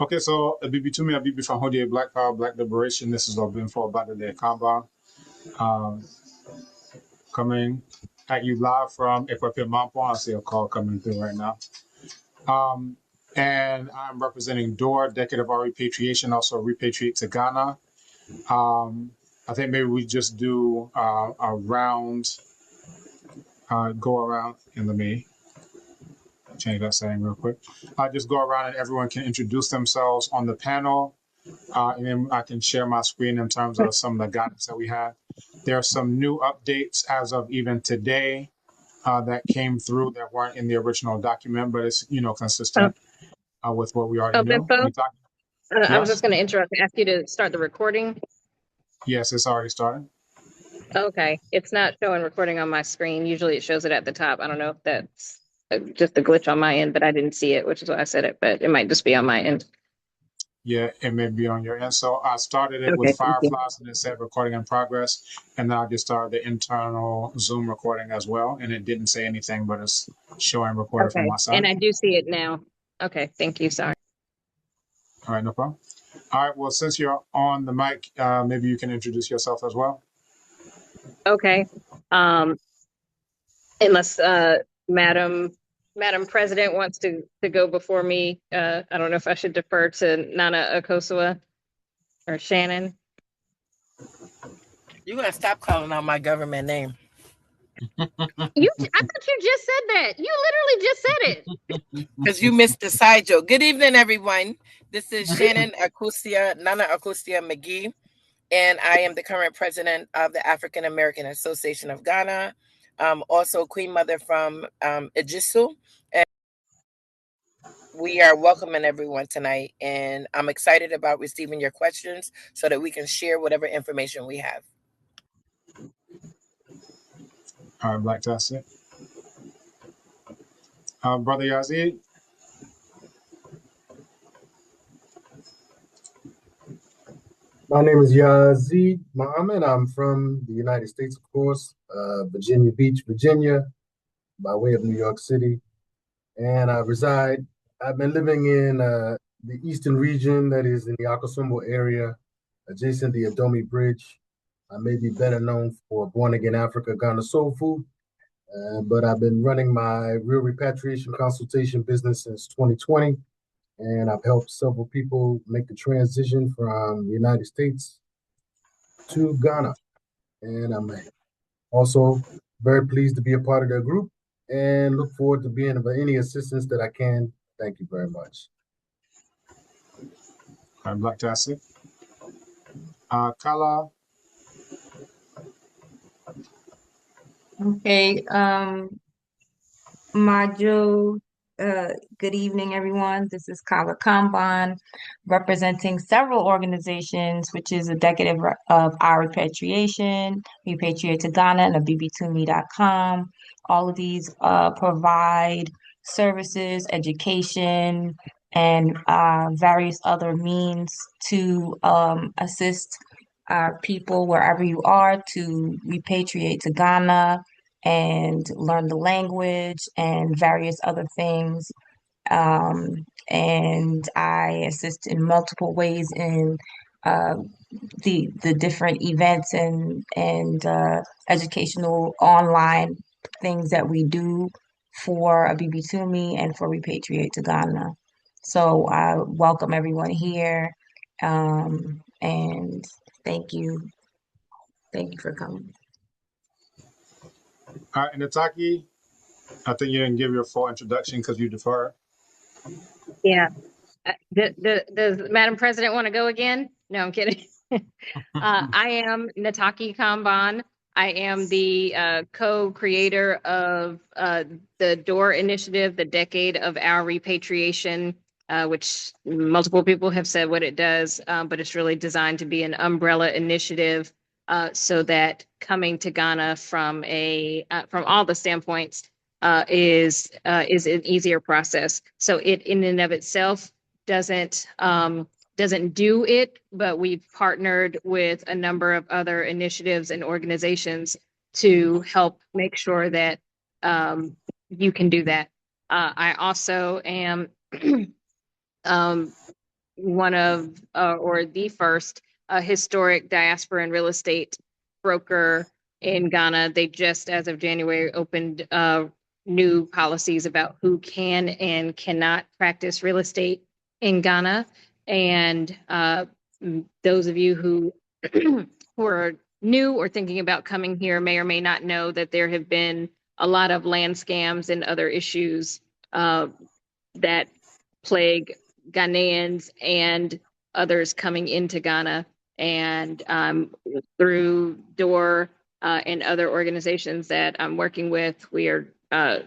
Okay, so Abibitumi, Abibifahodie, Black Power, Black Liberation. This is been for about the day compound. Um, coming at you live from Equipment Mampo. I see a call coming through right now. Um, and I'm representing DOOR, Decade of Our Repatriation, also Repatriate to Ghana. I think maybe we just do a round, go around, and let me change that setting real quick. Just go around and everyone can introduce themselves on the panel. And then I can share my screen in terms of some of the guidance that we have. There are some new updates as of even today that came through that weren't in the original document, but it's consistent with what we already knew. Bimpo, I was Yes, just going to interrupt and ask you to start the recording. yes, it's already started. Okay, it's not showing recording on my screen. Usually it shows it at the top. I don't know if that's just a glitch on my end, but I didn't see it, which is why I said it, but it might just be on my end. Yeah, it may be on your end. So I started it with Okay, thank you. Fireflies and it said recording in progress. And then I just started the internal Zoom recording as well. And it didn't say anything, but it's showing recorded from Okay, my and side. I do see it now. Okay, thank you. Sorry. All right, no problem. All right, well, since you're on the mic, maybe you can introduce yourself as well. Okay. Unless Madam President wants to go before me. I don't know if I should defer to Nana Akosua or Shannon. You're gonna stop calling out my government name. I thought you just said that. You literally just said it. Because you missed the side joke. Good evening, everyone. This is Shannon Nana Akustia McGee, and I am the current president of the African American Association of Ghana. Also Queen Mother from Ejisu. And we are welcoming everyone tonight, and I'm excited about receiving your questions so that we can share whatever information we have. All right, Black Tassie. Brother Yazid. My name is Yazid Muhammad. I'm from the United States, of course, Virginia Beach, Virginia, by way of New York City. And I've been living in the eastern region, that is in the Akosombo area, adjacent the Adomi Bridge. I may be better known for Born Again Africa, Ghana Soul Food, but I've been running my real repatriation consultation business since 2020. And I've helped several people make the transition from the United States to Ghana. And I'm also very pleased to be a part of their group and look forward to being of any assistance that I can. Thank you very much. All right, Black Tassie. Kala. Okay, Majo, good evening, everyone. This is Kala Kamban, representing several organizations, which is a decade of our repatriation, Repatriate to Ghana, and Abibitumi.com. All of these provide services, education, and various other means to assist our people wherever you are to repatriate to Ghana and learn the language and various other things. And I assist in multiple ways in uh, the different events and educational online things that we do for Abibitumi and for Repatriate to Ghana. So I welcome everyone here, and thank you. Thank you for coming. All right, Nataki. I think you didn't give your full introduction because you deferred. Yeah. Does Madam President want to go again? No, I'm kidding. I am Nataki Kamban. I am the co-creator of the DOOR initiative, the Decade of Our Repatriation, which multiple people have said what it does, but it's really designed to be an umbrella initiative so that coming to Ghana from all the standpoints is an easier process. So it in and of itself doesn't do it, but we've partnered with a number of other initiatives and organizations to help make sure that you can do that. I also am one of or the first historic diaspora and real estate broker in Ghana. They just, as of January, opened new policies about who can and cannot practice real estate in Ghana. And those of you who who are new or thinking about coming here may or may not know that there have been a lot of land scams and other issues that plague Ghanaians and others coming into Ghana. And through DOOR and other organizations that I'm working with, we are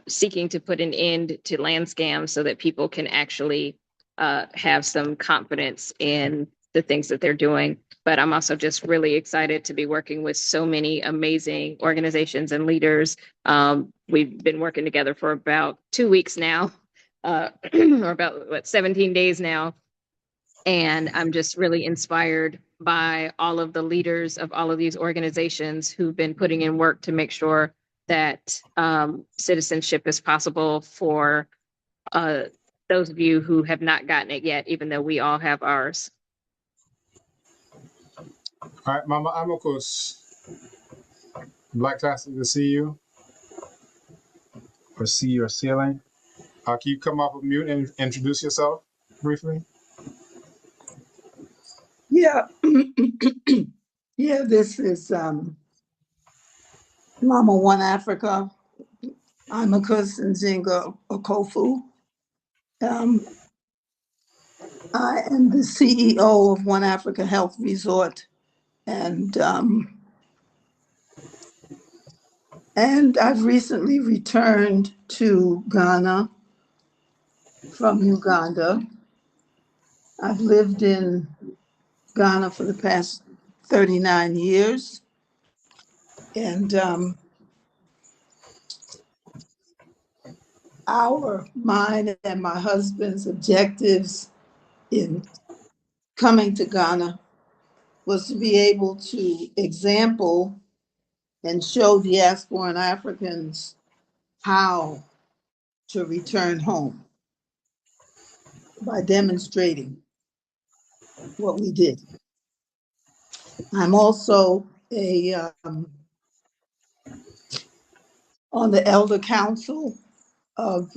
seeking to put an end to land scams so that people can actually have some confidence in the things that they're doing. But I'm also just really excited to be working with so many amazing organizations and leaders. We've been working together for about 2 weeks now, or about 17 days now. And I'm just really inspired by all of the leaders of all of these organizations who've been putting in work to make sure that citizenship is possible for those of you who have not gotten it yet, even though we all have ours. All right, Mama Amokos, Blacktastic to see you, or see your ceiling. Can you come off of mute and introduce yourself briefly? Yeah, yeah, this is Mama One Africa. I'm a cousin Zinga Okofu. I am the CEO of One Africa Health Resort, and I've recently returned to Ghana from Uganda. I've lived in Ghana for the past 39 years, and mine and my husband's objectives in coming to Ghana was to be able to example and show diasporan Africans how to return home by demonstrating what we did. I'm also on the Elder Council of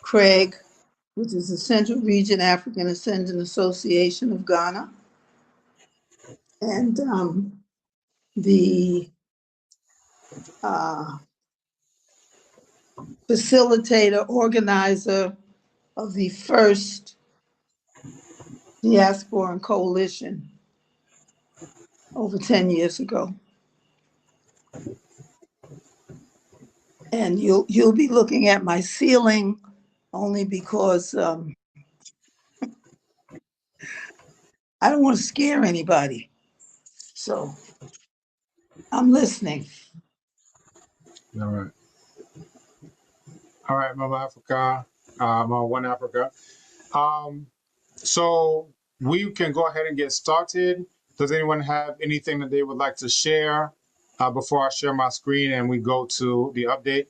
CREG, which is the Central Region African Ascendant Association of Ghana, and the facilitator, organizer of the first diasporan coalition over 10 years ago. And you'll be looking at my ceiling only because I don't want to scare anybody. So I'm listening. All right. All right, Mama Africa, Mama One Africa. So we can go ahead and get started. Does anyone have anything that they would like to share before I share my screen and we go to the update?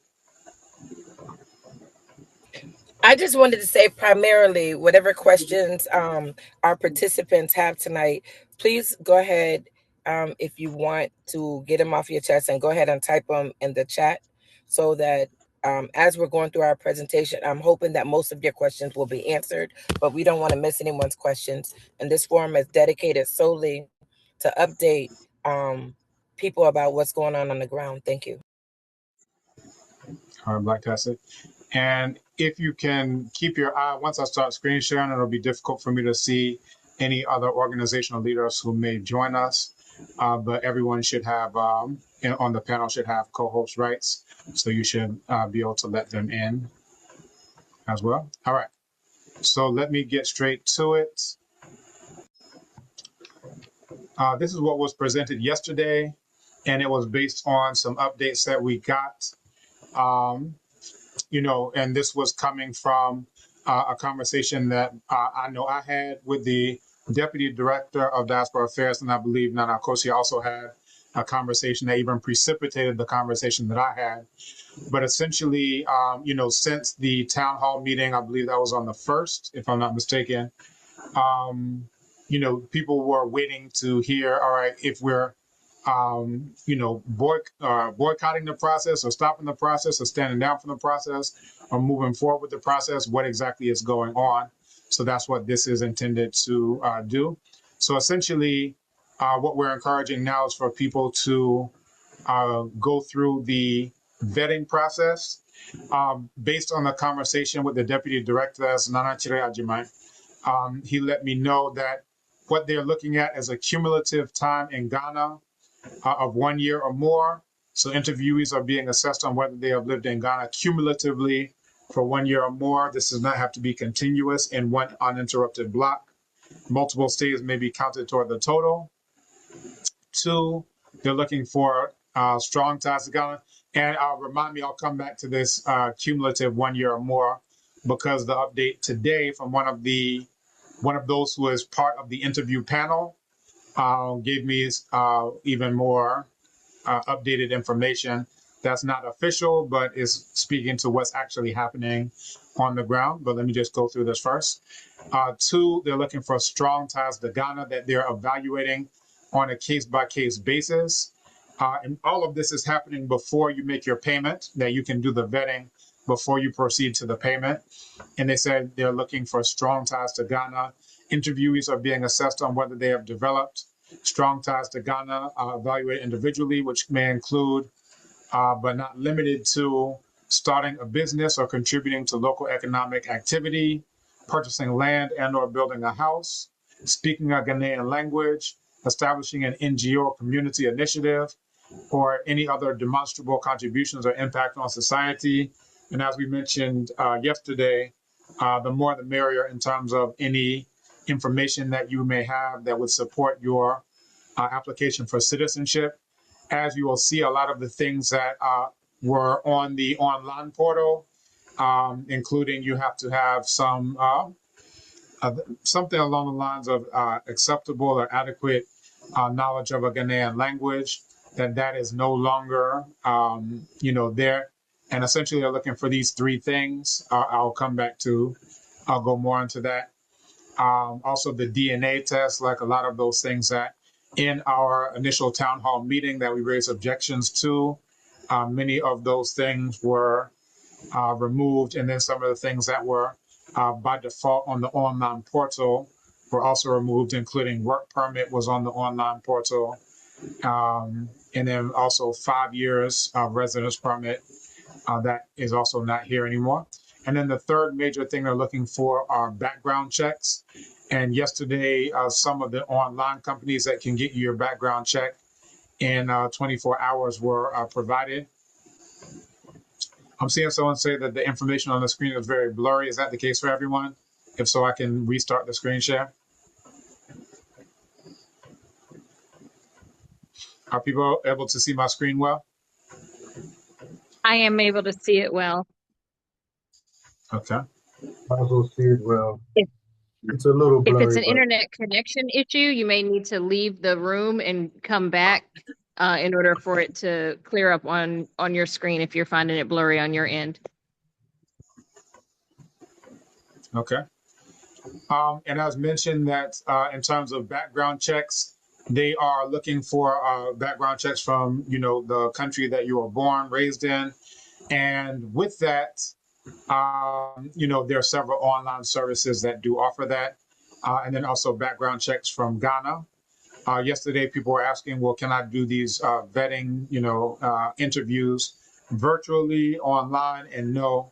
I just wanted to say primarily, whatever questions our participants have tonight, please go ahead if you want to get them off your chest and go ahead and type them in the chat so that as we're going through our presentation, I'm hoping that most of your questions will be answered, but we don't want to miss anyone's questions. And this forum is dedicated solely to update people about what's going on the ground. Thank you. All right, Blacktastic. And if you can keep your eye, once I start screen sharing, it'll be difficult for me to see any other organizational leaders who may join us. But everyone should have, on the panel should have co-host rights. So you should be able to let them in as well. All right. So let me get straight to it. This is what was presented yesterday, and it was based on some updates that we got. And this was coming from a conversation that I know I had with the Deputy Director of Diaspora Affairs, and I believe Nana Kosi also had a conversation that even precipitated the conversation that I had. But essentially, since the town hall meeting, I believe that was on the 1st, if I'm not mistaken, You know, people were waiting to hear, all right, if we're, you know, boycotting the process or stopping the process or standing down from the process or moving forward with the process, what exactly is going on. So that's what this is intended to do. So essentially, what we're encouraging now is for people to go through the vetting process. Based on the conversation with the deputy director, that's Nana Chire Ajimai, he let me know that what they're looking at is a cumulative time in Ghana of 1 year or more. So interviewees are being assessed on whether they have lived in Ghana cumulatively for 1 year or more. This does not have to be continuous in one uninterrupted block. Multiple stays may be counted toward the total. 2, they're looking for strong ties to Ghana. And remind me, I'll come back to this cumulative 1 year or more, because the update today from one of those who is part of the interview panel gave me even more updated information that's not official, but is speaking to what's actually happening on the ground. But let me just go through this first. 2, they're looking for strong ties to Ghana that they're evaluating on a case-by-case basis. And all of this is happening before you make your payment, that you can do the vetting before you proceed to the payment. And they said they're looking for strong ties to Ghana. Interviewees are being assessed on whether they have developed strong ties to Ghana, evaluated individually, which may include, but not limited to, starting a business or contributing to local economic activity, purchasing land and or building a house, speaking a Ghanaian language, establishing an NGO or community initiative, or any other demonstrable contributions or impact on society. And as we mentioned yesterday, the more the merrier in terms of any information that you may have that would support your application for citizenship. As you will see, a lot of the things that were on the online portal, including you have to have some something along the lines of acceptable or adequate knowledge of a Ghanaian language, that is no longer, you know, there. And essentially they're looking for these 3 things. I'll go more into that. Also the DNA test, like a lot of those things that in our initial town hall meeting that we raised objections to, many of those things were removed. And then some of the things that were by default on the online portal were also removed, including work permit was on the online portal. And then also 5 years residence permit, that is also not here anymore. And then the third major thing they're looking for are background checks. And yesterday, some of the online companies that can get you your background check in 24 hours were provided. I'm seeing someone say that the information on the screen is very blurry. Is that the case for everyone? If so, I can restart the screen share. Are people able to see my screen well? I am able to see it well. Okay. I will see it well. If, It's a little if blurry, it's an but internet connection issue, you may need to leave the room and come back in order for it to clear up on your screen if you're finding it blurry on your end. Okay. And as mentioned that in terms of background checks, they are looking for background checks from, you know, the country that you were born, raised in. And with that, you know, there are several online services that do offer that. And then also background checks from Ghana. Yesterday, people were asking, well, can I do these vetting, you know, interviews virtually, online? And no.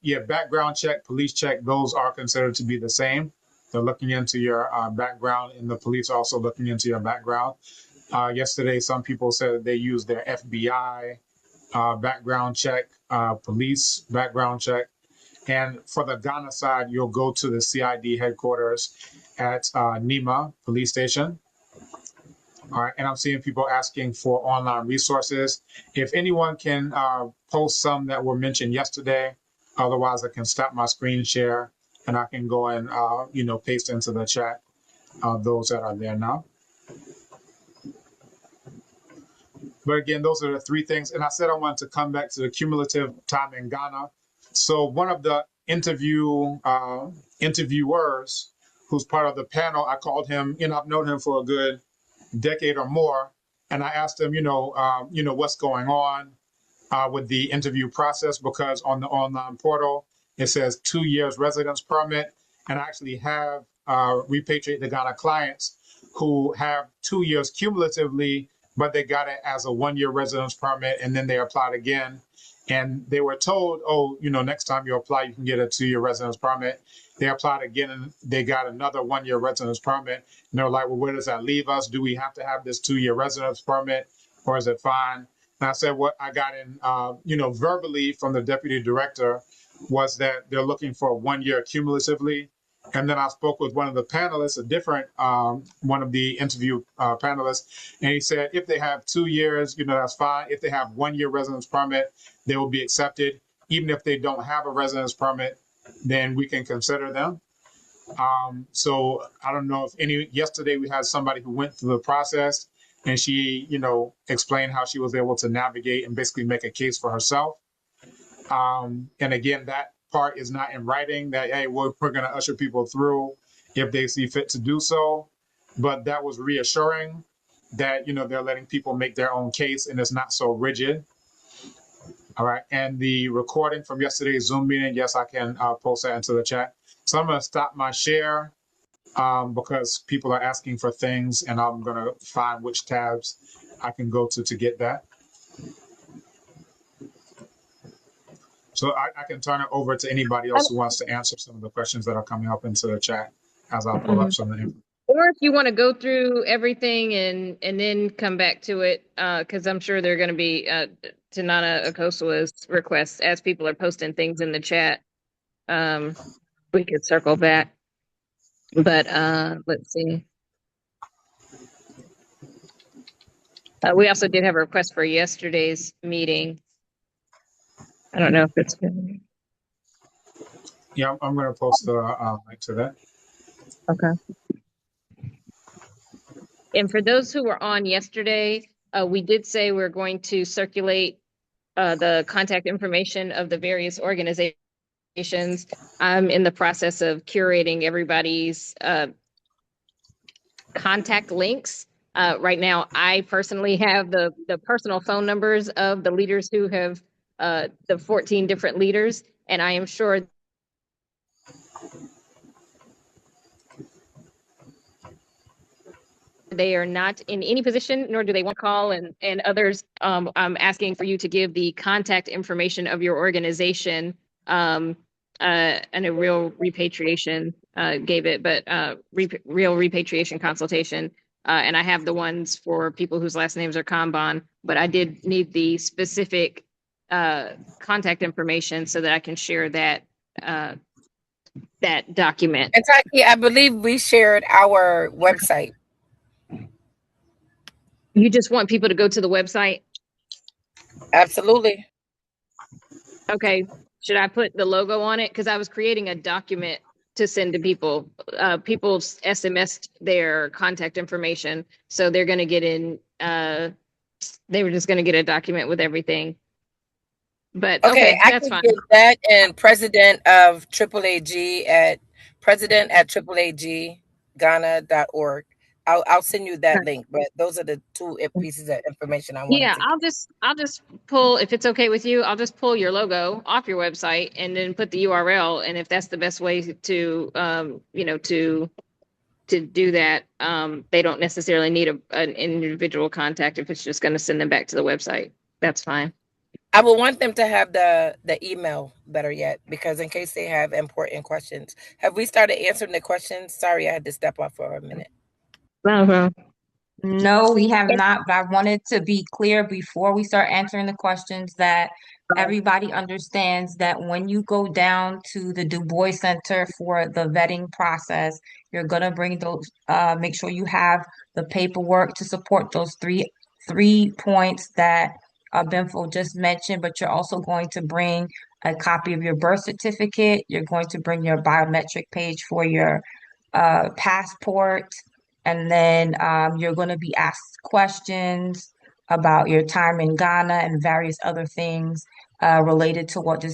Yeah, background check, police check, those are considered to be the same. They're looking into your background, and the police are also looking into your background. Yesterday, some people said that they used their FBI background check, police background check. And for the Ghana side, you'll go to the CID headquarters at Nima police station. All right, and I'm seeing people asking for online resources. If anyone can post some that were mentioned yesterday, otherwise I can stop my screen share and I can go and, you know, paste into the chat those that are there now. But again, those are the 3 things. And I said I wanted to come back to the cumulative time in Ghana. So one of the interviewers who's part of the panel. I called him, I've known him for a good decade or more, and I asked him, what's going on with the interview process, because on the online portal it says 2 years residence permit, and I actually have Repatriate the Ghana clients who have 2 years cumulatively, but they got it as a 1 year residence permit, and then they applied again. And they were told, oh, next time you apply, you can get a 2 year residence permit. They applied again and they got another 1 year residence permit. And they're like, well, where does that leave us? Do we have to have this 2 year residence permit, or is it fine? And I said, what I got in, verbally from the deputy director was that they're looking for 1 year cumulatively. And then I spoke with one of the panelists, a different one of the interview panelists, and he said if they have 2 years, that's fine. If they have 1 year residence permit, they will be accepted. Even if they don't have a residence permit, then we can consider them. So I don't know if yesterday we had somebody who went through the process, and she, explained how she was able to navigate and basically make a case for herself. And again, that part is not in writing that, hey, we're going to usher people through if they see fit to do so. But that was reassuring that, they're letting people make their own case and it's not so rigid. All right. And the recording from yesterday's Zoom meeting, yes, I can post that into the chat. So I'm going to stop my share because people are asking for things, and I'm going to find which tabs I can go to get that. So I can turn it over to anybody else who wants to answer some of the questions that are coming up into the chat as I pull up some of the info. Or if you want to go through everything and then come back to it, because I'm sure they're going to be to Nana Akoswa's requests as people are posting things in the chat. We could circle back, but let's see. We also did have a request for yesterday's meeting. I don't know if it's good. Yeah, I'm going to post the link to that. Okay. And for those who were on yesterday, we did say we're going to circulate the contact information of the various organizations. I'm in the process of curating everybody's contact links. Right now, I personally have the personal phone numbers of the leaders who have the 14 different leaders, and I am sure they are not in any position, nor do they want to call, and others. I'm asking for you to give the contact information of your organization, and a Real Repatriation gave it, but Real Repatriation Consultation. And I have the ones for people whose last names are Kanban, but I did need the specific contact information so that I can share that that document. And Taki, I believe we shared our website. You just want people to go to the website? Absolutely. Okay. Should I put the logo on it? Because I was creating a document to send to people. People SMS'd their contact information, so they're going to get in. They were just going to get a document with everything. But okay, I that's can fine. get that, and president of AAAG at president@AAAGghana.org. I'll send you that link, but those are the two pieces of information I wanted. Yeah, I'll just pull, if it's okay with you, I'll just pull your logo off your website and then put the URL. And if that's the best way to to do that, they don't necessarily need an individual contact. If it's just going to send them back to the website, that's fine. I will want them to have the email, better yet, because in case they have important questions. Have we started answering the questions? Sorry, I had to step off for a minute. No, we have not, but I wanted to be clear before we start answering the questions that everybody understands that when you go down to the Du Bois Center for the vetting process, you're gonna bring those, make sure you have the paperwork to support those three points that Benfo just mentioned, but you're also going to bring a copy of your birth certificate. You're going to bring your biometric page for your passport. And then you're going to be asked questions about your time in Ghana and various other things related to what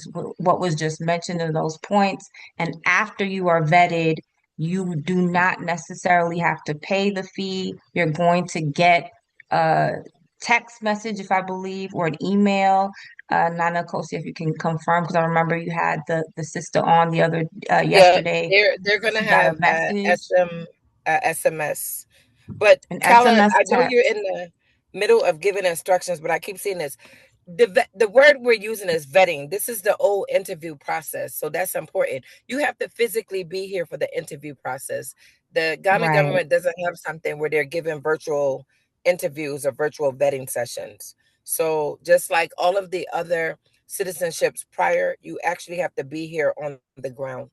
was just mentioned in those points. And after you are vetted, You do not necessarily have to pay the fee. You're going to get a text message, if I believe, or an email. Nana Kosi, if you can confirm, because I remember you had the sister on the other Yeah, yesterday. they're gonna She got a have message, SMS. But an Kala, SMS I know you're text. in the middle of giving instructions, but I keep seeing this. The word we're using is vetting. This is the old interview process, so that's important. You have to physically be here for the interview process. The Ghana Right. government doesn't have something where they're giving virtual interviews or virtual vetting sessions. So just like all of the other citizenships prior, you actually have to be here on the ground.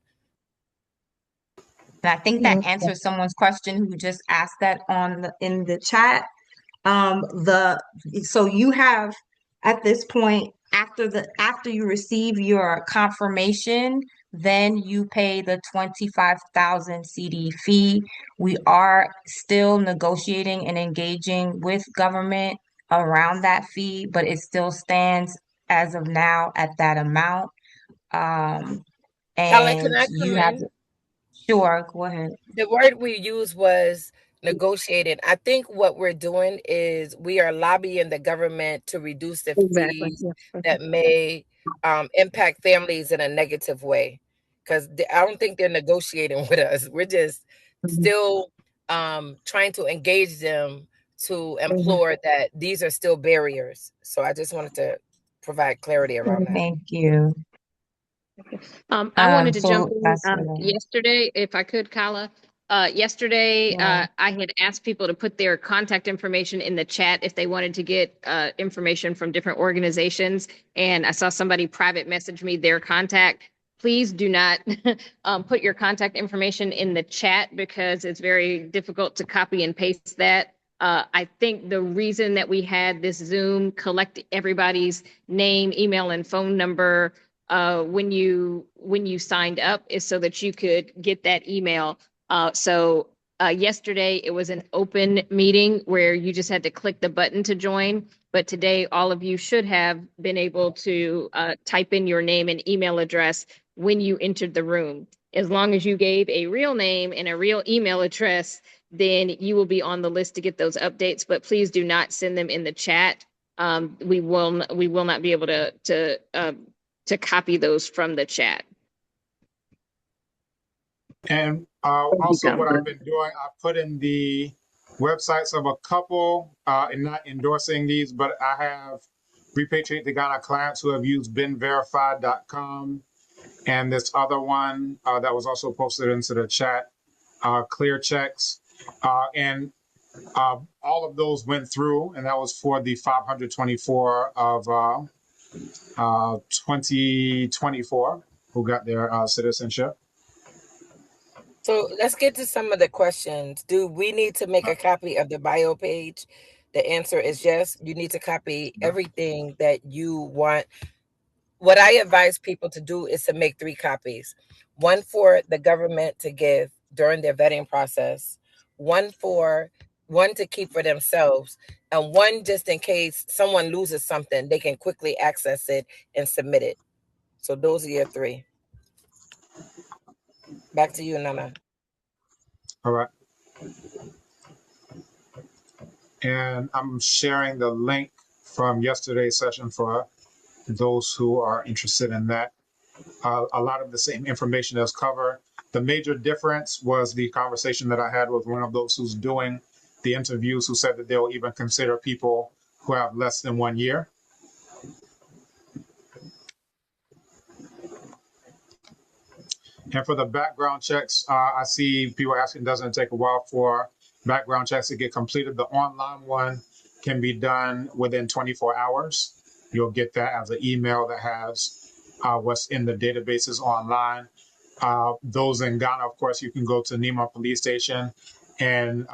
And I think that answers someone's question who just asked that in the chat. So you have at this point after you receive your confirmation, then you pay the 25,000 CD fee. We are still negotiating and engaging with government around that fee, but it still stands as of now at that amount. Kala, can And I you come have in? sure, go ahead. The word we used was negotiated. I think what we're doing is we are lobbying the government to reduce the Exactly. fees Yeah. that may impact families in a negative way. Because I don't think they're negotiating with us. We're just Mhm. still trying to engage them to Mhm. implore that these are still barriers. So I just wanted to provide clarity around that. Thank you. I wanted to jump So in that's what I yesterday, if I could, Kala. Yesterday, yeah. I had asked people to put their contact information in the chat if they wanted to get information from different organizations. And I saw somebody private message me their contact. Please do not put your contact information in the chat because it's very difficult to copy and paste that. I think the reason that we had this Zoom collect everybody's name, email, and phone number when you signed up is so that you could get that email. So yesterday it was an open meeting where you just had to click the button to join. But today all of you should have been able to type in your name and email address when you entered the room. As long as you gave a real name and a real email address, then you will be on the list to get those updates. But please do not send them in the chat. We will not be able to copy those from the chat. And also what I've been doing, I put in the websites of a couple, and not endorsing these, but I have Repatriate to Ghana clients who have used binverified.com. And this other one that was also posted into the chat, Clear Checks. And all of those went through, and that was for the 524 of 2024 who got their citizenship. So let's get to some of the questions. Do we need to make a copy of the bio page? The answer is yes. You need to copy everything that you want. What I advise people to do is to make 3 copies. One for the government to give during their vetting process, one to keep for themselves, and one just in case someone loses something, they can quickly access it and submit it. So those are your 3. Back to you, Nana. All right. And I'm sharing the link from yesterday's session for those who are interested in that. A lot of the same information is covered. The major difference was the conversation that I had with one of those who's doing the interviews, who said that they'll even consider people who have less than 1 year. And for the background checks, I see people asking, doesn't it take a while for background checks to get completed? The online one can be done within 24 hours. You'll get that as an email that has what's in the databases online. Those in Ghana, of course, you can go to Nima Police Station and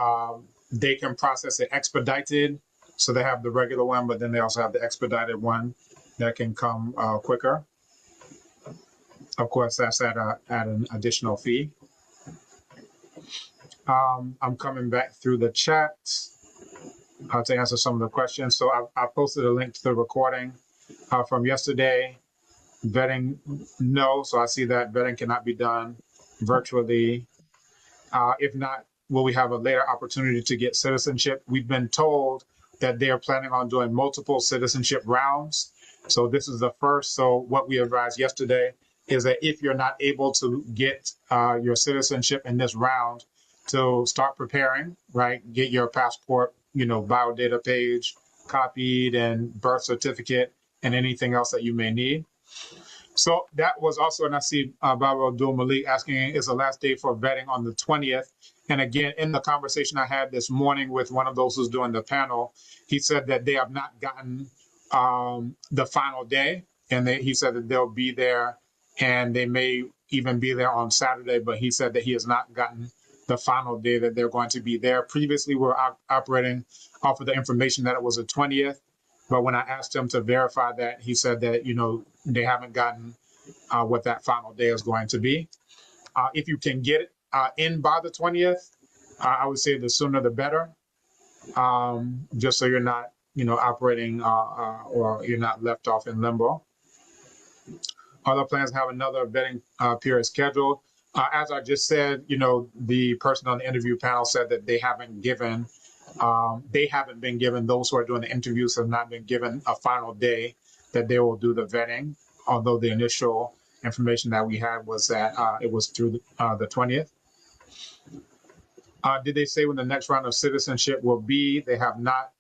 they can process it expedited. So they have the regular one, but then they also have the expedited one that can come quicker. Of course, that's at an additional fee. I'm coming back through the chat to answer some of the questions. So I posted a link to the recording from yesterday. Vetting, no. So I see that vetting cannot be done virtually. If not, will we have a later opportunity to get citizenship? We've been told that they are planning on doing multiple citizenship rounds. So this is the first. So what we advised yesterday is that if you're not able to get your citizenship in this round, to start preparing, right? Get your passport, biodata page copied and birth certificate and anything else that you may need. So that was also, and I see Baba Abdul Malik asking, is the last day for vetting on the 20th? And again, in the conversation I had this morning with one of those who's doing the panel, he said that they have not gotten the final day. And he said that they'll be there and they may even be there on Saturday, but he said that he has not gotten the final day that they're going to be there. Previously, we were operating off of the information that it was the 20th. But when I asked him to verify that, he said that, they haven't gotten what that final day is going to be. If you can get it in by the 20th, I would say the sooner the better, just so you're not, operating or you're not left off in limbo. Other plans have another vetting period scheduled. As I just said, the person on the interview panel said that they haven't been given, those who are doing the interviews have not been given a final day that they will do the vetting, although the initial information that we had was that it was through the 20th. Did they say when the next round of citizenship will be? They have not.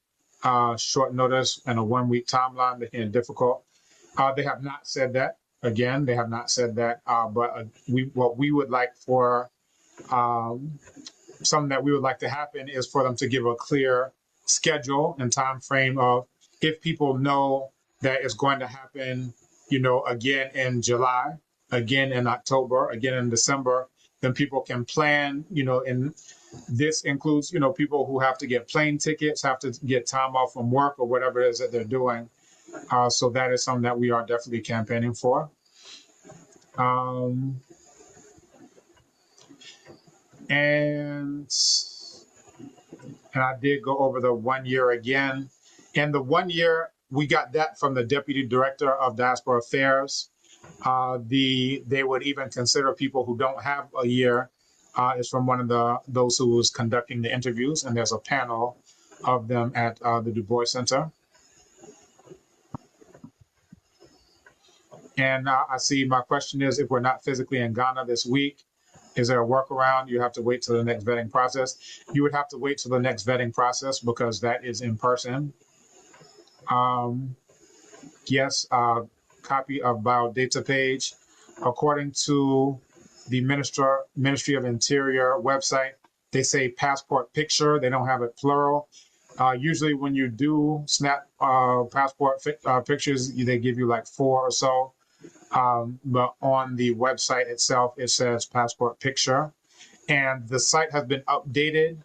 Short notice and a 1 week timeline, making it difficult. They have not said that. Again, they have not said that. But what we would like for something that we would like to happen is for them to give a clear schedule and time frame of if people know that it's going to happen, again in July, again in October, again in December, then people can plan, and this includes, people who have to get plane tickets, have to get time off from work or whatever it is that they're doing. So that is something that we are definitely campaigning for. And I did go over the 1 year again. And the 1 year, we got that from the Deputy Director of Diaspora Affairs. They would even consider people who don't have a year. Is from one of those who was conducting the interviews, and there's a panel of them at the Du Bois Center. And I see my question is, if we're not physically in Ghana this week, is there a workaround? You have to wait till the next vetting process. You would have to wait till the next vetting process because that is in person. Yes, copy of biodata page. According to the Ministry of Interior website, they say passport picture. They don't have it plural. Usually when you do snap passport pictures, they give you like 4 or so. But on the website itself, it says passport picture. And the site has been updated.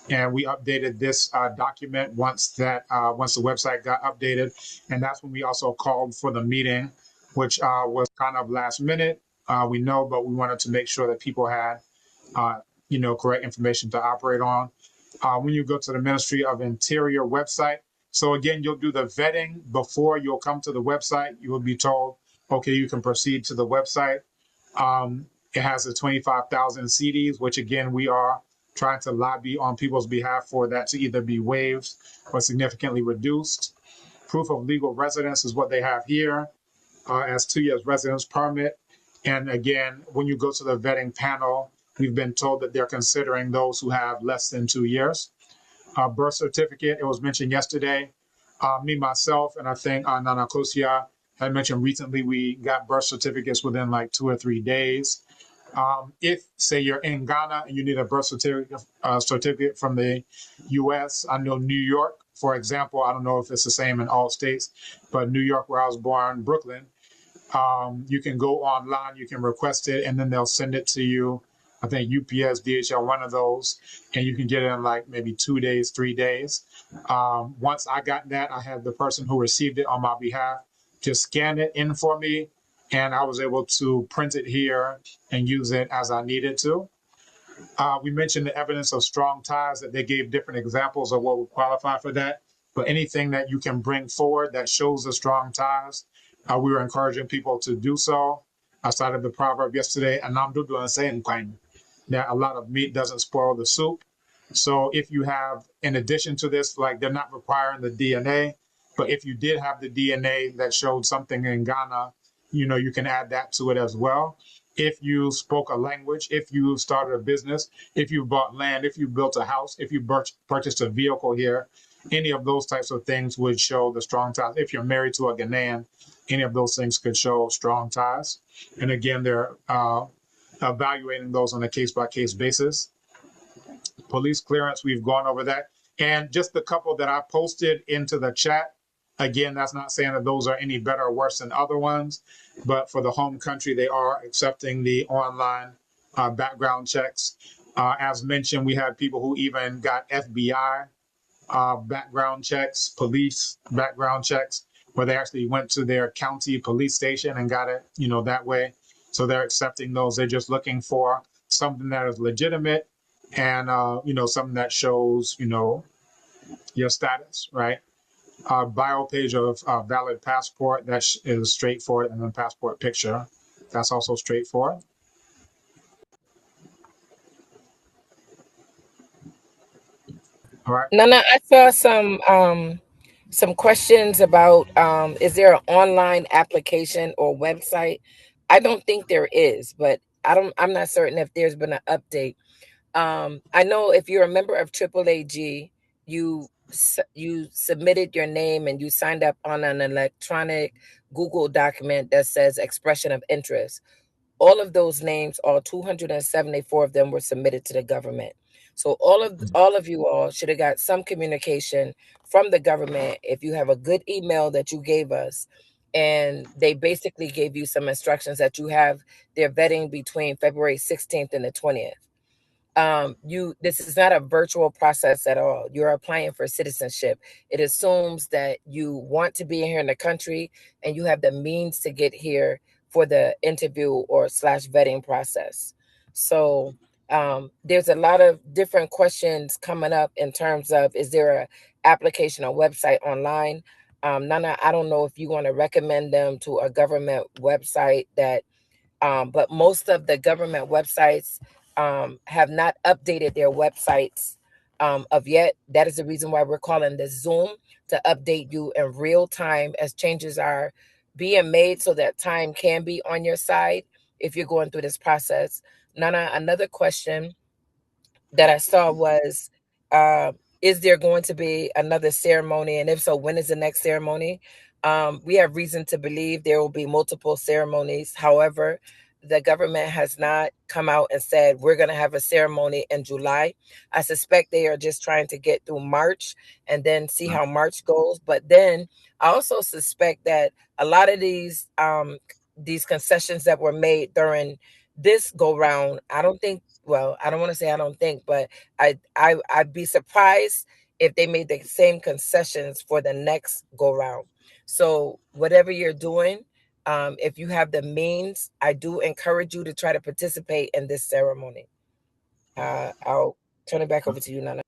And we updated this document once the website got updated. And that's when we also called for the meeting, which was kind of last minute. We know, but we wanted to make sure that people had, correct information to operate on. When you go to the Ministry of Interior website, so again, you'll do the vetting before you'll come to the website. You will be told, okay, you can proceed to the website. It has the 25,000 CDs, which again, we are trying to lobby on people's behalf for that to either be waived or significantly reduced. Proof of legal residence is what they have here as 2 years residence permit. And again, when you go to the vetting panel, we've been told that they're considering those who have less than 2 years. Birth certificate, it was mentioned yesterday. Me, myself, and I think Nana Kosia had mentioned recently we got birth certificates within like 2 or 3 days. If, say, you're in Ghana and you need a birth certificate from the U.S., I know New York, for example, I don't know if it's the same in all states, but New York, where I was born, Brooklyn, you can go online, you can request it, and then they'll send it to you. I think UPS, DHL, one of those, and you can get it in like maybe 2 days, 3 days. Once I got that, I had the person who received it on my behalf just scan it in for me, and I was able to print it here and use it as I needed to. We mentioned the evidence of strong ties, that they gave different examples of what would qualify for that. But anything that you can bring forward that shows the strong ties, we were encouraging people to do so. I started the proverb yesterday, and I'm doing the same thing. that a lot of meat doesn't spoil the soup. So if you have, in addition to this, like they're not requiring the DNA, but if you did have the DNA that showed something in Ghana, you can add that to it as well. If you spoke a language, if you started a business, if you bought land, if you built a house, if you purchased a vehicle here, any of those types of things would show the strong ties. If you're married to a Ghanaian, any of those things could show strong ties. And again, they're evaluating those on a case-by-case basis. Police clearance, we've gone over that. And just the couple that I posted into the chat, again, that's not saying that those are any better or worse than other ones, but for the home country, they are accepting the online background checks. As mentioned, we had people who even got FBI background checks, police background checks, where they actually went to their county police station and got it, that way. So they're accepting those. They're just looking for something that is legitimate and, something that shows, your status, right? Bio page of valid passport, that is straightforward, and then passport picture, that's also straightforward. All right. Nana, I saw some questions about is there an online application or website? I don't think there is, but I'm not certain if there's been an update. I know if you're a member of AAAG, you submitted your name and you signed up on an electronic Google document that says expression of interest. All of those names, all 274 of them, were submitted to the government. So all of you all should have got some communication from the government if you have a good email that you gave us, and they basically gave you some instructions that you have their vetting between February 16th and the 20th. This is not a virtual process at all. You're applying for citizenship. It assumes that you want to be here in the country and you have the means to get here for the interview or / vetting process. So there's a lot of different questions coming up in terms of, is there a application or website online? Nana, I don't know if you want to recommend them to a government website that but most of the government websites have not updated their websites of yet. That is the reason why we're calling this Zoom, to update you in real time as changes are being made so that time can be on your side if you're going through this process. Nana, another question that I saw was, is there going to be another ceremony? And if so, when is the next ceremony? We have reason to believe there will be multiple ceremonies. However, the government has not come out and said we're going to have a ceremony in July. I suspect they are just trying to get through March and then see how March goes. But then I also suspect that a lot of these concessions that were made during this go round, I don't think, well, I don't want to say I don't think, but I'd be surprised if they made the same concessions for the next go round. So whatever you're doing, if you have the means, I do encourage you to try to participate in this ceremony. I'll turn it back over to you, Nana.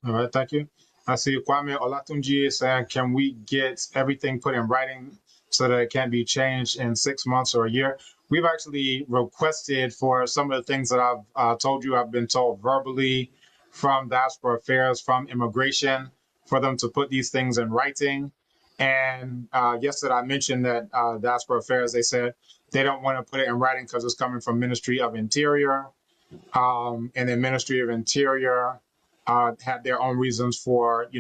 All right, thank you. I see Kwame Olatunji is saying, can we get everything put in writing so that it can be changed in 6 months or a year? We've actually requested for some of the things that I've told you, I've been told verbally from Diaspora Affairs, from Immigration, for them to put these things in writing. And yesterday I mentioned that Diaspora Affairs, they said they don't want to put it in writing because it's coming from Ministry of Interior. And the Ministry of Interior had their own reasons for,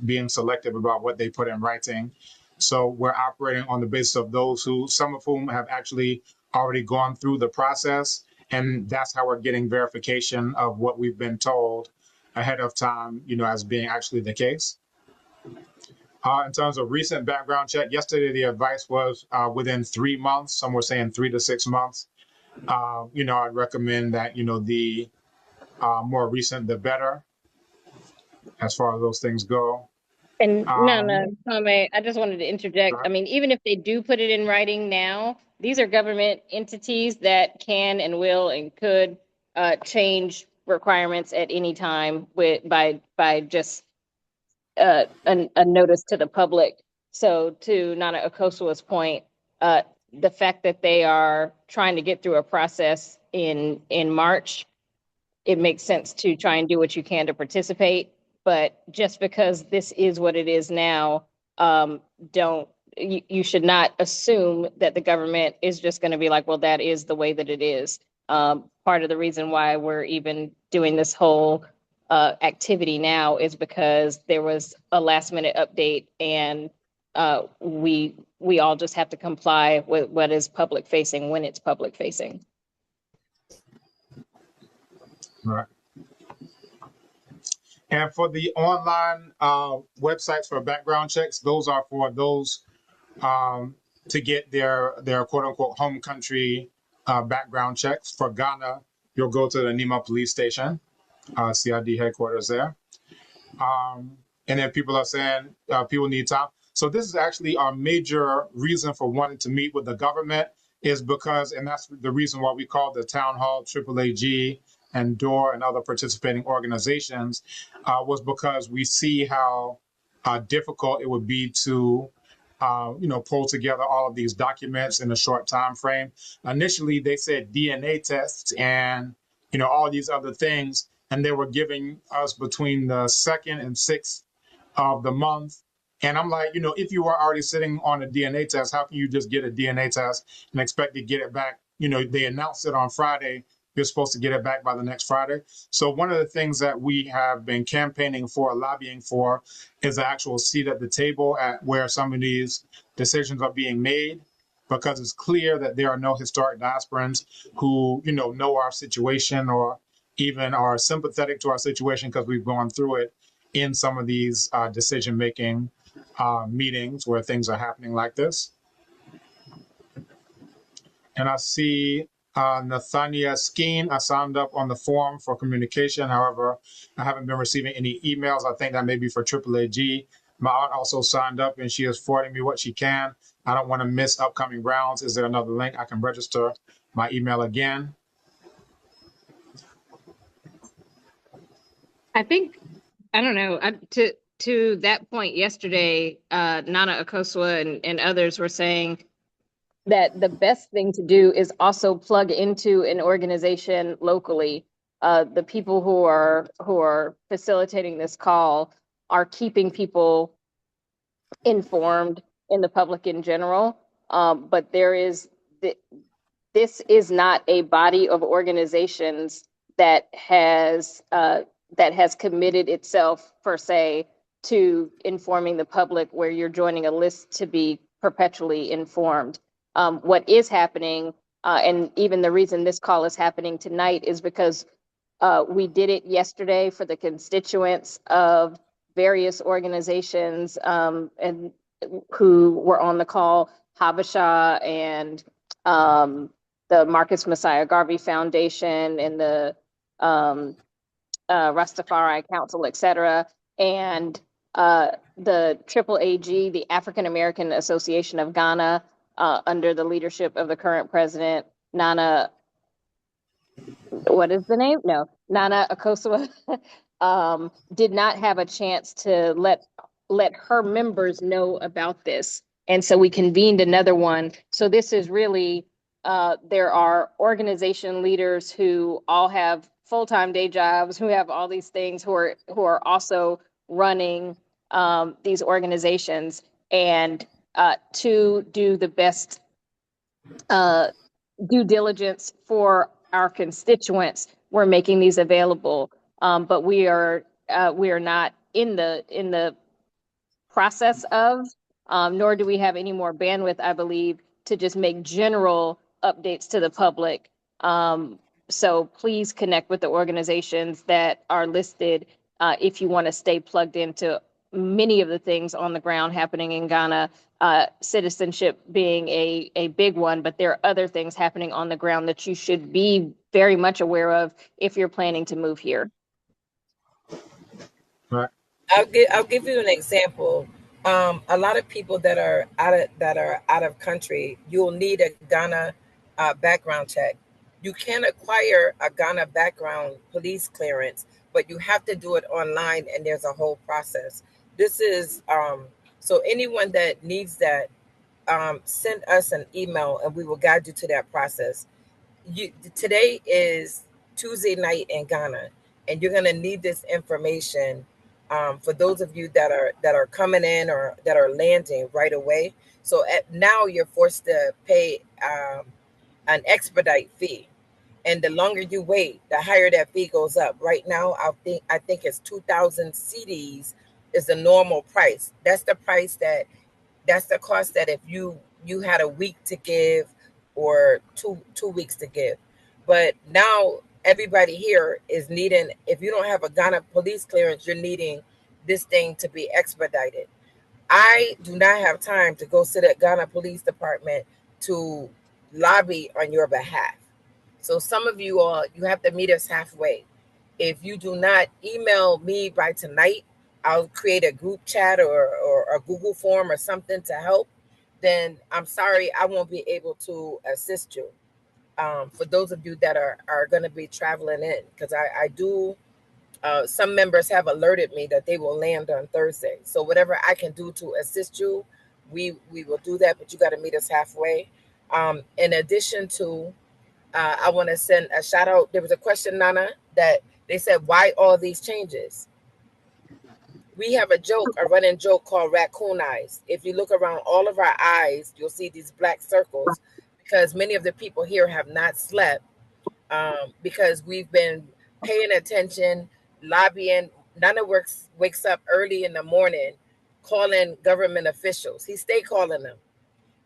being selective about what they put in writing. So we're operating on the basis of those who, some of whom have actually already gone through the process. And that's how we're getting verification of what we've been told ahead of time, as being actually the case. In terms of recent background check, yesterday the advice was within 3 months. Some were saying 3 to 6 months. I'd recommend that, the more recent, the better, as far as those things go. And no, Tommy, I just wanted to interject. I mean, even if they do put it in writing now, these are government entities that can and will and could change requirements at any time by just a notice to the public. So to Nana Okosua's point, the fact that they are trying to get through a process in March, it makes sense to try and do what you can to participate. But just because this is what it is now, you should not assume that the government is just going to be like, well, that is the way that it is. Part of the reason why we're even doing this whole activity now is because there was a last minute update, and we all just have to comply with what is public facing when it's public facing. Right. And for the online websites for background checks, those are for those to get their quote unquote home country background checks. For Ghana, you'll go to the Nima police station, CID headquarters there. And then people are saying people need time. So this is actually our major reason for wanting to meet with the government, is because, and that's the reason why we call the town hall AAAG and DOOR and other participating organizations, was because we see how difficult it would be to pull together all of these documents in a short time frame. Initially, they said DNA tests and all these other things, and they were giving us between the 2nd and 6th of the month. And I'm like, if you were already sitting on a DNA test, how can you just get a DNA test and expect to get it back? They announced it on Friday. You're supposed to get it back by the next Friday. So one of the things that we have been campaigning for, lobbying for, is an actual seat at the table at where some of these decisions are being made, because it's clear that there are no historic diasporans who, know our situation or even are sympathetic to our situation because we've gone through it in some of these decision-making meetings where things are happening like this. And I see Nathania Skeen. I signed up on the forum for communication. However, I haven't been receiving any emails. I think that may be for AAAG. My aunt also signed up, and she is forwarding me what she can. I don't want to miss upcoming rounds. Is there another link I can register my email again? I think, I don't know, to that point yesterday, Nana Akosua and others were saying that the best thing to do is also plug into an organization locally. The people who are facilitating this call are keeping people informed in the public in general. But this is not a body of organizations that has committed itself per se to informing the public, where you're joining a list to be perpetually informed. What is happening, and even the reason this call is happening tonight, is because we did it yesterday for the constituents of various organizations and who were on the call, Habasha and the Marcus Messiah Garvey Foundation and the Rastafari Council, etc. And the AAAG, the African American Association of Ghana, under the leadership of the current president, Nana, what is the name? No, Nana Akosua, did not have a chance to let her members know about this. And so we convened another one. So this is really, there are organization leaders who all have full-time day jobs, who have all these things, who are also running these organizations, and to do the best due diligence for our constituents, we're making these available. But we are not in the process of, nor do we have any more bandwidth, I believe, to just make general updates to the public. So please connect with the organizations that are listed if you want to stay plugged into many of the things on the ground happening in Ghana, citizenship being a big one, but there are other things happening on the ground that you should be very much aware of if you're planning to move here. Right. I'll give you an example. A lot of people that are out of country, you'll need a Ghana background check. You can acquire a Ghana background police clearance, but you have to do it online, and there's a whole process. This is so anyone that needs that, send us an email and we will guide you to that process. Today is Tuesday night in Ghana, and you're going to need this information for those of you that are coming in or that are landing right away. So now you're forced to pay an expedite fee, and the longer you wait, the higher that fee goes up. Right now, I think it's 2,000 CDs is the normal price. That's the price that's the cost that if you had a week to give or two weeks to give. But now everybody here is needing, if you don't have a Ghana police clearance, you're needing this thing to be expedited. I do not have time to go sit at Ghana Police Department to lobby on your behalf. So some of you all, you have to meet us halfway. If you do not email me by tonight, I'll create a group chat or a Google form or something to help. Then I'm sorry, I won't be able to assist you. For those of you that are going to be traveling in, because I do, some members have alerted me that they will land on Thursday. So whatever I can do to assist you, we will do that, but you got to meet us halfway. In addition to, I want to send a shout out. There was a question, Nana, that they said, why all these changes? We have a running joke called raccoon eyes. If you look around all of our eyes, you'll see these black circles because many of the people here have not slept because we've been paying attention, lobbying. Nana wakes up early in the morning calling government officials. He stay calling them.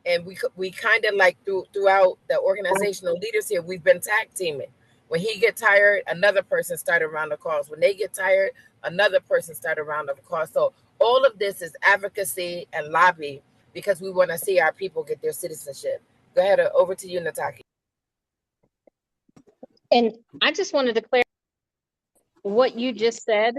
And we kind of like throughout the organizational leaders here, we've been tag teaming. When he get tired, another person start around the calls. When they get tired, another person start around the calls. So all of this is advocacy and lobby because we want to see our people get their citizenship. Go ahead, over to you, Nataki. And I just wanted to clarify what you just said,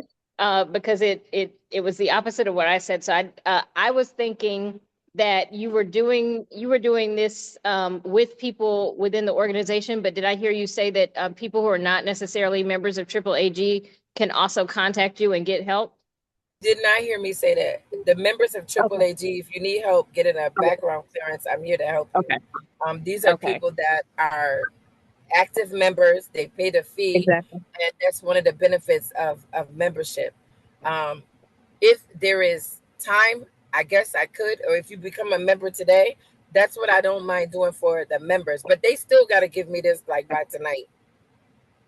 because it was the opposite of what I said. So I was thinking that you were doing this with people within the organization, but did I hear you say that people who are not necessarily members of AAAG can also contact you and get help? Did not hear me say that. The members of AAAG, if you need help getting a background clearance, I'm here to help you. Okay. These are people that are active members. They pay the fee, Exactly. and that's one of the benefits of membership. If there is time, I guess I could, or if you become a member today, that's what I don't mind doing for the members. But they still got to give me this like by tonight.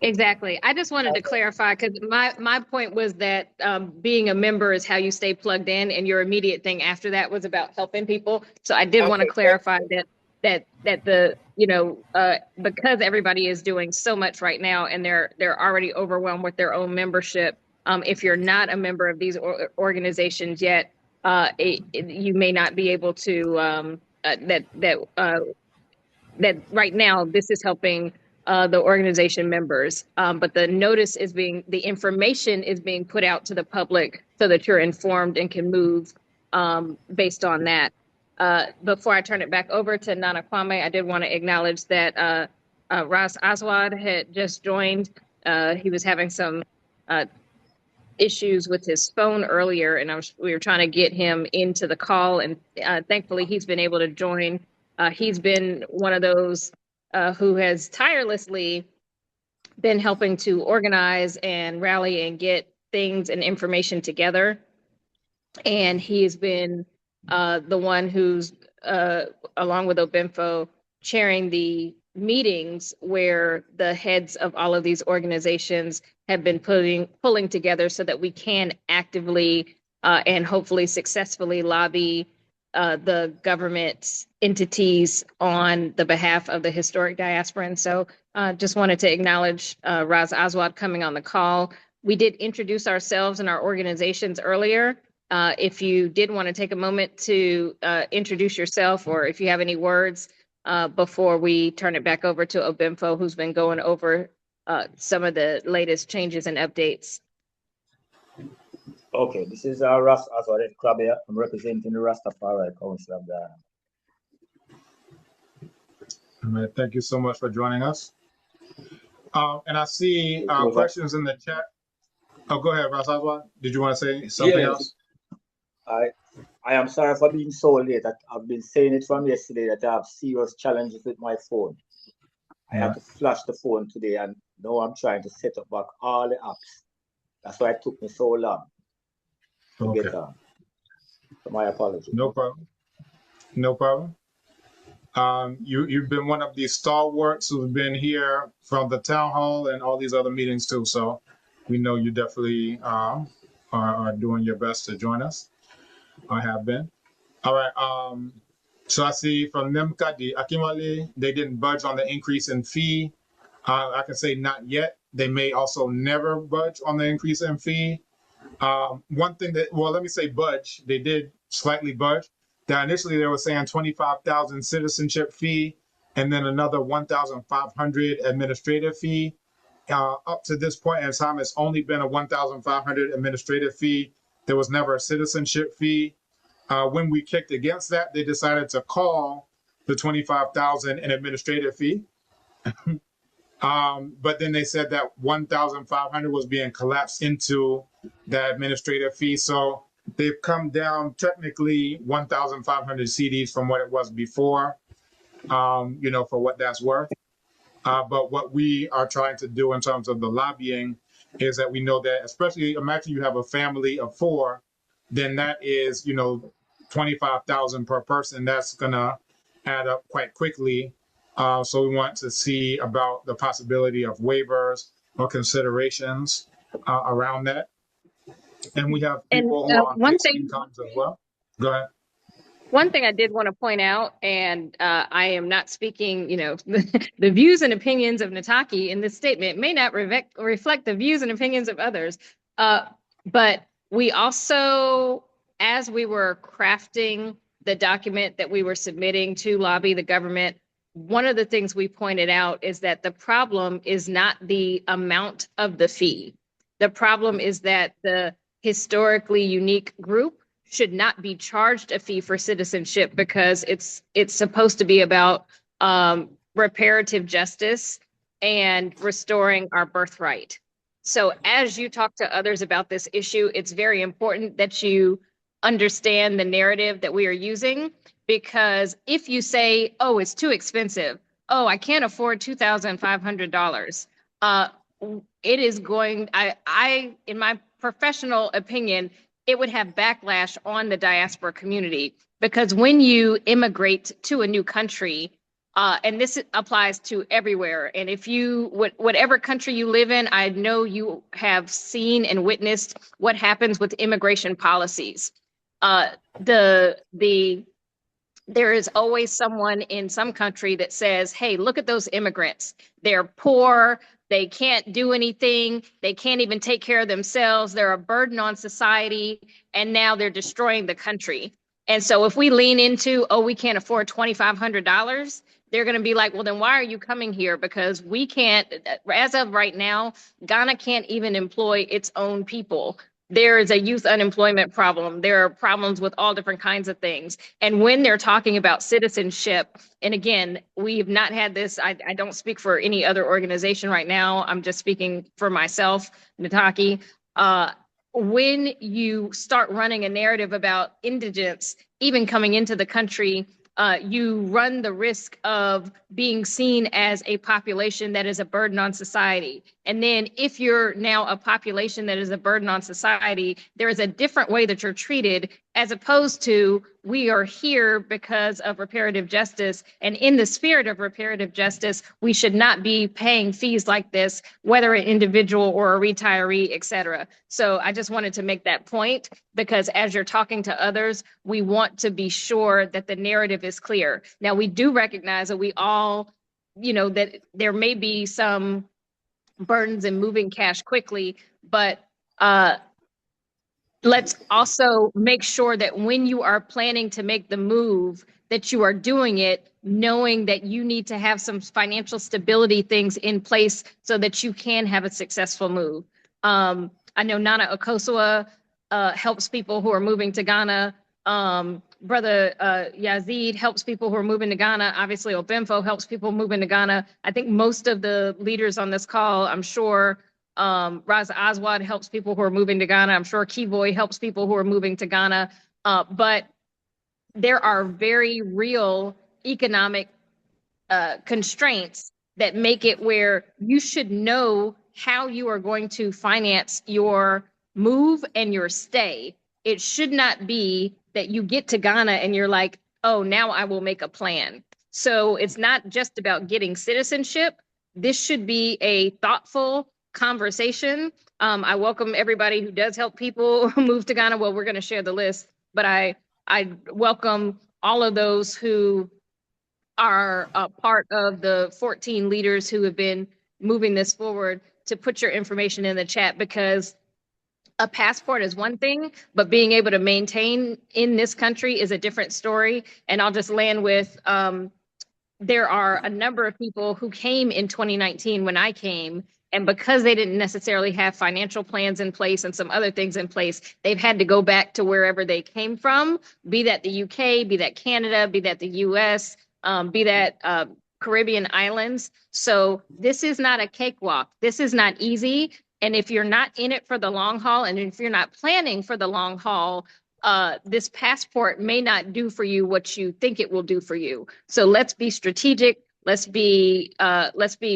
Exactly. I just wanted to clarify because my point was that being a member is how you stay plugged in, and your immediate thing after that was about helping people. So I did want to clarify that the because everybody is doing so much right now and they're already overwhelmed with their own membership. If you're not a member of these organizations yet, you may not be able to that right now this is helping the organization members, but the information is being put out to the public so that you're informed and can move based on that. Before I turn it back over to Nana Kwame, I did want to acknowledge that Ras Aswad had just joined. He was having some issues with his phone earlier, and we were trying to get him into the call, and thankfully he's been able to join. He's been one of those who has tirelessly been helping to organize and rally and get things and information together. And he's been the one who's, along with Obinfo, chairing the meetings where the heads of all of these organizations have been pulling together so that we can actively and hopefully successfully lobby the government entities on the behalf of the historic diaspora. And so just wanted to acknowledge Raz Aswad coming on the call. We did introduce ourselves and our organizations earlier. If you did want to take a moment to introduce yourself, or if you have any words before we turn it back over to Obinfo, who's been going over some of the latest changes and updates. Okay, this is Ras Aswad Krabia. I'm representing the Rastafari Council of Ghana. All right, thank you so much for joining us. And I see questions in the chat. Oh, go ahead, Ras Aswad. Did you want to say something else? I am sorry for being so late. I've been saying it from yesterday that I have serious challenges with my phone. I had to flush the phone today, and now I'm trying to set up back all the apps. That's why it took me so long to get on. So my apologies. No problem. No problem. You've been one of these stalwarts who've been here from the town hall and all these other meetings too. So we know you definitely are doing your best to join us. I have been. All right. So I see from Nemkadi, Akimale, they didn't budge on the increase in fee. I can say not yet. They may also never budge on the increase in fee. One thing that, well, let me say budge. They did slightly budge. That initially they were saying 25,000 citizenship fee, and then another 1,500 administrative fee. Up to this point in time, it's only been a 1,500 administrative fee. There was never a citizenship fee. When we kicked against that, they decided to call the 25,000 an administrative fee. But then they said that 1,500 was being collapsed into the administrative fee. So they've come down technically 1,500 CDs from what it was before, for what that's worth. But what we are trying to do in terms of the lobbying is that we know that, especially imagine you have a family of 4, then that is, 25,000 per person. That's going to add up quite quickly. So we want to see about the possibility of waivers or considerations around that. And we have people who are on fixed incomes as well. Go ahead. One thing I did want to point out, and I am not speaking, the views and opinions of Nataki in this statement may not reflect the views and opinions of others. But we also, as we were crafting the document that we were submitting to lobby the government, one of the things we pointed out is that the problem is not the amount of the fee. The problem is that the historically unique group should not be charged a fee for citizenship because it's supposed to be about reparative justice and restoring our birthright. So as you talk to others about this issue, it's very important that you understand the narrative that we are using, because if you say, oh, it's too expensive, oh, I can't afford $2,500, it is going, in my professional opinion, it would have backlash on the diaspora community, because when you immigrate to a new country, and this applies to everywhere, and if you, whatever country you live in, I know you have seen and witnessed what happens with immigration policies. There is always someone in some country that says, hey, look at those immigrants. They're poor. They can't do anything. They can't even take care of themselves. They're a burden on society. And now they're destroying the country. And so if we lean into, oh, we can't afford $2,500, they're going to be like, well, then why are you coming here? Because we can't, as of right now, Ghana can't even employ its own people. There is a youth unemployment problem. There are problems with all different kinds of things. And when they're talking about citizenship, and again, we've not had this, I don't speak for any other organization right now. I'm just speaking for myself, Nataki. When you start running a narrative about indigence, even coming into the country, you run the risk of being seen as a population that is a burden on society. And then if you're now a population that is a burden on society, there is a different way that you're treated, as opposed to we are here because of reparative justice. And in the spirit of reparative justice, we should not be paying fees like this, whether an individual or a retiree, et cetera. So I just wanted to make that point, because as you're talking to others, we want to be sure that the narrative is clear. Now, we do recognize that we all, that there may be some burdens in moving cash quickly, but let's also make sure that when you are planning to make the move, that you are doing it knowing that you need to have some financial stability things in place so that you can have a successful move. I know Nana Akosua helps people who are moving to Ghana. Brother Yazid helps people who are moving to Ghana. Obviously, Obimfo helps people moving to Ghana. I think most of the leaders on this call, I'm sure, Raza Aswad helps people who are moving to Ghana. I'm sure Kivoy helps people who are moving to Ghana. But there are very real economic constraints that make it where you should know how you are going to finance your move and your stay. It should not be that you get to Ghana and you're like, oh, now I will make a plan. So it's not just about getting citizenship. This should be a thoughtful conversation. I welcome everybody who does help people move to Ghana. Well, we're going to share the list, but I welcome all of those who are a part of the 14 leaders who have been moving this forward to put your information in the chat, because a passport is one thing, but being able to maintain in this country is a different story. And I'll just land with, there are a number of people who came in 2019 when I came, and because they didn't necessarily have financial plans in place and some other things in place, they've had to go back to wherever they came from, be that the UK, be that Canada, be that the US, be that Caribbean islands. So this is not a cakewalk. This is not easy. And if you're not in it for the long haul, and if you're not planning for the long haul, this passport may not do for you what you think it will do for you. So let's be strategic. Let's be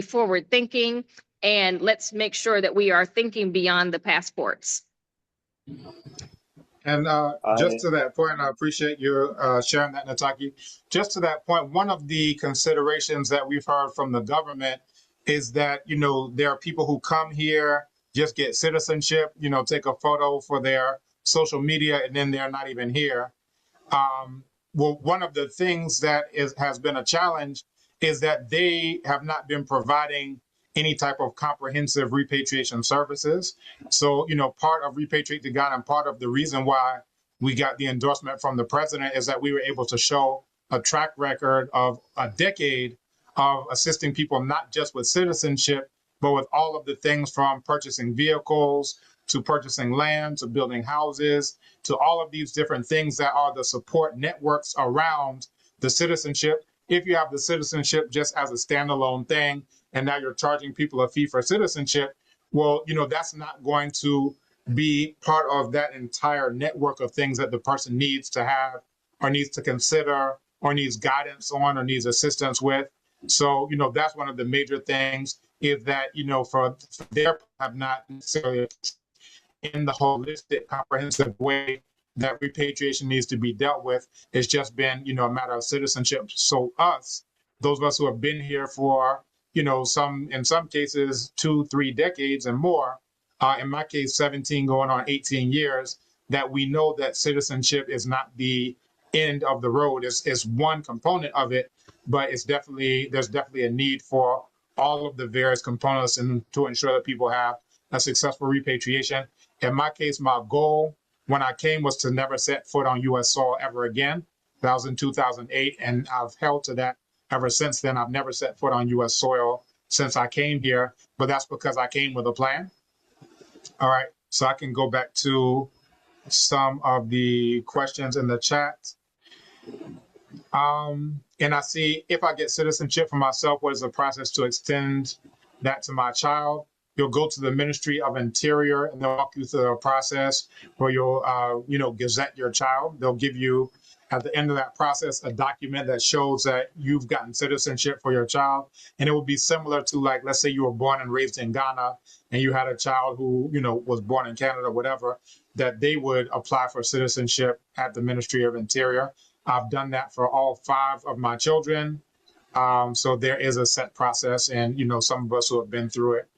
forward thinking, and let's make sure that we are thinking beyond the passports. And just to that point, I appreciate you sharing that, Nataki. Just to that point, one of the considerations that we've heard from the government is that, you know, there are people who come here, just get citizenship, you know, take a photo for their social media, and then they're not even here. Well, one of the things that has been a challenge is that they have not been providing any type of comprehensive repatriation services. So, you know, part of Repatriate to Ghana, and part of the reason why we got the endorsement from the president, is that we were able to show a track record of a decade of assisting people, not just with citizenship, but with all of the things from purchasing vehicles, to purchasing land, to building houses, to all of these different things that are the support networks around the citizenship. If you have the citizenship just as a standalone thing, and now you're charging people a fee for citizenship, well, you know, that's not going to be part of that entire network of things that the person needs to have, or needs to consider, or needs guidance on, or needs assistance with. So, you know, that's one of the major things, is that, you know, for their have not necessarily in the holistic, comprehensive way that repatriation needs to be dealt with. It's just been, you know, a matter of citizenship. So us, those of us who have been here for, you know, in some cases 2-3 decades and more, in my case 17 going on 18 years, that we know that citizenship is not the end of the road. It's one component of it, but there's definitely a need for all of the various components, and to ensure that people have a successful repatriation. In my case, my goal when I came was to never set foot on U.S. soil ever again. That was in 2008, and I've held to that ever since then. I've never set foot on U.S. soil since I came here, but that's because I came with a plan. All right, so I can go back to some of the questions in the chat. And I see, if I get citizenship for myself, what is the process to extend that to my child? You'll go to the Ministry of Interior, and they'll walk you through a process where you'll, you know, gazette your child. They'll give you, at the end of that process, a document that shows that you've gotten citizenship for your child. And it will be similar to, like, let's say you were born and raised in Ghana, and you had a child who, you know, was born in Canada, whatever, that they would apply for citizenship at the Ministry of Interior. I've done that for all 5 of my children. So there is a set process, and, you know, some of us who have been through it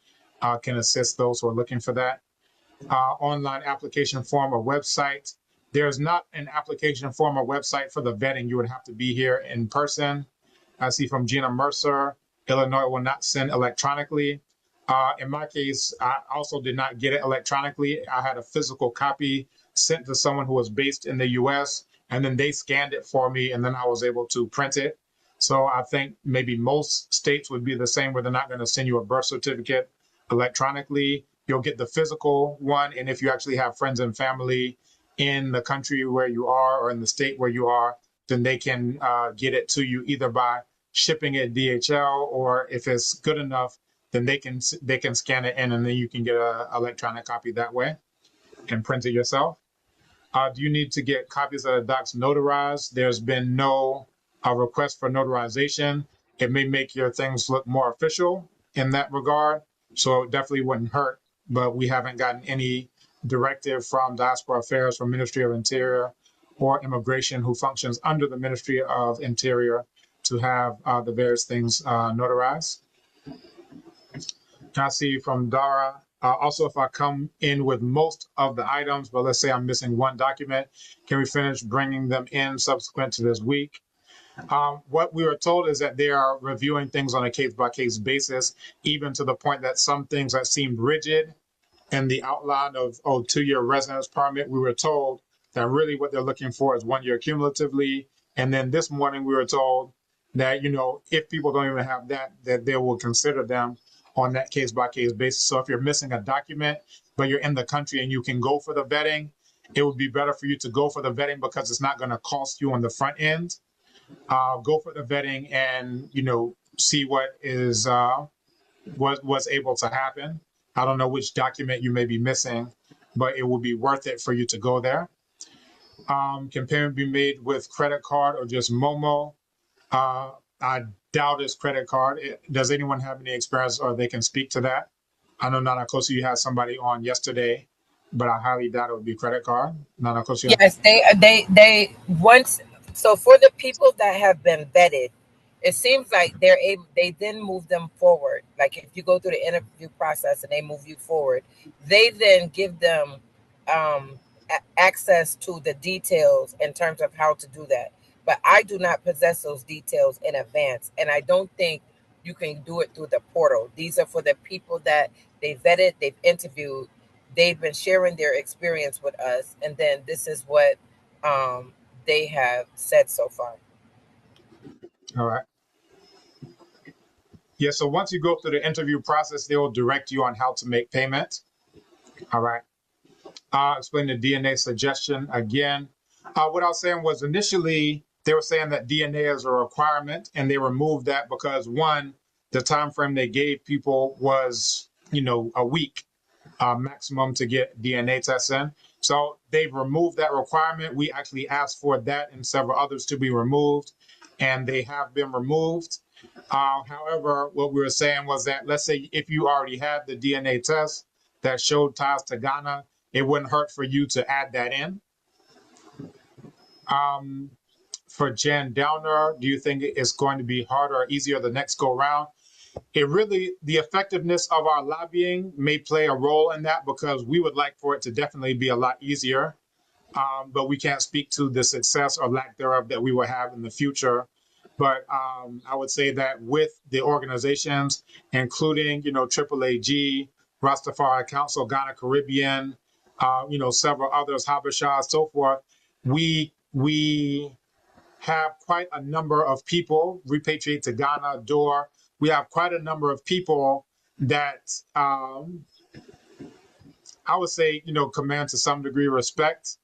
can assist those who are looking for that. Online application form or website. There's not an application form or website for the vetting. You would have to be here in person. I see from Gina Mercer, Illinois will not send electronically. In my case, I also did not get it electronically. I had a physical copy sent to someone who was based in the US, and then they scanned it for me, and then I was able to print it. So I think maybe most states would be the same, where they're not going to send you a birth certificate electronically. You'll get the physical one, and if you actually have friends and family in the country where you are, or in the state where you are, then they can get it to you either by shipping it DHL, or if it's good enough, then they can scan it in, and then you can get an electronic copy that way and print it yourself. Do you need to get copies of the docs notarized? There's been no request for notarization. It may make your things look more official in that regard, so it definitely wouldn't hurt, but we haven't gotten any directive from Diaspora Affairs, from Ministry of Interior, or Immigration, who functions under the Ministry of Interior, to have the various things notarized. I see from Dara, also, if I come in with most of the items, but let's say I'm missing one document, can we finish bringing them in subsequent to this week? What we were told is that they are reviewing things on a case-by-case basis, even to the point that some things that seemed rigid in the outline of 2-year residence permit, we were told that really what they're looking for is 1 year cumulatively. And then this morning we were told that, if people don't even have that they will consider them on that case-by-case basis. So if you're missing a document, but you're in the country and you can go for the vetting, it would be better for you to go for the vetting because it's not going to cost you on the front end. Go for the vetting and, see what is was able to happen. I don't know which document you may be missing, but it will be worth it for you to go there. Can payment be made with credit card or just Momo? I doubt it's credit card. Does anyone have any experience or they can speak to that? I know Nana Kosi, you had somebody on yesterday, but I highly doubt it would be credit card. Nana Kosi. Yes, they once. So for the people that have been vetted, it seems like they then move them forward. Like if you go through the interview process and they move you forward, they then give them access to the details in terms of how to do that. But I do not possess those details in advance, and I don't think you can do it through the portal. These are for the people that they vetted, they've interviewed, they've been sharing their experience with us, and then this is what they have said so far. All right. Yeah, so once you go through the interview process, they will direct you on how to make payment. All right. I'll explain the DNA suggestion again. What I was saying was initially they were saying that DNA is a requirement, and they removed that because, one, the time frame they gave people was, a week maximum to get DNA tests in. So they've removed that requirement. We actually asked for that and several others to be removed, and they have been removed. However, what we were saying was that, let's say if you already had the DNA test that showed ties to Ghana, it wouldn't hurt for you to add that in. For Jan Downer, do you think it's going to be harder or easier the next go round? The effectiveness of our lobbying may play a role in that because we would like for it to definitely be a lot easier. But we can't speak to the success or lack thereof that we will have in the future. But I would say that with the organizations, including, AAAG, Rastafari Council, Ghana Caribbean, several others, Habesha, so forth, we have quite a number of people, Repatriate to Ghana, DOOR, we have quite a number of people that I would say, command to some degree respect.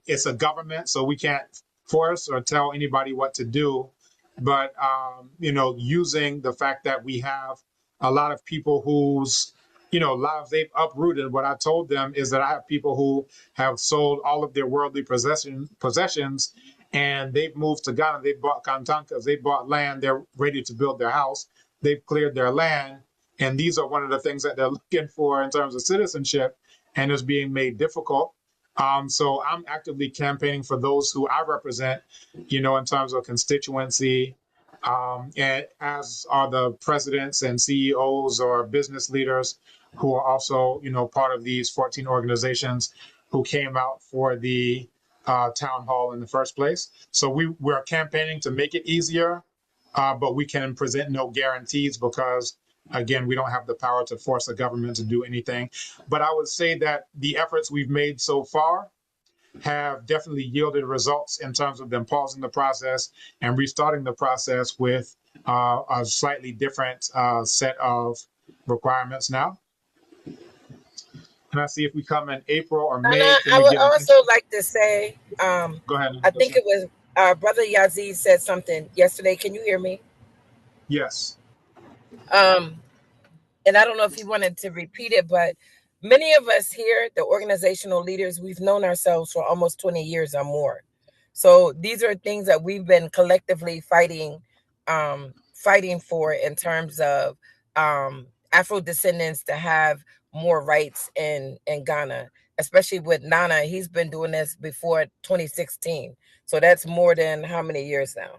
It's a government, so we can't force or tell anybody what to do. But, using the fact that we have a lot of people whose, lives they've uprooted, what I told them is that I have people who have sold all of their worldly possessions and they've moved to Ghana. They bought kantankas, they bought land, they're ready to build their house. They've cleared their land. And these are one of the things that they're looking for in terms of citizenship, and it's being made difficult. So I'm actively campaigning for those who I represent, in terms of constituency, and as are the presidents and CEOs or business leaders who are also, part of these 14 organizations who came out for the town hall in the first place. So we're campaigning to make it easier, but we can present no guarantees because, again, we don't have the power to force the government to do anything. But I would say that the efforts we've made so far have definitely yielded results in terms of them pausing the process and restarting the process with a slightly different set of requirements now. Can I see if we come in April or May? Anna, I would also like to say, go ahead. I think it was Brother Yazid said something yesterday. Can you hear me? Yes. And I don't know if he wanted to repeat it, but Many of us here, the organizational leaders, we've known ourselves for almost 20 years or more. So these are things that we've been collectively fighting for in terms of Afro descendants to have more rights in Ghana, especially with Nana. He's been doing this before 2016. So that's more than how many years now?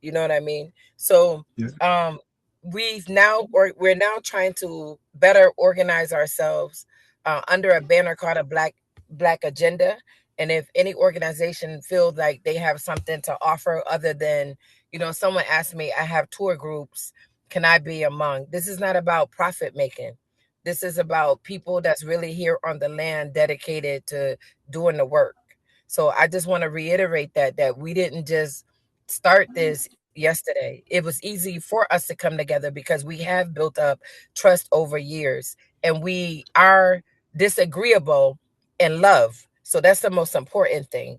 You know what I mean? So Yeah. we're now trying to better organize ourselves under a banner called a Black Agenda. And if any organization feels like they have something to offer other than, someone asked me, I have tour groups, can I be among? This is not about profit making. This is about people that's really here on the land dedicated to doing the work. So I just want to reiterate that we didn't just start this yesterday. It was easy for us to come together because we have built up trust over years, and we are disagreeable in love. So that's the most important thing.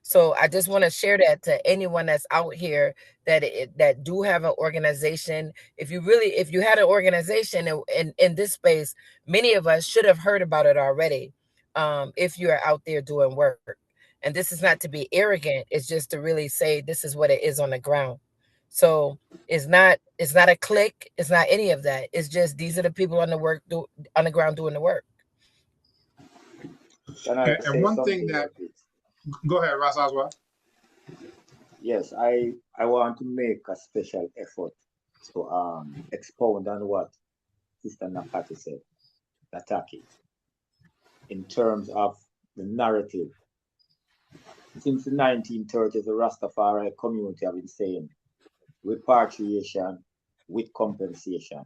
So I just want to share that to anyone that's out here that do have an organization. If you had an organization in this space, many of us should have heard about it already. If you are out there doing work. And this is not to be arrogant, it's just to really say this is what it is on the ground. So it's not a clique, it's not any of that. It's just these are the people on the ground doing the work. Can I say one something thing that, please? go ahead, Ras Aswad. Yes, I want to make a special effort to expound on what Sister Nakati said, Nataki, in terms of the narrative. Since the 1930s, the Rastafari community have been saying repatriation with compensation,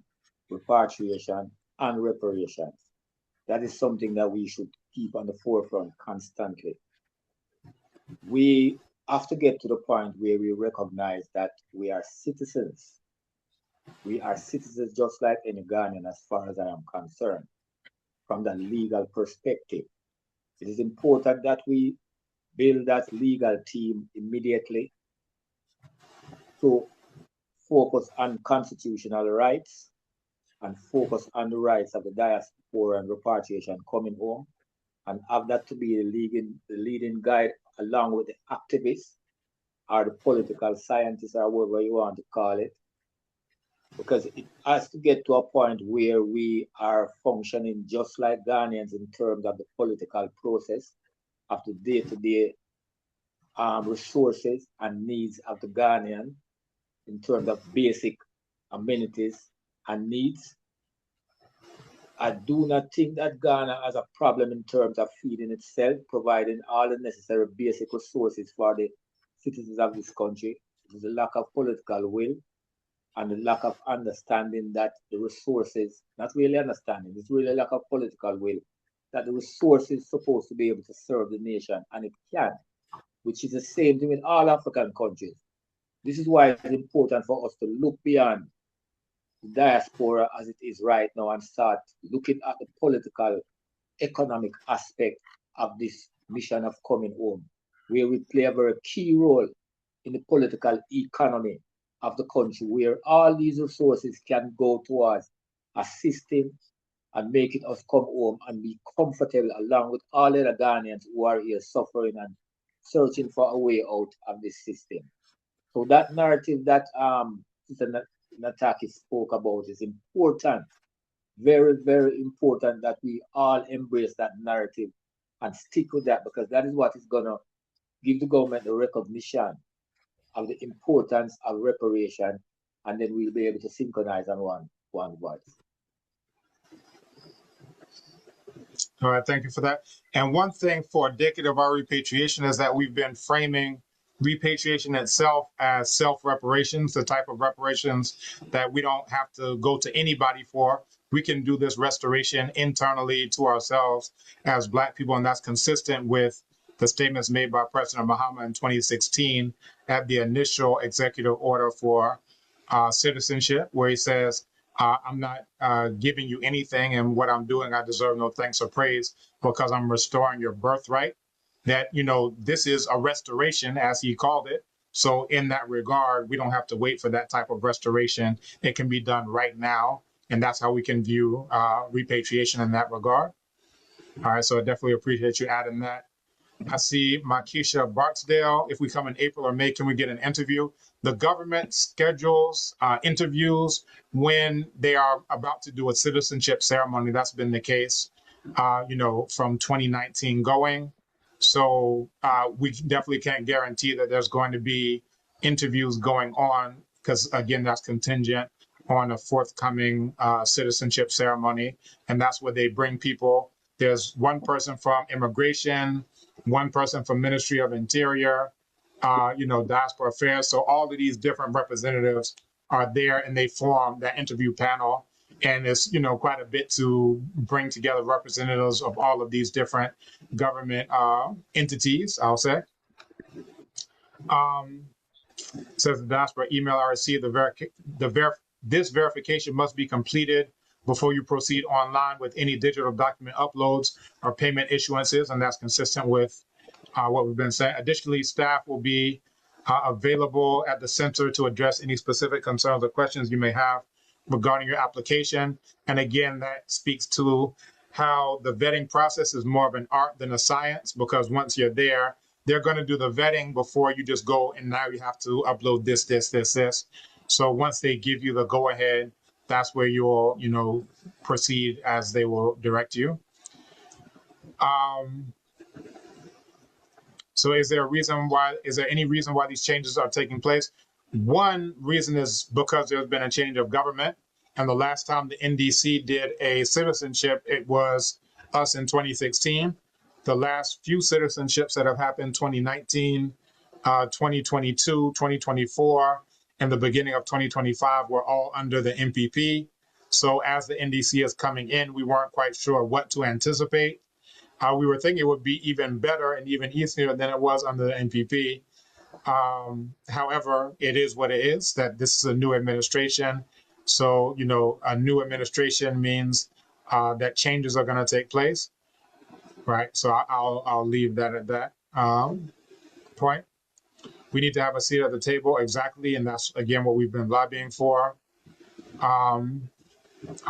repatriation and reparations. That is something that we should keep on the forefront constantly. We have to get to the point where we recognize that we are citizens. We are citizens just like any Ghanaian as far as I am concerned, from the legal perspective. It is important that we build that legal team immediately to focus on constitutional rights and focus on the rights of the diaspora and repatriation coming home, and have that to be the leading guide along with the activists or the political scientists or whatever you want to call it, because it has to get to a point where we are functioning just like Ghanaians in terms of the political process of the day-to-day resources and needs of the Ghanaian in terms of basic amenities and needs. I do not think that Ghana has a problem in terms of feeding itself, providing all the necessary basic resources for the citizens of this country. It is a lack of political will and the lack of understanding that the resources, not really understanding, it's really a lack of political will, that the resources is supposed to be able to serve the nation, and it can, which is the same thing in all African countries. This is why it's important for us to look beyond the diaspora as it is right now and start looking at the political, economic aspect of this mission of coming home, where we play a very key role in the political economy of the country, where all these resources can go towards assisting and making us come home and be comfortable along with all other Ghanaians who are here suffering and searching for a way out of this system. So that narrative that Sister Nataki spoke about is important, very, very important that we all embrace that narrative and stick with that, because that is what is going to give the government the recognition of the importance of reparation, and then we'll be able to synchronize on one voice. All right, thank you for that. And one thing for a decade of our repatriation is that we've been framing repatriation itself as self-reparations, the type of reparations that we don't have to go to anybody for. We can do this restoration internally to ourselves as Black people, and that's consistent with the statements made by President Mahama in 2016 at the initial executive order for citizenship, where he says, I'm not giving you anything, and what I'm doing, I deserve no thanks or praise, because I'm restoring your birthright. That, this is a restoration, as he called it. So in that regard, we don't have to wait for that type of restoration. It can be done right now. And that's how we can view repatriation in that regard. All right, so I definitely appreciate you adding that. I see Makisha Barksdale. If we come in April or May, can we get an interview? The government schedules interviews when they are about to do a citizenship ceremony. That's been the case, from 2019 going. So we definitely can't guarantee that there's going to be interviews going on because, again, that's contingent on a forthcoming citizenship ceremony. And that's where they bring people. There's one person from immigration, one person from Ministry of Interior, diaspora affairs. So all of these different representatives are there and they form that interview panel. And it's, quite a bit to bring together representatives of all of these different government entities, I'll say. Says the diaspora email I received, this verification must be completed before you proceed online with any digital document uploads or payment issuances, and that's consistent with what we've been saying. Additionally, staff will be available at the center to address any specific concerns or questions you may have regarding your application. And again, that speaks to how the vetting process is more of an art than a science, because once you're there, they're going to do the vetting before you just go and now you have to upload this, this, this, this. So once they give you the go ahead, that's where you'll, proceed as they will direct you. So is there any reason why these changes are taking place? One reason is because there's been a change of government. And the last time the NDC did a citizenship, it was us in 2016. The last few citizenships that have happened, 2019, 2022, 2024, and the beginning of 2025 were all under the MPP. So as the NDC is coming in, we weren't quite sure what to anticipate. We were thinking it would be even better and even easier than it was under the NPP. However, it is what it is, that this is a new administration. So, a new administration means that changes are going to take place, right? So I'll leave that at that point. We need to have a seat at the table, exactly, and that's, again, what we've been lobbying for. I'll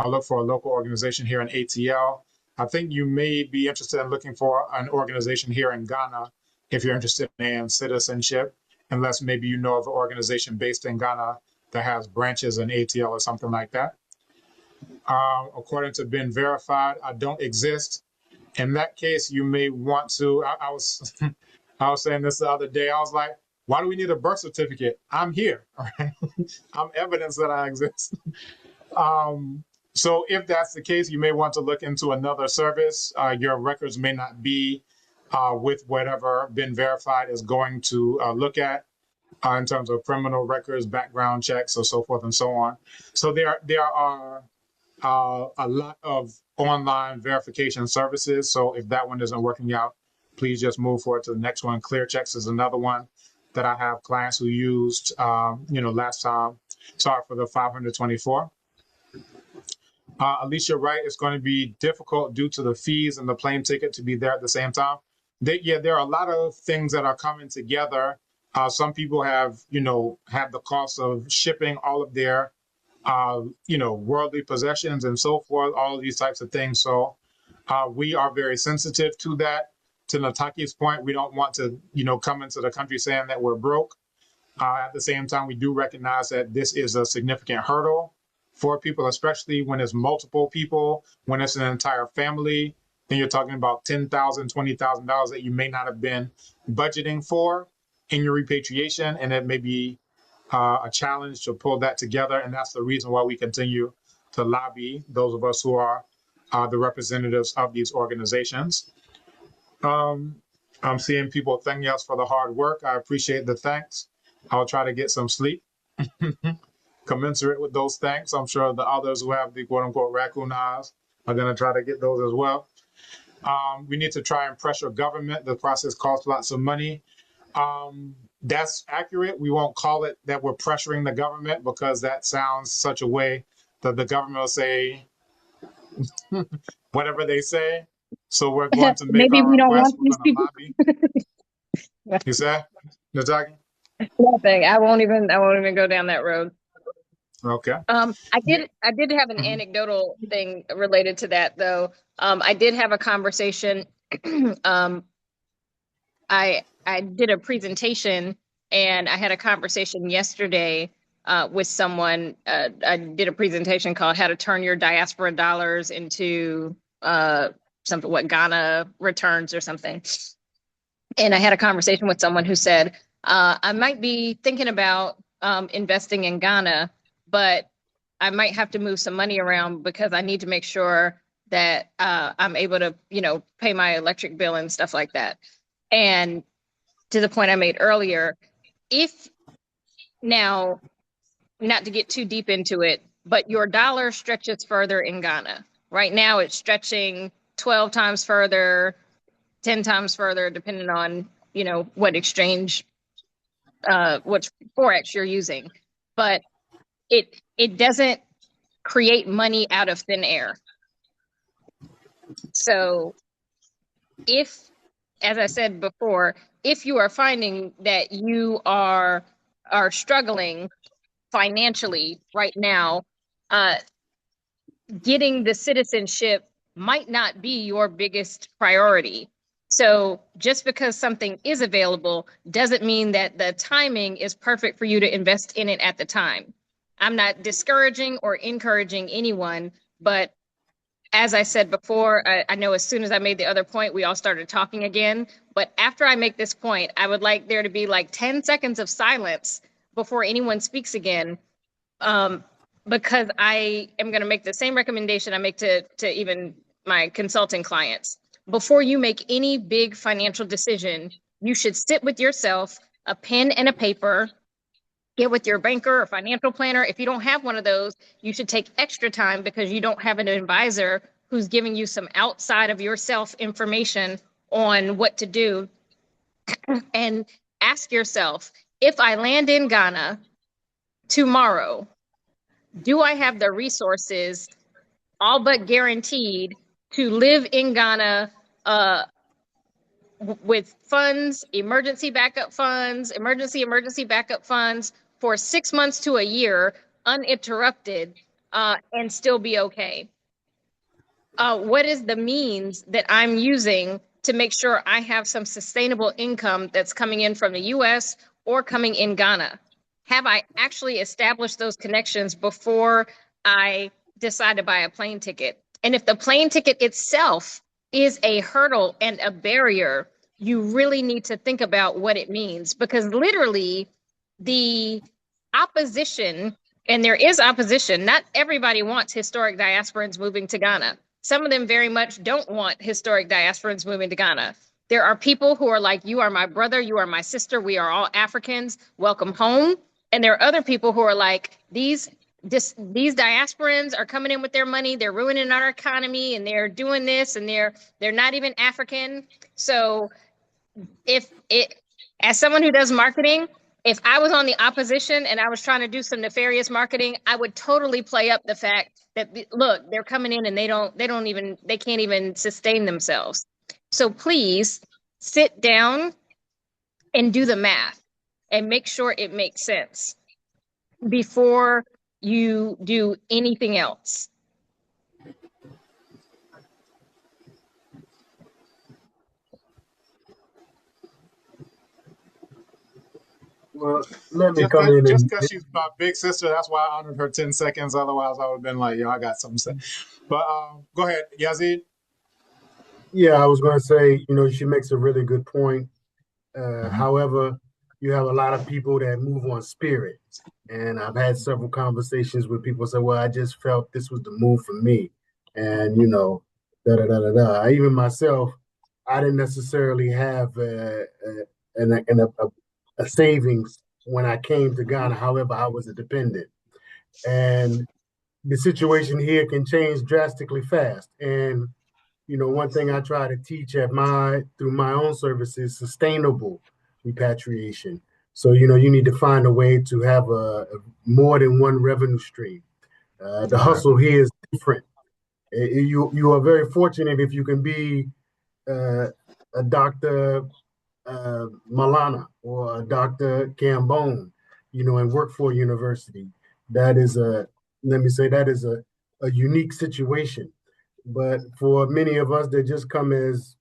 look for a local organization here in ATL. I think you may be interested in looking for an organization here in Ghana if you're interested in citizenship, unless maybe you know of an organization based in Ghana that has branches in ATL or something like that. According to Been Verified, I don't exist. In that case, you may want to, I was I was saying this the other day, I was like, why do we need a birth certificate? I'm here, right? I'm evidence that I exist. So if that's the case, you may want to look into another service. Your records may not be with whatever Been Verified is going to look at in terms of criminal records, background checks, or so forth and so on. So there are a lot of online verification services. So if that one isn't working out, please just move forward to the next one. ClearChecks is another one that I have clients who used, last time. Sorry for the 524. Alicia Wright, it's going to be difficult due to the fees and the plane ticket to be there at the same time. There are a lot of things that are coming together. Some people have, had the cost of shipping all of their, worldly possessions and so forth, all of these types of things. So we are very sensitive to that. To Nataki's point, we don't want to, come into the country saying that we're broke. At the same time, we do recognize that this is a significant hurdle for people, especially when it's multiple people, when it's an entire family. Then you're talking about $10,000, $20,000 that you may not have been budgeting for in your repatriation, and it may be a challenge to pull that together. And that's the reason why we continue to lobby, those of us who are the representatives of these organizations. I'm seeing people thanking us for the hard work. I appreciate the thanks. I'll try to get some sleep commensurate with those thanks. I'm sure the others who have the quote unquote raccoon eyes are going to try to get those as well. We need to try and pressure government. The process costs lots of money. That's accurate. We won't call it that we're pressuring the government, because that sounds such a way that the government will say whatever they say. So we're going to make Maybe our we don't request. want We're these going to people. lobby. You said, Nataki? Nothing. I won't even go down that road. Okay. I did have an anecdotal thing related to that though. I did have a conversation. I did a presentation and I had a conversation yesterday with someone. I did a presentation called "How to Turn Your Diaspora Dollars into something, what Ghana returns or something." And I had a conversation with someone who said, "I might be thinking about investing in Ghana, but I might have to move some money around because I need to make sure that I'm able to, pay my electric bill and stuff like that." And to the point I made earlier, if now, not to get too deep into it, but your dollar stretches further in Ghana. Right now, it's stretching 12 times further, 10 times further, depending on, what exchange, what Forex you're using. But it doesn't create money out of thin air. So if, as I said before, if you are finding that you are struggling financially right now, getting the citizenship might not be your biggest priority. So just because something is available doesn't mean that the timing is perfect for you to invest in it at the time. I'm not discouraging or encouraging anyone, but as I said before, I know as soon as I made the other point, we all started talking again. But after I make this point, I would like there to be like 10 seconds of silence before anyone speaks again, because I am going to make the same recommendation I make to even my consulting clients. Before you make any big financial decision, you should sit with yourself, a pen and a paper, get with your banker or financial planner. If you don't have one of those, you should take extra time because you don't have an advisor who's giving you some outside of yourself information on what to do. And ask yourself, if I land in Ghana tomorrow, do I have the resources, all but guaranteed, to live in Ghana with funds, emergency backup funds, emergency backup funds for 6 months to a year, uninterrupted, and still be okay? What is the means that I'm using to make sure I have some sustainable income that's coming in from the US or coming in Ghana? Have I actually established those connections before I decide to buy a plane ticket? And if the plane ticket itself is a hurdle and a barrier, you really need to think about what it means, because literally the opposition, and there is opposition, not everybody wants historic diasporans moving to Ghana. Some of them very much don't want historic diasporans moving to Ghana. There are people who are like, you are my brother, you are my sister, we are all Africans, welcome home. And there are other people who are like, these diasporans are coming in with their money, they're ruining our economy, and they're doing this, and they're not even African. So as someone who does marketing, if I was on the opposition and I was trying to do some nefarious marketing, I would totally play up the fact that, look, they're coming in and they can't even sustain themselves. So please sit down and do the math and make sure it makes sense before you do anything else. Well, let me come in Just and because she's my big sister, that's why I honored her 10 seconds. Otherwise, I would have been like, yo, I got something to say. But go ahead, Yazid. yeah, I was going to say, she makes a really good point. However, you have a lot of people that move on spirit. And I've had several conversations with people say, well, I just felt this was the move for me. And, da da da da da. I, even myself, I didn't necessarily have a savings when I came to Ghana. However, I was a dependent. And the situation here can change drastically fast. And one thing I try to teach through my own service is sustainable repatriation. So, you need to find a way to have a more than one revenue stream. The hustle here is different. You are very fortunate if you can be a Dr. Malana or a Dr. Cambone, and work for a university. that is let me say, that is a unique situation. But for many of us that just come as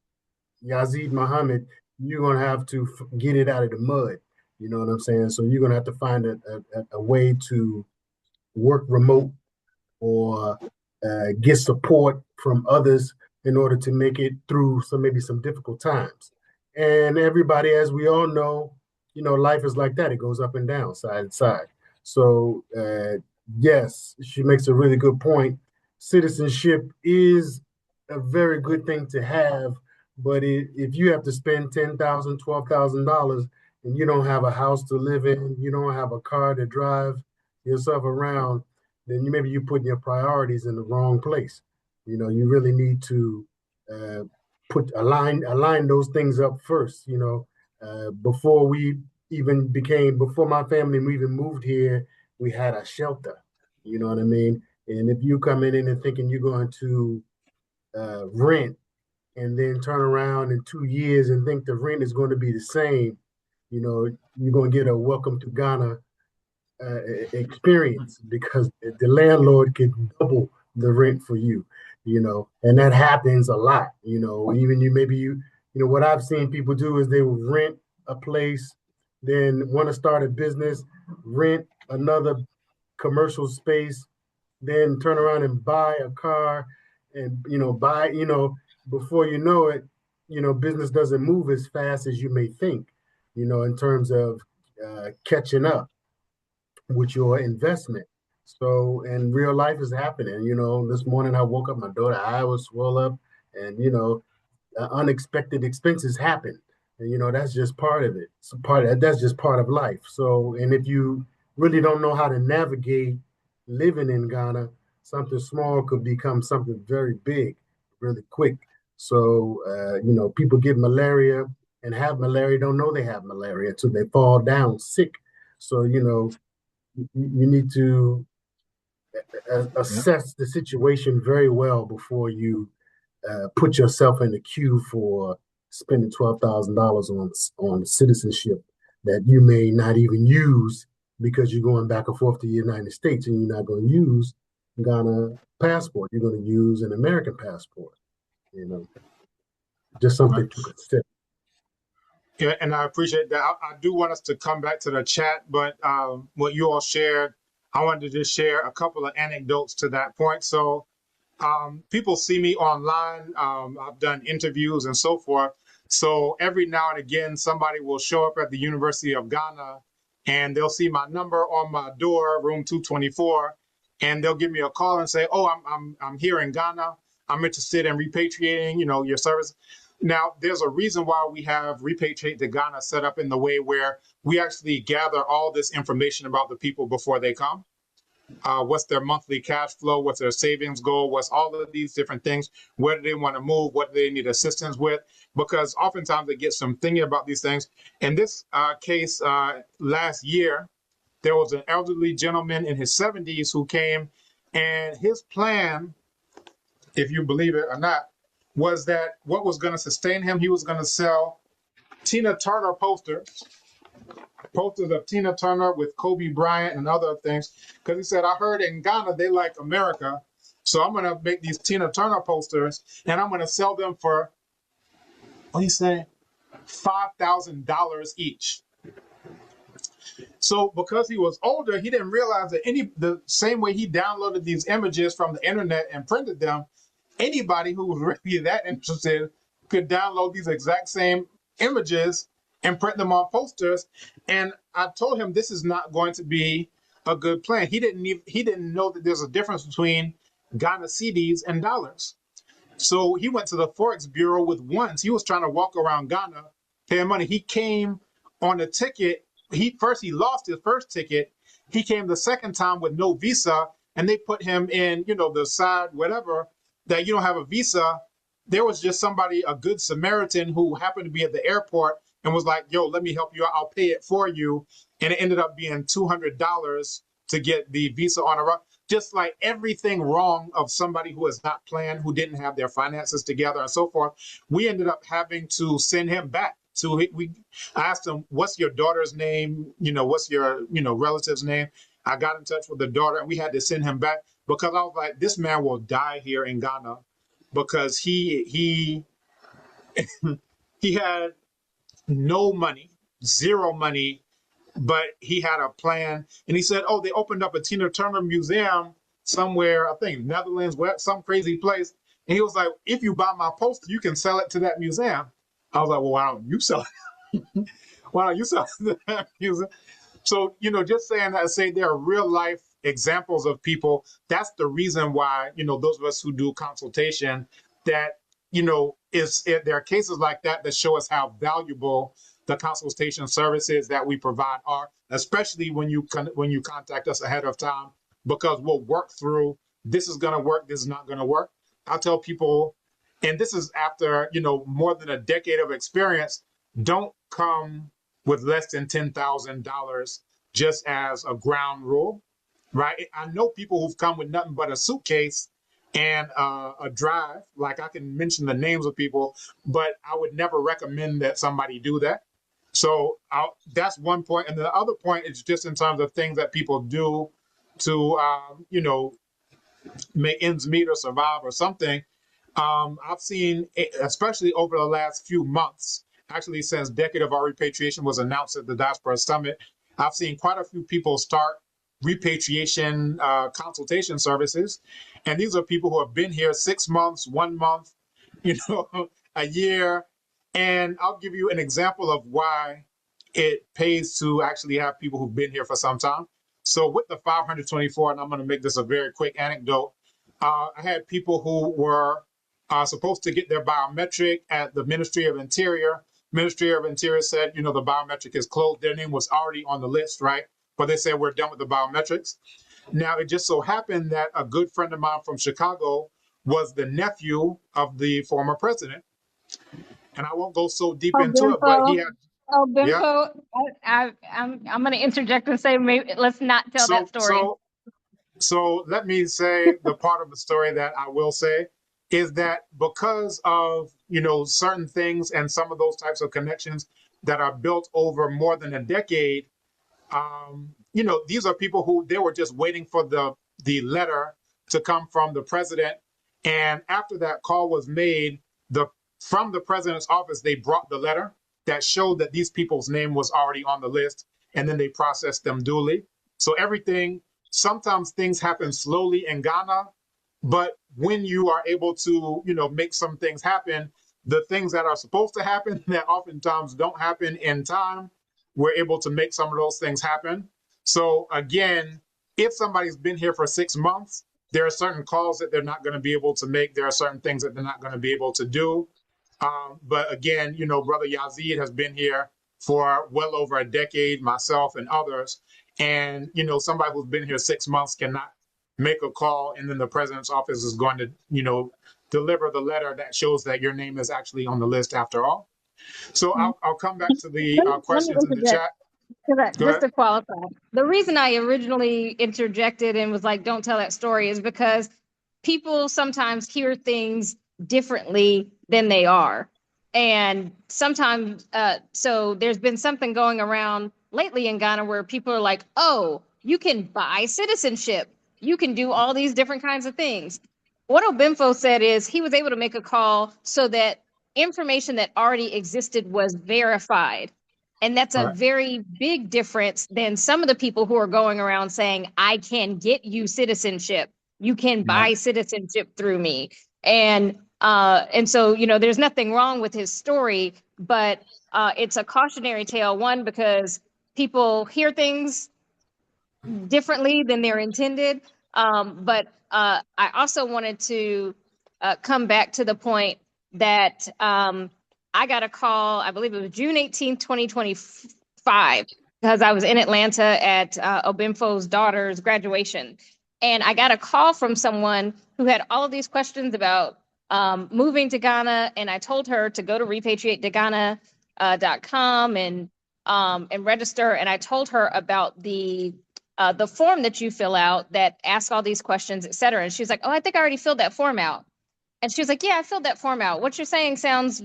Yazid Muhammad, you're gonna have to get it out of the mud. You know what I'm saying? So you're gonna have to find a way to work remote or get support from others in order to make it through maybe some difficult times. And everybody, as we all know, life is like that. It goes up and down, side and side. So yes, she makes a really good point. Citizenship is a very good thing to have, but if you have to spend $10,000, $12,000, and you don't have a house to live in, you don't have a car to drive yourself around, then maybe you're putting your priorities in the wrong place. You really need to align those things up first. Before before my family even moved here, we had a shelter. You know what I mean? And if you come in and thinking you're going to rent and then turn around in 2 years and think the rent is going to be the same, you're going to get a welcome to Ghana experience, because the landlord can double the rent for you, and that happens a lot. What I've seen people do is they will rent a place, then want to start a business, rent another commercial space, then turn around and buy a car, and before you know it, business doesn't move as fast as you may think, in terms of catching up with your investment. So, and real life is happening. This morning I woke up, my daughter eye was swell up, and unexpected expenses happen, and that's just part of it. That's just part of life. So, and if you really don't know how to navigate living in Ghana, something small could become something very big really quick. So, people get malaria and have malaria, don't know they have malaria until they fall down sick. So, you need to assess the situation very well before you put yourself in the queue for spending $12,000 on citizenship that you may not even use, because you're going back and forth to the United States and you're not going to use Ghana passport. You're going to use an American passport. Just something to consider. Yeah, and I appreciate that. I do want us to come back to the chat, but what you all shared, I wanted to just share a couple of anecdotes to that point. So people see me online. I've done interviews and so forth. So every now and again, somebody will show up at the University of Ghana and they'll see my number on my door, room 224, and they'll give me a call and say, "Oh, I'm here in Ghana. I'm interested in repatriating, your service." Now, there's a reason why we have Repatriate to Ghana set up in the way where we actually gather all this information about the people before they come. What's their monthly cash flow, what's their savings goal, what's all of these different things, where do they want to move, what do they need assistance with, because oftentimes they get some thinking about these things. In this case, last year, there was an elderly gentleman in his 70s who came, and his plan, if you believe it or not, was that what was going to sustain him, he was going to sell Tina Turner posters of Tina Turner with Kobe Bryant and other things, because he said, "I heard in Ghana they like America, so I'm going to make these Tina Turner posters and I'm going to sell them for," what do you say, $5,000 each. So because he was older, he didn't realize that the same way he downloaded these images from the internet and printed them, anybody who was really that interested could download these exact same images and print them on posters. And I told him this is not going to be a good plan. He didn't know that there's a difference between Ghana cedis and dollars. So he went to the Forex Bureau with ones. He was trying to walk around Ghana paying money. He came on a ticket. He lost his first ticket. He came the second time with no visa, and they put him in, the side, whatever, that you don't have a visa. There was just somebody, a good Samaritan, who happened to be at the airport and was like, "Yo, let me help you out. I'll pay it for you." And it ended up being $200 to get the visa on a run. Just like everything wrong of somebody who has not planned, who didn't have their finances together and so forth, we ended up having to send him back. I asked him, "What's your daughter's name? What's your, relative's name?" I got in touch with the daughter, and we had to send him back because I was like, this man will die here in Ghana because he had no money, zero money, but he had a plan. And he said, oh, they opened up a Tina Turner museum somewhere, I think Netherlands, some crazy place. And he was like, if you buy my poster, you can sell it to that museum. I was like, well, why don't you sell it? Why don't you sell it to that museum? So, just saying that, say there are real life examples of people. That's the reason why, those of us who do consultation, that, there are cases like that that show us how valuable the consultation services that we provide are, especially when you contact us ahead of time, because we'll work through, this is going to work, this is not going to work. I'll tell people, and this is after, more than a decade of experience, don't come with less than $10,000 just as a ground rule, right? I know people who've come with nothing but a suitcase and a drive. Like, I can mention the names of people, but I would never recommend that somebody do that. So that's one point. And the other point is just in terms of things that people do to, make ends meet or survive or something. I've seen, especially over the last few months, actually since Decade of Our Repatriation was announced at the Diaspora Summit, I've seen quite a few people start repatriation consultation services. And these are people who have been here 6 months, 1 month, a year. And I'll give you an example of why it pays to actually have people who've been here for some time. So with the 524, and I'm going to make this a very quick anecdote, I had people who were supposed to get their biometric at the Ministry of Interior. Ministry of Interior said, the biometric is closed. Their name was already on the list, right? But they said, we're done with the biometrics. Now, it just so happened that a good friend of mine from Chicago was the nephew of the former president. And I won't go so deep into it, but he had... Oh, Bimfo, yeah. I'm going to interject and say, maybe let's not tell that story. So let me say the part of the story that I will say is that because of, certain things and some of those types of connections that are built over more than a decade, these are people who they were just waiting for the letter to come from the president. And after that call was made, from the president's office, they brought the letter that showed that these people's name was already on the list, and then they processed them duly. So sometimes things happen slowly in Ghana, but when you are able to, make some things happen, the things that are supposed to happen that oftentimes don't happen in time, we're able to make some of those things happen. So again, if somebody's been here for 6 months, there are certain calls that they're not going to be able to make. There are certain things that they're not going to be able to do. But again, Brother Yazid has been here for well over a decade, myself and others. And, somebody who's been here 6 months cannot make a call, and then the president's office is going to, deliver the letter that shows that your name is actually on the list after all. So I'll come back to the questions in the chat. Just to qualify, the reason I originally interjected and was like, don't tell that story, is because people sometimes hear things differently than they are. And sometimes, so there's been something going around lately in Ghana where people are like, oh, you can buy citizenship. You can do all these different kinds of things. What Obimfo said is he was able to make a call so that information that already existed was verified. And that's a very big difference than some of the people who are going around saying, I can get you citizenship. You can buy citizenship through me. And so, there's nothing wrong with his story, but it's a cautionary tale, one, because people hear things differently than they're intended. But I also wanted to come back to the point that I got a call, I believe it was June 18th, 2025, because I was in Atlanta at Obimfo's daughter's graduation. And I got a call from someone who had all of these questions about moving to Ghana. And I told her to go to repatriateghana.com and register. And I told her about the form that you fill out that asks all these questions, et cetera. And she was like, oh, I think I already filled that form out. And she was like, yeah, I filled that form out. What you're saying sounds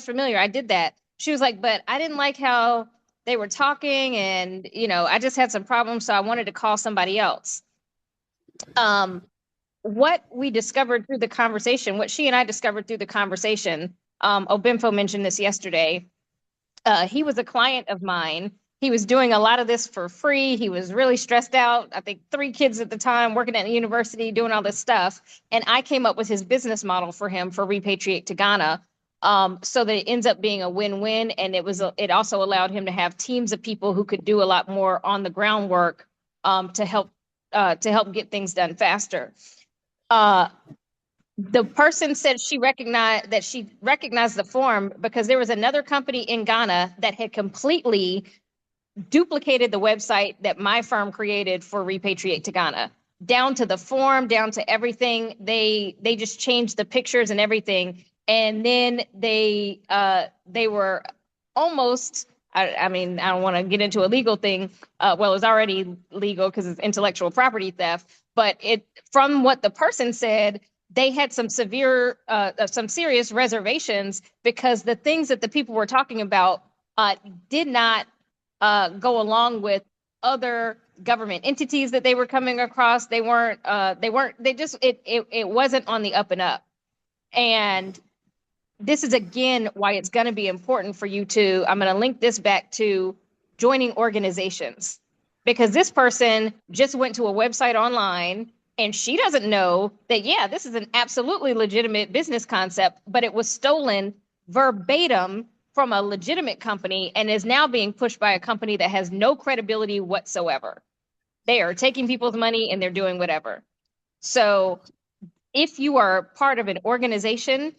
familiar. I did that. She was like, but I didn't like how they were talking, and I just had some problems, so I wanted to call somebody else. What we discovered through the conversation, what she and I discovered through the conversation, Obinfo mentioned this yesterday. He was a client of mine. He was doing a lot of this for free. He was really stressed out. I think 3 kids at the time, working at the university, doing all this stuff. And I came up with his business model for him for Repatriate to Ghana, so that it ends up being a win-win. And it also allowed him to have teams of people who could do a lot more on the groundwork, to help get things done faster. The person said she recognized the form because there was another company in Ghana that had completely duplicated the website that my firm created for Repatriate to Ghana, down to the form, down to everything. They just changed the pictures and everything, and then they were almost. I mean, I don't want to get into a legal thing. Well, it's already legal because it's intellectual property theft. But from what the person said, they had some serious reservations because the things that the people were talking about did not go along with other government entities that they were coming across. It wasn't on the up and up. And this is, again, why it's going to be important for you I'm going to link this back to joining organizations, because this person just went to a website online and she doesn't know that, yeah, this is an absolutely legitimate business concept, but it was stolen verbatim from a legitimate company and is now being pushed by a company that has no credibility whatsoever. They are taking people's money and they're doing whatever. So if you are part of an organization,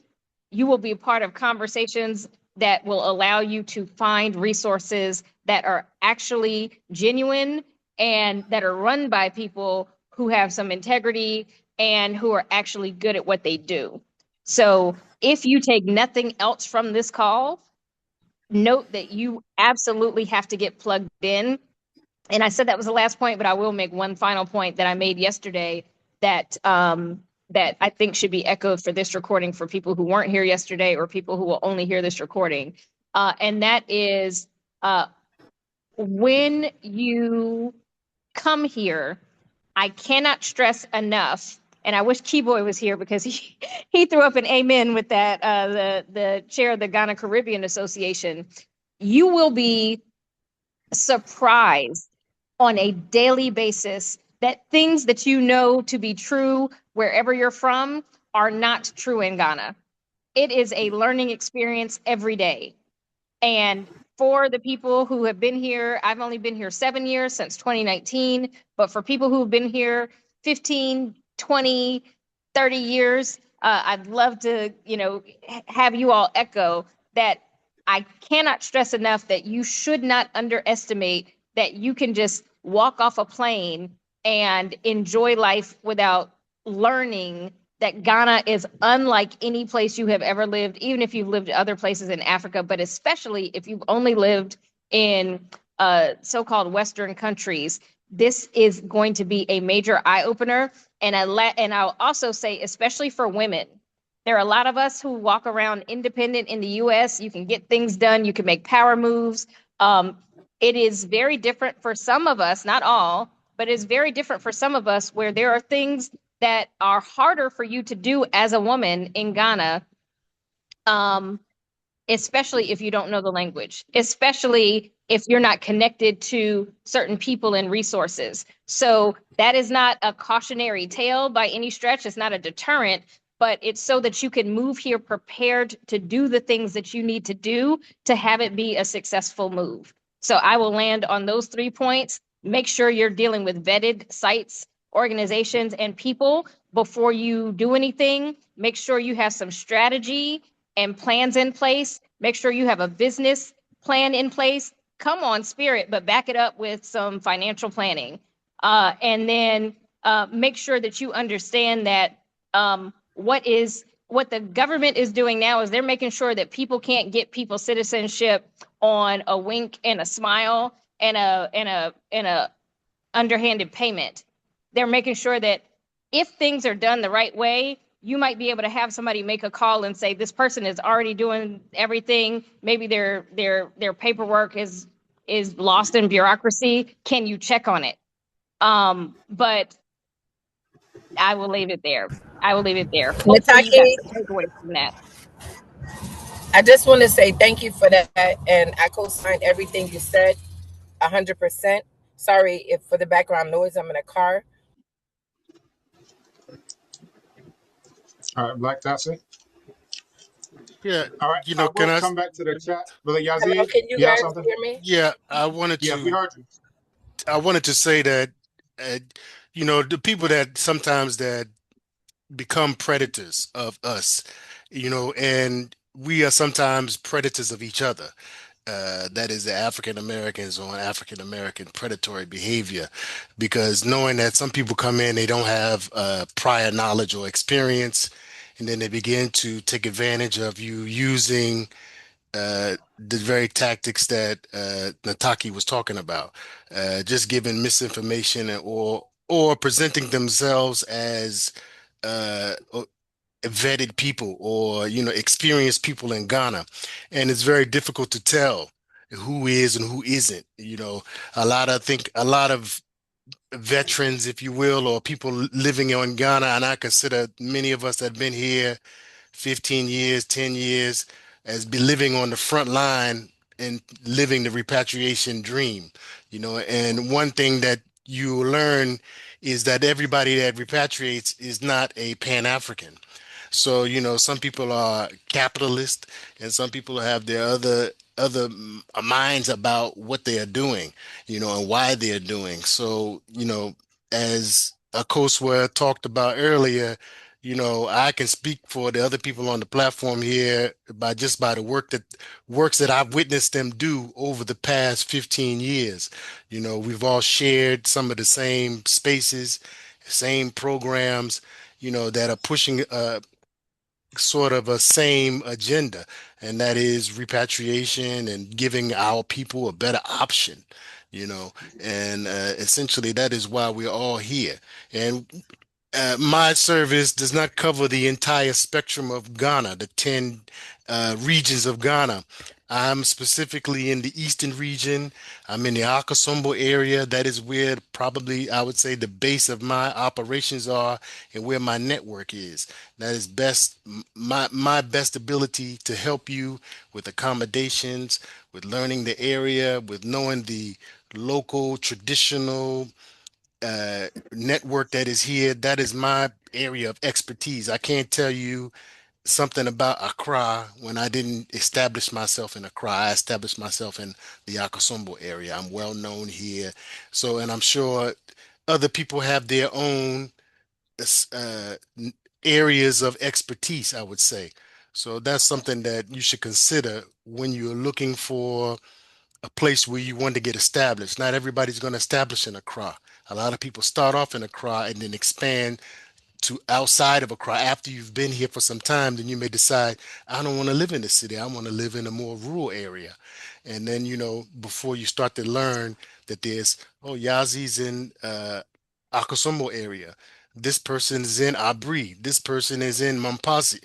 you will be part of conversations that will allow you to find resources that are actually genuine and that are run by people who have some integrity and who are actually good at what they do. So if you take nothing else from this call, note that you absolutely have to get plugged in. And I said that was the last point, but I will make one final point that I made yesterday that I think should be echoed for this recording for people who weren't here yesterday or people who will only hear this recording. And that is, when you come here, I cannot stress enough, and I wish Keyboy was here because he threw up an amen with that, the chair of the Ghana Caribbean Association. You will be surprised on a daily basis that things that you know to be true wherever you're from are not true in Ghana. It is a learning experience every day. And for the people who have been here, I've only been here 7 years, since 2019, but for people who've been here 15, 20, 30 years, I'd love to, have you all echo that. I cannot stress enough that you should not underestimate that you can just walk off a plane and enjoy life without learning that Ghana is unlike any place you have ever lived, even if you've lived other places in Africa, but especially if you've only lived in so-called Western countries. This is going to be a major eye-opener. And I'll also say, especially for women, there are a lot of us who walk around independent in the US. You can get things done. You can make power moves. It is very different for some of us, not all, but it's very different for some of us where there are things that are harder for you to do as a woman in Ghana, especially if you don't know the language, especially if you're not connected to certain people and resources. So that is not a cautionary tale by any stretch. It's not a deterrent, but it's so that you can move here prepared to do the things that you need to do to have it be a successful move. So I will land on those 3 points. Make sure you're dealing with vetted sites, organizations, and people before you do anything. Make sure you have some strategy and plans in place. Make sure you have a business plan in place. Come on, spirit, but back it up with some financial planning. And then make sure that you understand that what the government is doing now is they're making sure that people can't get people citizenship on a wink and a smile and a underhanded payment. They're making sure that if things are done the right way, you might be able to have somebody make a call and say, this person is already doing everything. Maybe their paperwork is is lost in bureaucracy. Can you check on it? But I will leave it there. I will leave it there. Hopefully you got Nataki, some takeaways from that. I just want to say thank you for that, and I co-sign everything you said, 100%. Sorry if for the background noise. I'm in a car. All right, Black Tassie. Yeah, All right, I can will I? come back to the chat. Brother Hello, Yazid, can you you have guys something? hear me? Yeah, Yes, we heard you. I wanted to say that, uh, the people that sometimes that become predators of us, and we are sometimes predators of each other. That is the African Americans on African American predatory behavior, because knowing that some people come in, they don't have prior knowledge or experience, and then they begin to take advantage of you using the very tactics that Nataki was talking about, just giving misinformation or presenting themselves as vetted people or experienced people in Ghana, and it's very difficult to tell who is and who isn't. I think a lot of veterans, if you will, or people living in Ghana, and I consider many of us that have been here 15 years, 10 years, as be living on the front line and living the repatriation dream. And one thing that you learn is that everybody that repatriates is not a Pan-African. So, some people are capitalist and some people have their other minds about what they are doing, and why they are doing. So, as Akosua talked about earlier, I can speak for the other people on the platform here by the works that I've witnessed them do over the past 15 years. We've all shared some of the same spaces, same programs, that are pushing sort of a same agenda, and that is repatriation and giving our people a better option, and essentially that is why we're all here. And my service does not cover the entire spectrum of Ghana, the 10 regions of Ghana. I'm specifically in the eastern region. I'm in the Akosombo area. That is where probably I would say the base of my operations are and where my network is. That is my best ability to help you with accommodations, with learning the area, with knowing the local traditional network that is here. That is my area of expertise. I can't tell you something about Accra when I didn't establish myself in Accra. I established myself in the Akosombo area. I'm well known here. So, and I'm sure other people have their own uh, areas of expertise, I would say. So that's something that you should consider when you're looking for a place where you want to get established. Not everybody's going to establish in Accra. A lot of people start off in Accra and then expand to outside of Accra. After you've been here for some time, then you may decide, I don't want to live in the city. I want to live in a more rural area. And then, before you start to learn that there's, oh, Yazi's in Akosombo area. This person is in Abri. This person is in Mampasi.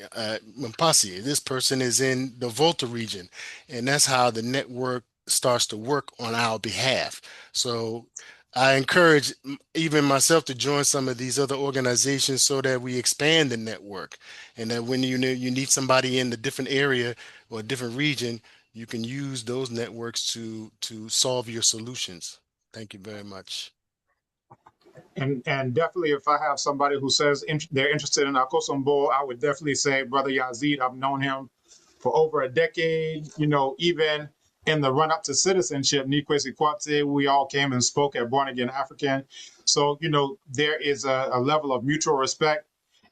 This person is in the Volta region. And that's how the network starts to work on our behalf. So I encourage even myself to join some of these other organizations so that we expand the network, and that when you need somebody in a different area or a different region, you can use those networks to solve your solutions. Thank you very much. And definitely, if I have somebody who says they're interested in Akosombo, I would definitely say, Brother Yazid, I've known him for over a decade. Even in the run up to citizenship, Nikwesi Kwatse, we all came and spoke at Born Again African. So, there is a level of mutual respect.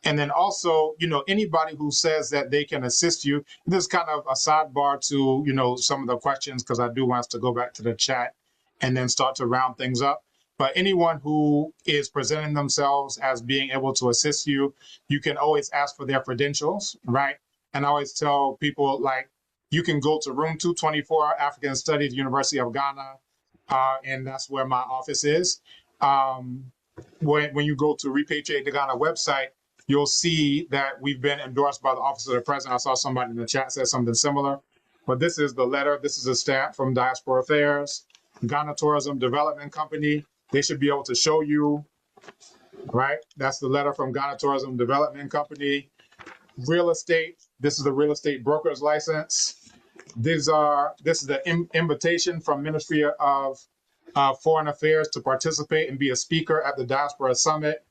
And then also, anybody who says that they can assist you, this is kind of a sidebar to, some of the questions, because I do want us to go back to the chat and then start to round things up. But anyone who is presenting themselves as being able to assist you, you can always ask for their credentials, right? And I always tell people, like, you can go to room 224, African Studies, University of Ghana, and that's where my office is. When you go to Repatriate the Ghana website, you'll see that we've been endorsed by the Office of the President. I saw somebody in the chat say something similar. But this is the letter. This is a stamp from Diaspora Affairs. Ghana Tourism Development Company. They should be able to show you, right? That's the letter from Ghana Tourism Development Company. Real estate. This is the real estate broker's license. This is the invitation from Ministry of Foreign Affairs to participate and be a speaker at the Diaspora Summit.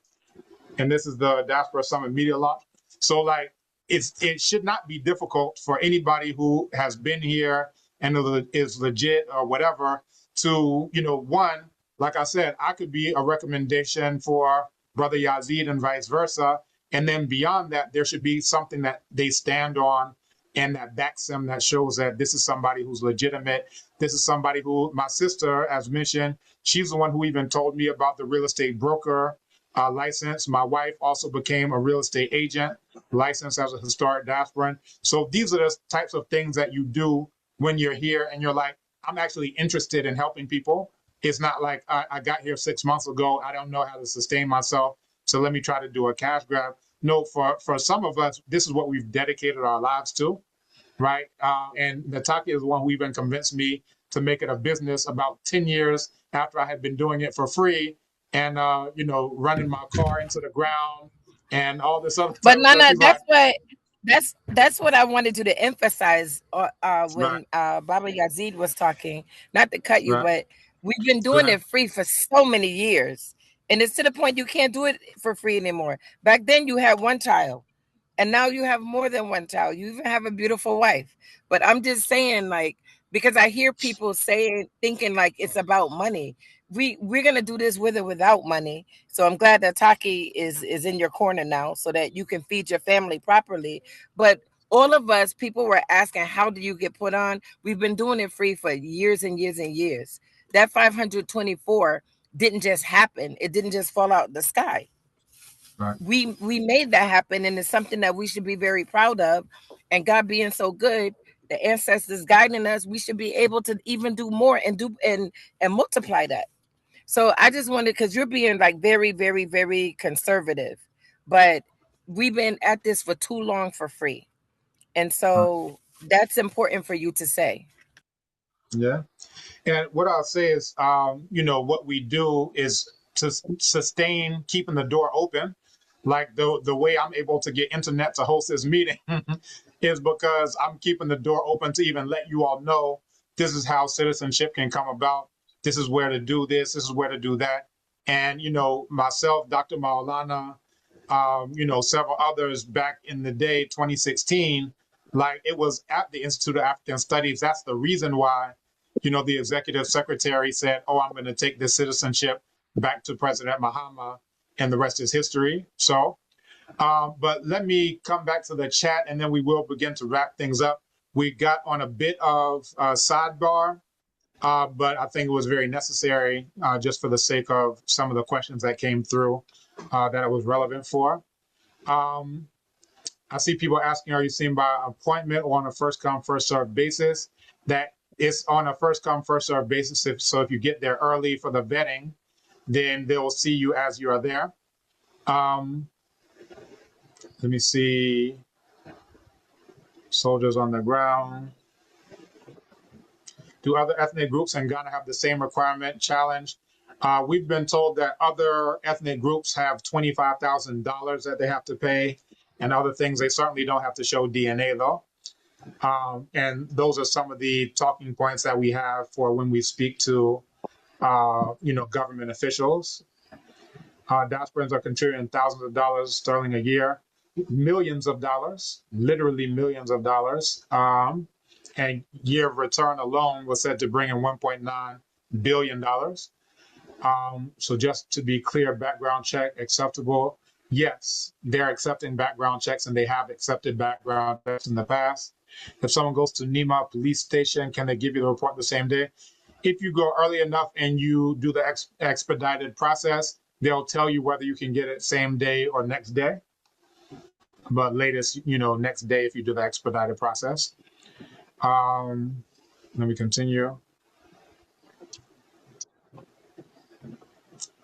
And this is the Diaspora Summit media launch. So like, it should not be difficult for anybody who has been here and is legit or whatever to, one, like I said, I could be a recommendation for Brother Yazid and vice versa. And then beyond that, there should be something that they stand on and that backs them, that shows that this is somebody who's legitimate. This is somebody who, my sister, as mentioned, she's the one who even told me about the real estate broker license. My wife also became a real estate agent, licensed as a historic diasporan. So these are the types of things that you do when you're here and you're like, I'm actually interested in helping people. It's not like I got here 6 months ago, I don't know how to sustain myself, so let me try to do a cash grab. No, for some of us, this is what we've dedicated our lives to, right? And Nataki is the one who even convinced me to make it a business about 10 years after I had been doing it for free and, running my car into the ground and all this other But type of stuff. Nana, She's like, that's what I wanted you to emphasize right, when Baba Yazid was talking. Not to cut you, right, but we've been doing right, it free for so many years, and it's to the point you can't do it for free anymore. Back then, you had one child, and now you have more than one child. You even have a beautiful wife. But I'm just saying, like, because I hear people saying, thinking like it's about money. We're gonna do this with or without money. So I'm glad that Taki is in your corner now, so that you can feed your family properly. But all of us, people were asking, how do you get put on? We've been doing it free for years and years and years. That 524 didn't just happen. It didn't just fall out the sky. right. We made that happen, and it's something that we should be very proud of. And God being so good, the ancestors guiding us, we should be able to even do more and multiply that. So I just wanted, because you're being like very, very, very conservative, but we've been at this for too long for free. And Right. so that's important for you to say. Yeah. And what I'll say is, what we do is to sustain keeping the door open. Like the way I'm able to get internet to host this meeting is because I'm keeping the door open to even let you all know this is how citizenship can come about. This is where to do this. This is where to do that. And, myself, Dr. Maulana, several others back in the day, 2016, like it was at the Institute of African Studies. That's the reason why the executive secretary said, oh, I'm going to take this citizenship back to President Mahama, and the rest is history. So, but let me come back to the chat and then we will begin to wrap things up. We got on a bit of a sidebar, but I think it was very necessary just for the sake of some of the questions that came through that it was relevant for. I see people asking, are you seen by appointment or on a first come, first served basis? That it's on a first come, first served basis. So if you get there early for the vetting, then they will see you as you are there. Let me see. Soldiers on the ground. Do other ethnic groups in Ghana have the same requirement challenge? We've been told that other ethnic groups have $25,000 that they have to pay and other things. They certainly don't have to show DNA though. And those are some of the talking points that we have for when we speak to, government officials. Diasporans are contributing thousands of dollars sterling a year, millions of dollars, literally millions of dollars. And year of return alone was said to bring in $1.9 billion. So just to be clear, background check acceptable. Yes, they're accepting background checks and they have accepted background checks in the past. If someone goes to Nima police station, can they give you the report the same day? If you go early enough and you do the expedited process, they'll tell you whether you can get it same day or next day. But latest, next day if you do the expedited process. Let me continue.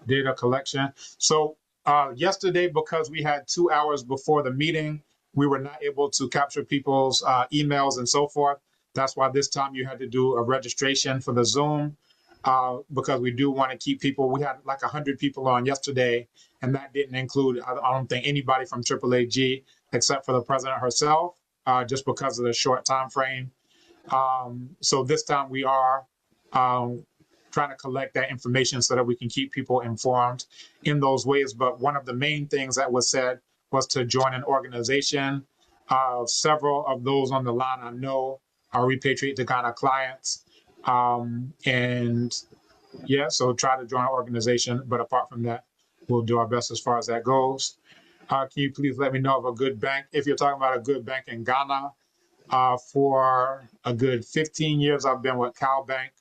Data collection. So yesterday, because we had 2 hours before the meeting, we were not able to capture people's emails and so forth. That's why this time you had to do a registration for the Zoom. because we do want to keep people. We had like 100 people on yesterday, and that didn't include, I don't think, anybody from AAAG except for the president herself, just because of the short time frame. So this time we are trying to collect that information so that we can keep people informed in those ways. But one of the main things that was said was to join an organization. Several of those on the line I know are Repatriate to Ghana clients. And yeah, so try to join an organization. But apart from that, we'll do our best as far as that goes. Can you please let me know of a good bank? If you're talking about a good bank in Ghana, for a good 15 years, I've been with Cal Bank.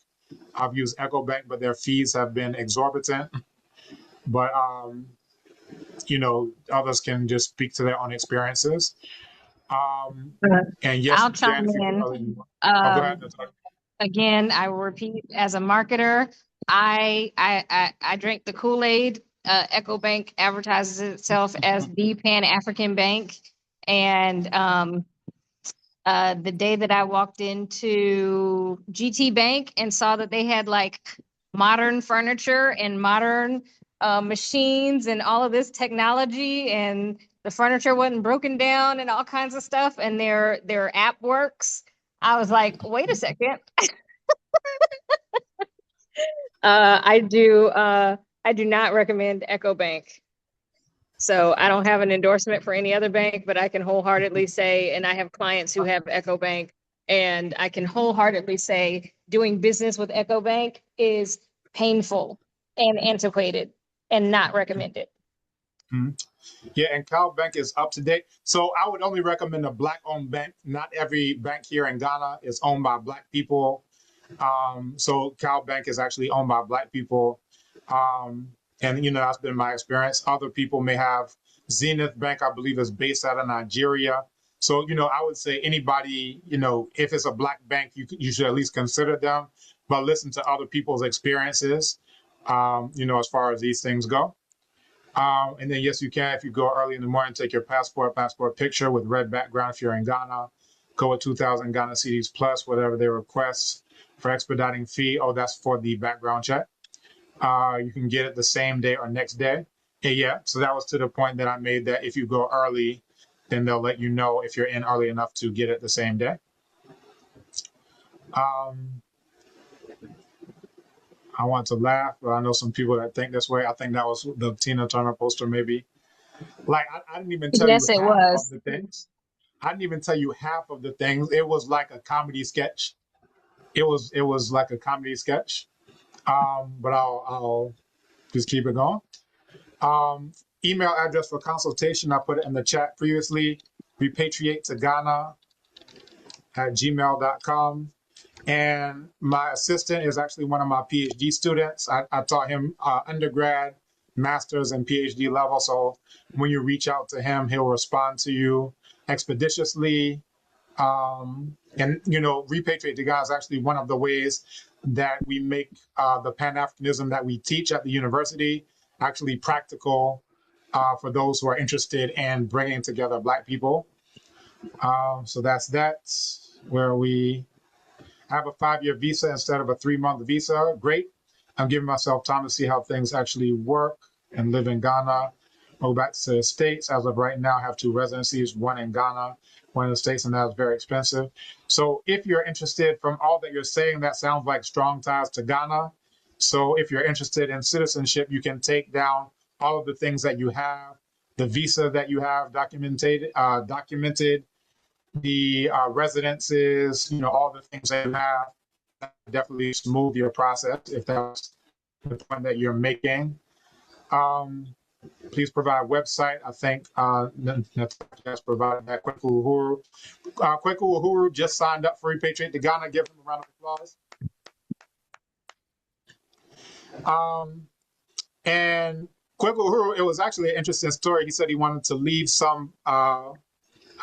I've used EcoBank, but their fees have been exorbitant. But, you know, others can just speak to their own experiences. And yes, I'll you can chime if you in. oh, go ahead. Again, I will repeat, as a marketer, I drink the Kool-Aid. EcoBank advertises itself as the Pan-African bank. And the day that I walked into GT Bank and saw that they had like modern furniture and modern machines and all of this technology, and the furniture wasn't broken down and all kinds of stuff, and their app works, I was like, wait a second. I do not recommend EcoBank. So I don't have an endorsement for any other bank, but I can wholeheartedly say, and I have clients who have EcoBank, and I can wholeheartedly say doing business with EcoBank is painful and antiquated and not recommended. Mm-hmm. Yeah, and Cal Bank is up to date. So I would only recommend a Black-owned bank. Not every bank here in Ghana is owned by Black people. So Cal Bank is actually owned by Black people. And, you know, that's been my experience. Other people may have Zenith Bank, I believe, is based out of Nigeria. So, you know, I would say anybody, you know, if it's a Black bank, you should at least consider them, but listen to other people's experiences, you know, as far as these things go. And then, yes, you can, if you go early in the morning, take your passport picture with red background if you're in Ghana. Go with 2,000 Ghana cedis plus whatever they request for expediting fee. Oh, that's for the background check. You can get it the same day or next day. And yeah, so that was to the point that I made, that if you go early, then they'll let you know if you're in early enough to get it the same day. I want to laugh, but I know some people that think this way. I think that was the Tina Turner poster, maybe. Like, I didn't even tell you Yes, it half was. of the things. I didn't even tell you half of the things. It was like a comedy sketch. It was like a comedy sketch. But I'll just keep it going. Email address for consultation, I put it in the chat previously, repatriatetogana@gmail.com. And my assistant is actually one of my PhD students. I taught him undergrad, master's, and PhD level. So when you reach out to him, he'll respond to you expeditiously. And, you know, Repatriate to Ghana is actually one of the ways that we make the Pan-Africanism that we teach at the university actually practical for those who are interested in bringing together Black people. So that's where we have a 5-year visa instead of a 3-month visa. Great. I'm giving myself time to see how things actually work and live in Ghana. Go back to the States. As of right now, I have 2 residencies, one in Ghana, one in the States, and that's very expensive. So if you're interested, from all that you're saying, that sounds like strong ties to Ghana. So if you're interested in citizenship, you can take down all of the things that you have, the visa that you have documented, the residences, you know, all the things that you have. Definitely smooth your process if that's the point that you're making. Please provide website. I think Natasha has provided that. Kweku Uhuru. Kweku Uhuru just signed up for Repatriate to Ghana. Give him a round of applause. And Kweku Uhuru, it was actually an interesting story. He said he wanted to leave some, I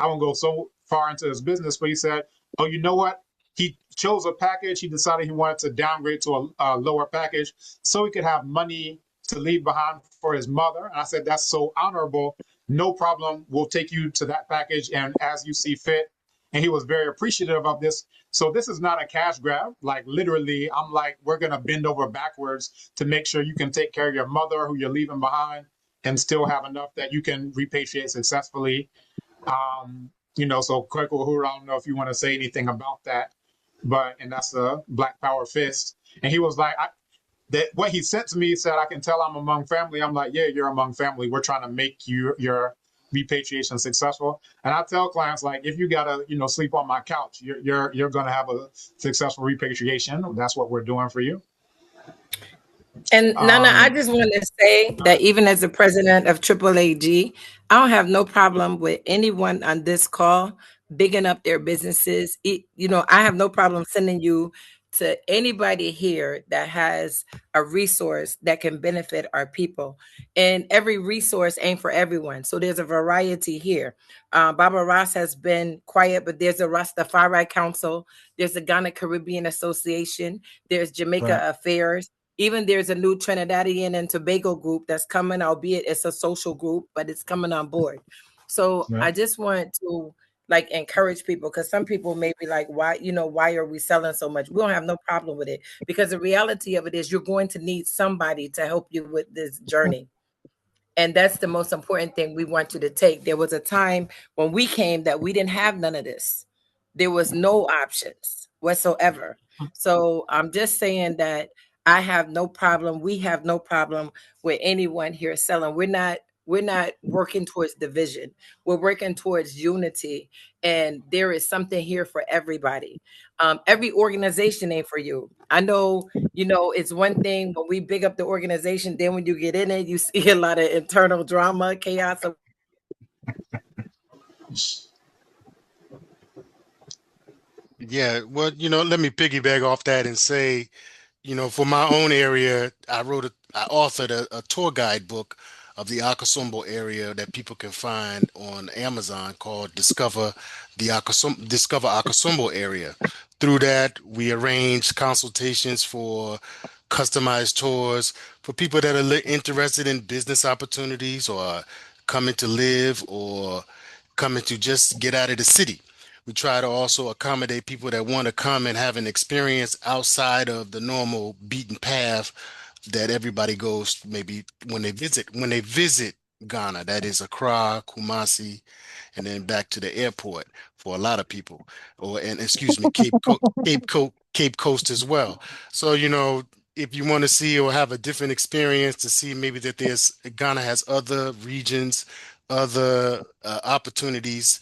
won't go so far into his business, but he said, oh, you know what? He chose a package. He decided he wanted to downgrade to a lower package so he could have money to leave behind for his mother. And I said, that's so honorable. No problem. We'll take you to that package. And as you see fit, and he was very appreciative of this. So this is not a cash grab. Like literally, I'm like, we're gonna bend over backwards to make sure you can take care of your mother who you're leaving behind and still have enough that you can repatriate successfully. So Kweko Uhuru, I don't know if you want to say anything about that, but and that's a Black Power fist. And he was like, that what he sent to me, he said, I can tell I'm among family. I'm like, yeah, you're among family. We're trying to make your repatriation successful. And I tell clients, like, if you gotta, sleep on my couch, you're gonna have a successful repatriation. That's what we're doing for you. And Nana, I just want to say that even as the president of AAAG, I don't have no problem with anyone on this call bigging up their businesses. I have no problem sending you to anybody here that has a resource that can benefit our people. And every resource ain't for everyone. So there's a variety here. Baba Ross has been quiet, but there's a Rastafari Council. There's the Ghana Caribbean Association. There's Jamaica Affairs. Even there's a new Trinidadian and Tobago group that's coming, albeit it's a social group, but it's coming on board. So I just want to encourage people, because some people may be like, why are we selling so much? We don't have no problem with it, because the reality of it is you're going to need somebody to help you with this journey. And that's the most important thing we want you to take. There was a time when we came that we didn't have none of this. There was no options whatsoever. So I'm just saying that I have no problem. We have no problem with anyone here selling. We're not working towards division. We're working towards unity. And there is something here for everybody. Every organization ain't for you. I know, it's one thing when we big up the organization, then when you get in it, you see a lot of internal drama, chaos. Yeah, well, let me piggyback off that and say, for my own area, I authored a tour guide book of the Akosombo area that people can find on Amazon called Discover Akosombo area. Through that, we arrange consultations for customized tours for people that are interested in business opportunities or coming to live or coming to just get out of the city. We try to also accommodate people that want to come and have an experience outside of the normal beaten path that everybody goes maybe when they visit Ghana. That is Accra, Kumasi, and then back to the airport for a lot of people. Cape Coast as well. So, if you want to see or have a different experience to see maybe that Ghana has other regions, other opportunities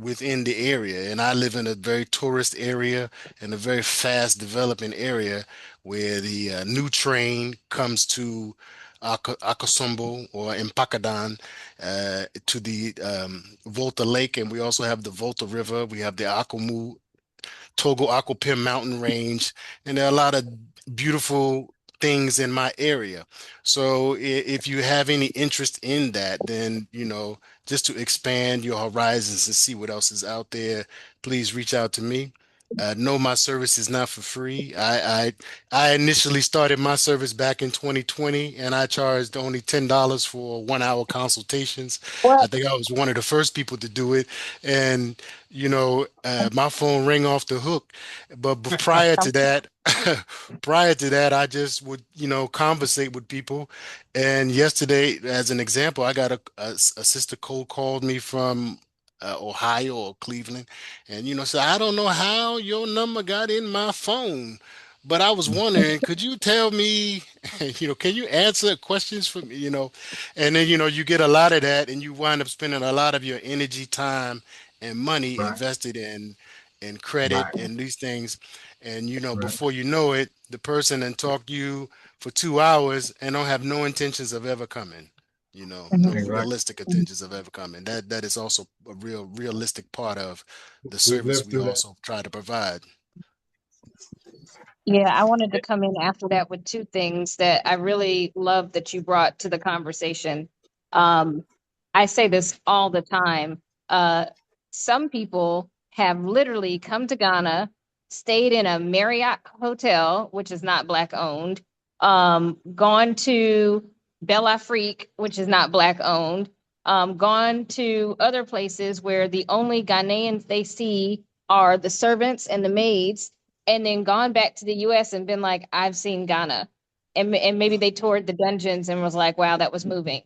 within the area. And I live in a very tourist area and a very fast developing area where the new train comes to Akosombo or Impakadan to the Volta Lake. And we also have the Volta River. We have the Akomu, Togo Akopim mountain range. And there are a lot of beautiful things in my area. So if you have any interest in that, then, just to expand your horizons and see what else is out there, please reach out to me. No, my service is not for free. I initially started my service back in 2020, and I charged only $10 for 1 hour consultations. I think I was one of the first people to do it, and my phone rang off the hook. But prior to that, I just would conversate with people. And yesterday, as an example, I got a sister cold called me from Ohio or Cleveland, and said, I don't know how your number got in my phone, but I was wondering, could you tell me, can you answer questions for me, and then you get a lot of that, and you wind up spending a lot of your energy, time, and money invested in credit and these things, and before you know it, the person then talk to you for 2 hours and don't have no intentions of ever coming. No realistic intentions of ever coming. That is also a realistic part of the service we also try to provide. Yeah, I wanted to come in after that with two things that I really love that you brought to the conversation. I say this all the time. Some people have literally come to Ghana, stayed in a Marriott hotel, which is not Black owned, gone to Belle Afrique, which is not Black owned, gone to other places where the only Ghanaians they see are the servants and the maids, and then gone back to the US and been like, I've seen Ghana. And maybe they toured the dungeons and was like, wow, that was moving.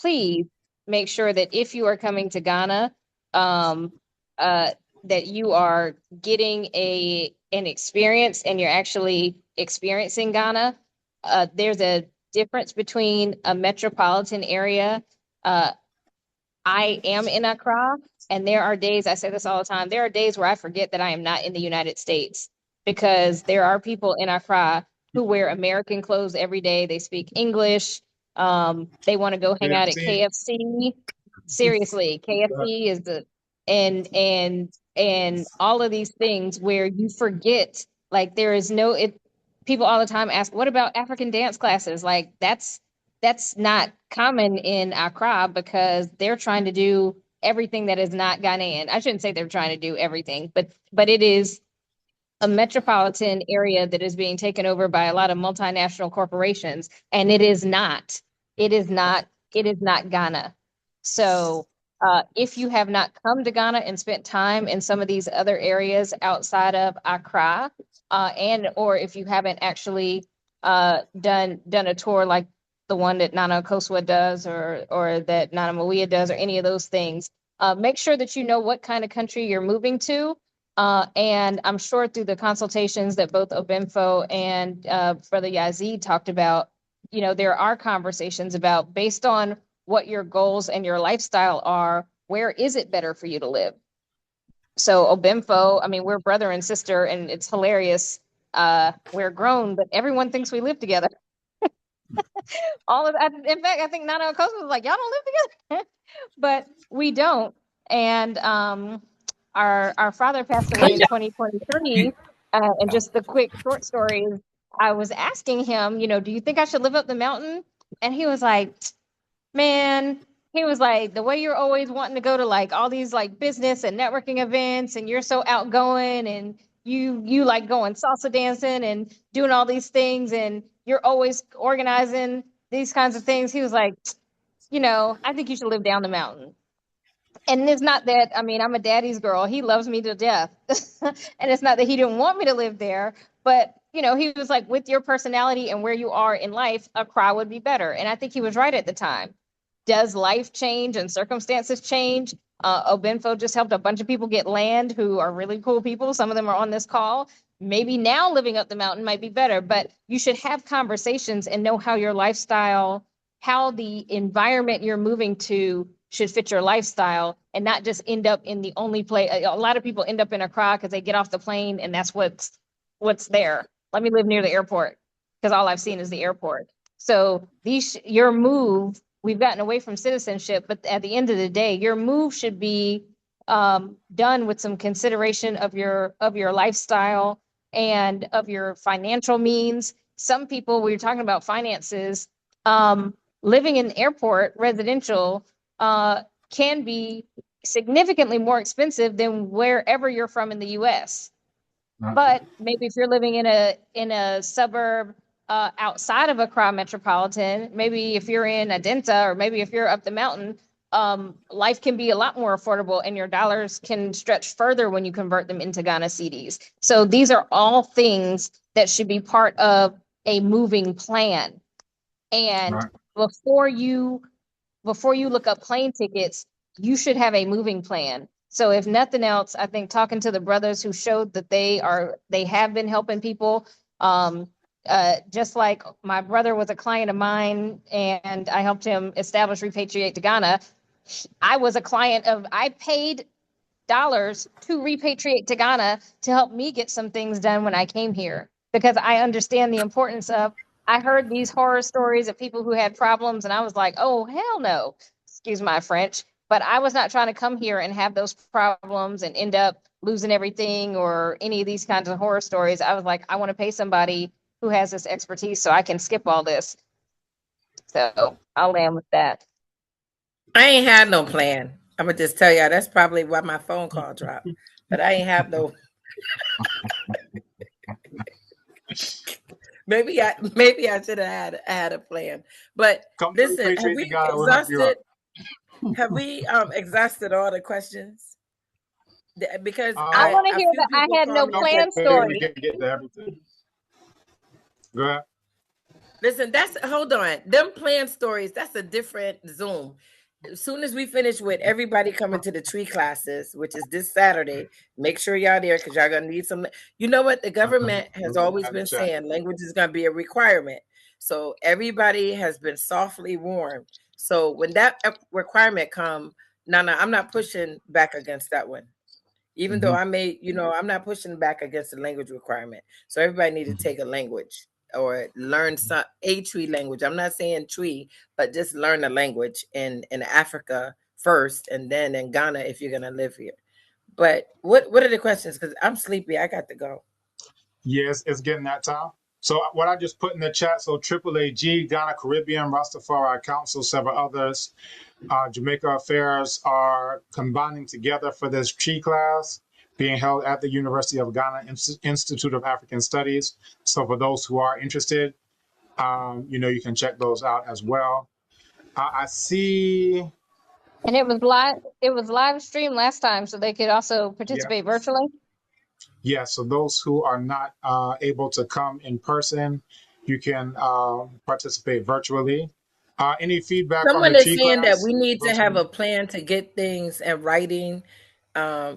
Please make sure that if you are coming to Ghana, that you are getting an experience and you're actually experiencing Ghana. There's a difference between a metropolitan area. I am in Accra, and there are days, I say this all the time, there are days where I forget that I am not in the United States, because there are people in Accra who wear American clothes every day. They speak English. They want to go hang out at KFC. Seriously, KFC is and all of these things where you forget, like there is no, people all the time ask, what about African dance classes? Like that's not common in Accra, because they're trying to do everything that is not Ghanaian. I shouldn't say they're trying to do everything, but it is a metropolitan area that is being taken over by a lot of multinational corporations, and it is not Ghana. So if you have not come to Ghana and spent time in some of these other areas outside of Accra, and or if you haven't actually done a tour like the one that Nana Akosua does, or that Nana Mawia does, or any of those things, make sure that you know what kind of country you're moving to. And I'm sure through the consultations that both Obinfo and Brother Yazid talked about, you know, there are conversations about, based on what your goals and your lifestyle are, where is it better for you to live? So Obinfo, I mean, we're brother and sister, and it's hilarious. We're grown, but everyone thinks we live together. In fact, I think Nana Akosua was like, y'all don't live together, but we don't. And our father passed away in 2023. And just the quick short story is, I was asking him, you know, do you think I should live up the mountain? And he was like, man, he was like, the way you're always wanting to go to like all these like business and networking events, and you're so outgoing, and you like going salsa dancing and doing all these things, and you're always organizing these kinds of things. He was like, you know, I think you should live down the mountain. And it's not that, I mean, I'm a daddy's girl. He loves me to death. And it's not that he didn't want me to live there, but, you know, he was like, with your personality and where you are in life, Accra would be better. And I think he was right at the time. Does life change and circumstances change? Obinfo just helped a bunch of people get land who are really cool people. Some of them are on this call. Maybe now living up the mountain might be better, but you should have conversations and know how your lifestyle, how the environment you're moving to should fit your lifestyle, and not just end up in the only place. A lot of people end up in Accra because they get off the plane and that's what's there. Let me live near the airport, because all I've seen is the airport. So your move, we've gotten away from citizenship, but at the end of the day, your move should be done with some consideration of your lifestyle and of your financial means. Some people, we were talking about finances, living in the airport, residential, can be significantly more expensive than wherever you're from in the US. But maybe if you're living in a suburb outside of Accra metropolitan, maybe if you're in Adenta, or maybe if you're up the mountain, life can be a lot more affordable, and your dollars can stretch further when you convert them into Ghana cedis. So these are all things that should be part of a moving plan. And before you look up plane tickets, you should have a moving plan. So if nothing else, I think talking to the brothers who showed that they have been helping people, just like my brother was a client of mine and I helped him establish Repatriate to Ghana. I paid dollars to Repatriate to Ghana to help me get some things done when I came here, because I understand the importance of, I heard these horror stories of people who had problems, and I was like, oh, hell no, excuse my French, but I was not trying to come here and have those problems and end up losing everything or any of these kinds of horror stories. I was like, I want to pay somebody who has this expertise so I can skip all this. So I'll land with that. I ain't had no plan. I'm going to just tell y'all, that's probably why my phone call dropped. But I ain't have no... Maybe I should have had a plan. But listen, have we exhausted all the questions? Because I Uh, want to a hear few the I people had call no me. okay, plan we story. can get to everything. Go ahead. Listen, hold on. Them plan stories, that's a different Zoom. As soon as we finish with everybody coming to the tree classes, which is this Saturday, make sure y'all there because y'all gonna need some. You know what? The government has always Have the been chat. saying language is gonna be a requirement. So everybody has been softly warned. So when that requirement come, no, I'm not pushing back against that one. Even though I may, I'm not pushing back against the language requirement. So everybody need to take a language or learn a tree language. I'm not saying tree, but just learn a language in Africa first, and then in Ghana if you're gonna live here. But what are the questions? Because I'm sleepy. I got to go. Yes, it's getting that time. So what I just put in the chat, so AAAG, Ghana Caribbean, Rastafari Council, several others, Jamaica Affairs are combining together for this tree class being held at the University of Ghana Institute of African Studies. So for those who are interested, you can check those out as well. I see. And it was live. It was live streamed last time, so they could also Yeah. participate virtually. Yeah, so those who are not able to come in person, you can participate virtually. Any feedback on the Someone is tree saying that class? we need to have a plan to get things in writing.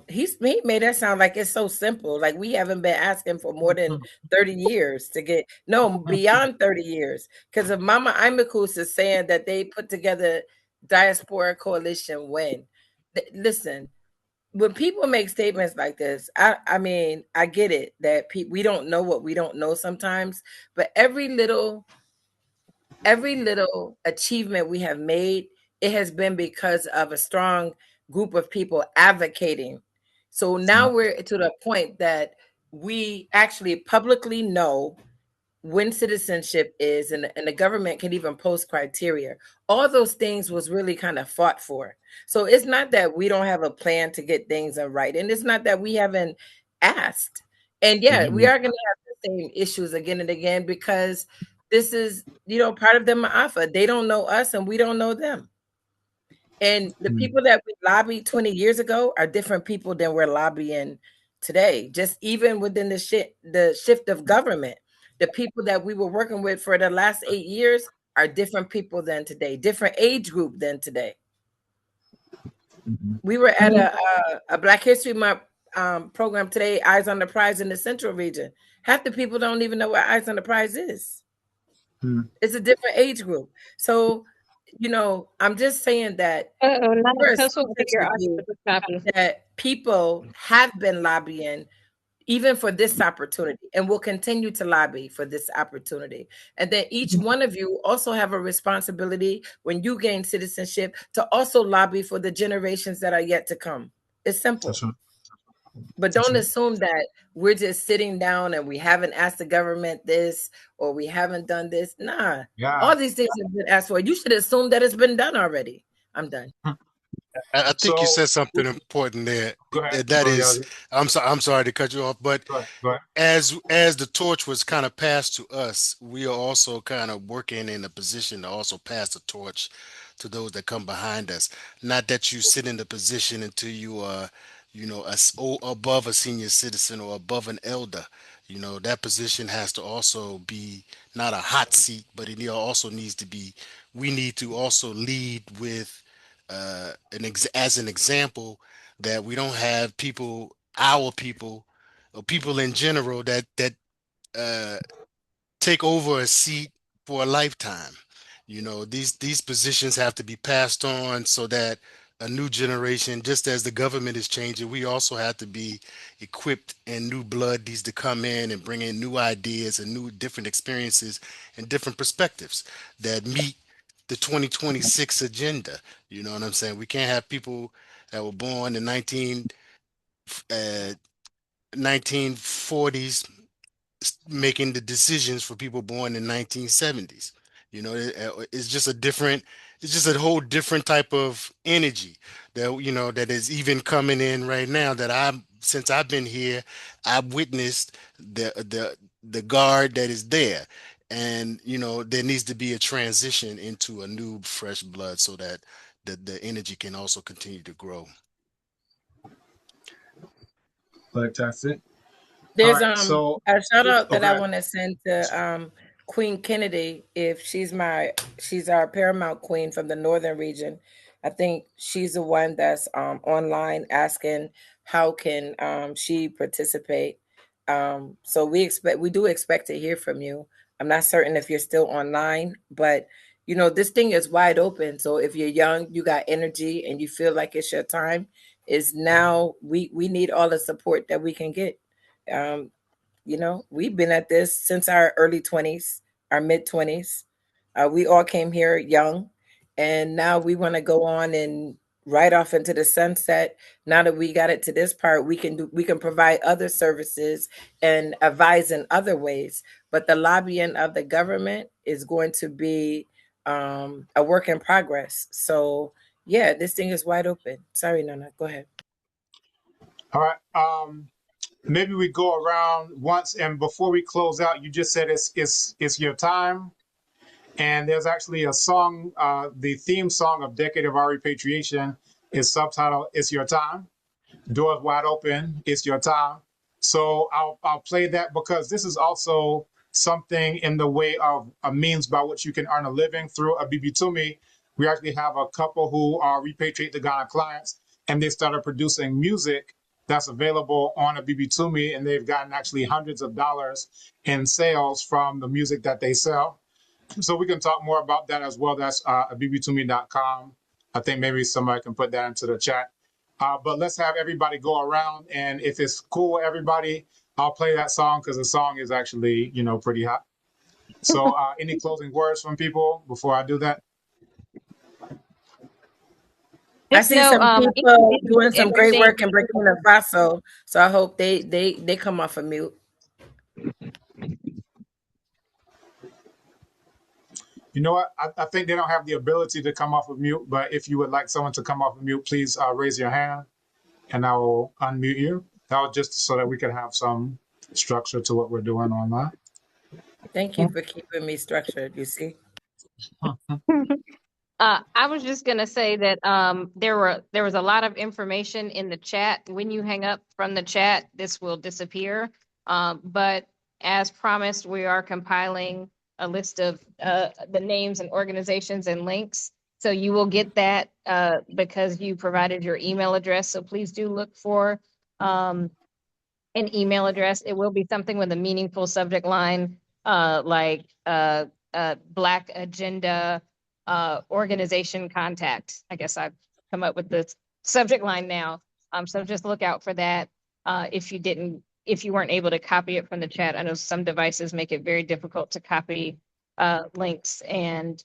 He made that sound like it's so simple. Like we haven't been asking for more than 30 years to get beyond 30 years. Because if Mama Imakus is saying that they put together diaspora coalition when listen, when people make statements like this, I mean, I get it that we don't know what we don't know sometimes, but every little achievement we have made, it has been because of a strong group of people advocating. So now we're to the point that we actually publicly know when citizenship is, and the government can even post criteria. All those things was really kind of fought for. So it's not that we don't have a plan to get things right, and it's not that we haven't asked. And yeah, we are going to have the same issues again and again because this is part of the Ma'afa. They don't know us and we don't know them. And the people that we lobbied 20 years ago are different people than we're lobbying today. Just even within the shift of government, the people that we were working with for the last 8 years are different people than today, different age group than today. We were at a Black History Month program today, Eyes on the Prize in the Central Region. Half the people don't even know what Eyes on the Prize is. It's a different age group. So, I'm just saying that there is something to do that people have been lobbying even for this opportunity and will continue to lobby for this opportunity. And then each one of you also have a responsibility when you gain citizenship to also lobby for the generations that are yet to come. It's simple. That's right. But don't assume that we're just sitting down and we haven't asked the government this or we haven't done this. Nah, Yeah. all these things have been asked for. You should assume that it's been done already. I'm done. I think you So said something important there. go ahead. That Go is, ahead. I'm sorry to cut you off, but Go ahead. as the torch was kind of passed to us, we are also kind of working in a position to also pass the torch to those that come behind us. Not that you sit in the position until you are, above a senior citizen or above an elder. That position has to also be not a hot seat, but it also needs to be. We need to also lead with as an example that we don't have our people, or people in general that uh, take over a seat for a lifetime. These positions have to be passed on so that a new generation, just as the government is changing, we also have to be equipped, and new blood needs to come in and bring in new ideas and new different experiences and different perspectives that meet the 2026 agenda. You know what I'm saying? We can't have people that were born in 1940s making the decisions for people born in 1970s. It's just it's just a whole different type of energy that is even coming in right now that since I've been here, I've witnessed the guard that is there. And there needs to be a transition into a new fresh blood so that the energy can also continue to grow. But that's it. All There's right. So, a shout out that I okay. want to send to Queen Kennedy. If she's our paramount queen from the northern region. I think she's the one that's online asking how can she participate. So we do expect to hear from you. I'm not certain if you're still online, but this thing is wide open. So if you're young, you got energy, and you feel like it's your time, is now we need all the support that we can get. Um, we've been at this since our early 20s, our mid 20s. We all came here young, and now we want to go on and right off into the sunset. Now that we got it to this part, we can provide other services and advise in other ways. But the lobbying of the government is going to be a work in progress. So yeah, this thing is wide open. Sorry, Nana, go ahead. All right. Maybe we go around once, and before we close out, you just said it's your time, and there's actually a song. The theme song of Decade of Our Repatriation is subtitled "It's Your Time." Doors wide open. It's your time. So I'll play that because this is also something in the way of a means by which you can earn a living through Abibitumi. We actually have a couple who are Repatriate to Ghana clients, and they started producing music that's available on Abibitumi, and they've gotten actually hundreds of dollars in sales from the music that they sell. So we can talk more about that as well. That's abibitumi.com. I think maybe somebody can put that into the chat. But let's have everybody go around, and if it's cool with everybody, I'll play that song because the song is actually, pretty hot. So any closing words from people before I do that? I Just see know, some people doing some great everything. work in Burkina Faso, so I hope they come off of mute. You know what? I think they don't have the ability to come off of mute, but if you would like someone to come off of mute, please raise your hand and I will unmute you. That was just so that we can have some structure to what we're doing online. Thank you for keeping me structured, you see. I was just gonna say that there was a lot of information in the chat. When you hang up from the chat, this will disappear. But as promised, we are compiling a list of the names and organizations and links. So you will get that because you provided your email address. So please do look for an email address. It will be something with a meaningful subject line, like Black Agenda organization contact. I guess I've come up with the subject line now. So just look out for that. If you weren't able to copy it from the chat, I know some devices make it very difficult to copy links and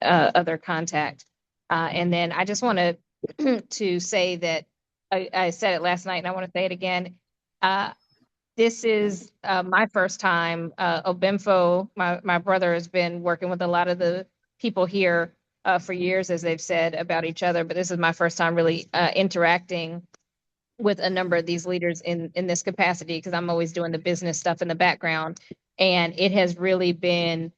other contact. And then I just want to say that I said it last night and I want to say it again. This is my first time. Obimfo, my brother, has been working with a lot of the people here for years, as they've said about each other. But this is my first time really interacting with a number of these leaders in this capacity, because I'm always doing the business stuff in the background. And it has really been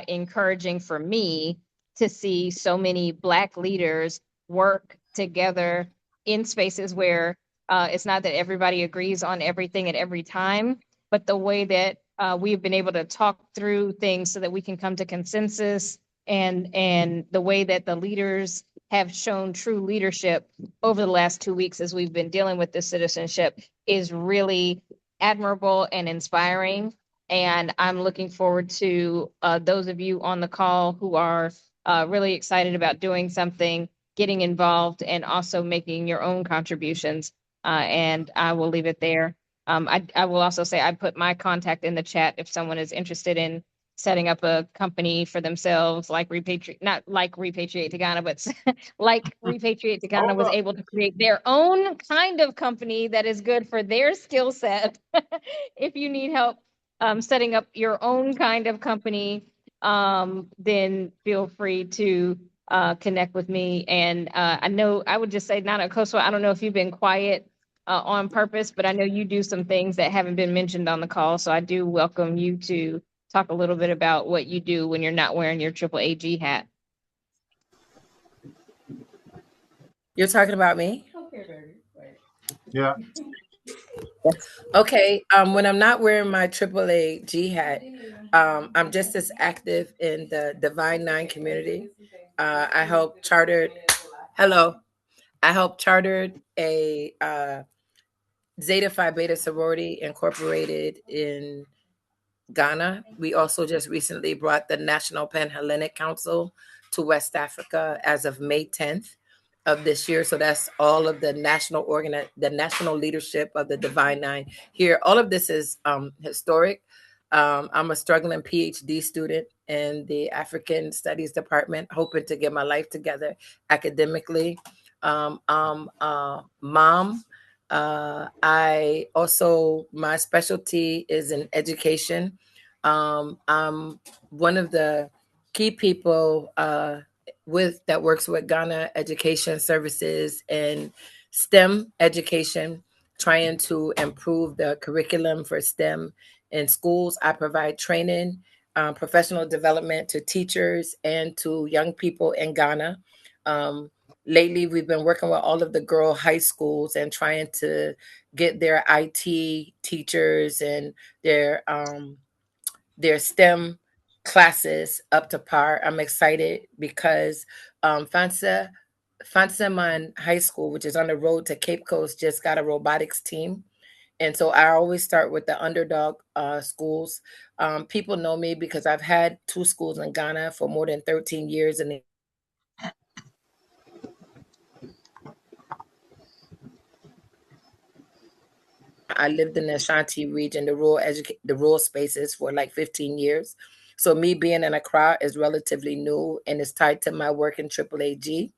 encouraging for me to see so many Black leaders work together in spaces where it's not that everybody agrees on everything at every time, but the way that we've been able to talk through things so that we can come to consensus, and the way that the leaders have shown true leadership over the last 2 weeks as we've been dealing with this citizenship is really admirable and inspiring. And I'm looking forward to those of you on the call who are really excited about doing something, getting involved, and also making your own contributions. And I will leave it there. I will also say I put my contact in the chat if someone is interested in setting up a company for themselves, like not like Repatriate to Ghana, but like Repatriate to Ghana was able to create their own kind of company that is good for their skill set. If you need help setting up your own kind of company, then feel free to connect with me. And I know I would just say, Nana Akosua, I don't know if you've been quiet on purpose, but I know you do some things that haven't been mentioned on the call. So I do welcome you to talk a little bit about what you do when you're not wearing your AAAG hat. You're talking about me? Yeah. Yes. Okay. When I'm not wearing my AAAG hat, I'm just as active in the Divine Nine community. I helped chartered. Hello. I helped chartered a Zeta Phi Beta sorority incorporated in Ghana. We also just recently brought the National Pan-Hellenic Council to West Africa as of May 10th of this year. So that's all of the the national leadership of the Divine Nine here. All of this is historic. I'm a struggling PhD student in the African Studies Department, hoping to get my life together academically. I'm a mom. I also, my specialty is in education. I'm one of the key people that works with Ghana Education Services and STEM education, trying to improve the curriculum for STEM in schools. I provide training, professional development to teachers and to young people in Ghana. Um, Lately, we've been working with all of the girl high schools and trying to get their IT teachers and their STEM classes up to par. I'm excited because Fansaman High School, which is on the road to Cape Coast, just got a robotics team. And so I always start with the underdog schools. People know me because I've had two schools in Ghana for more than 13 years, and I lived in the Ashanti region, the rural spaces for like 15 years. So me being in Accra is relatively new and it's tied to my work in AAAG.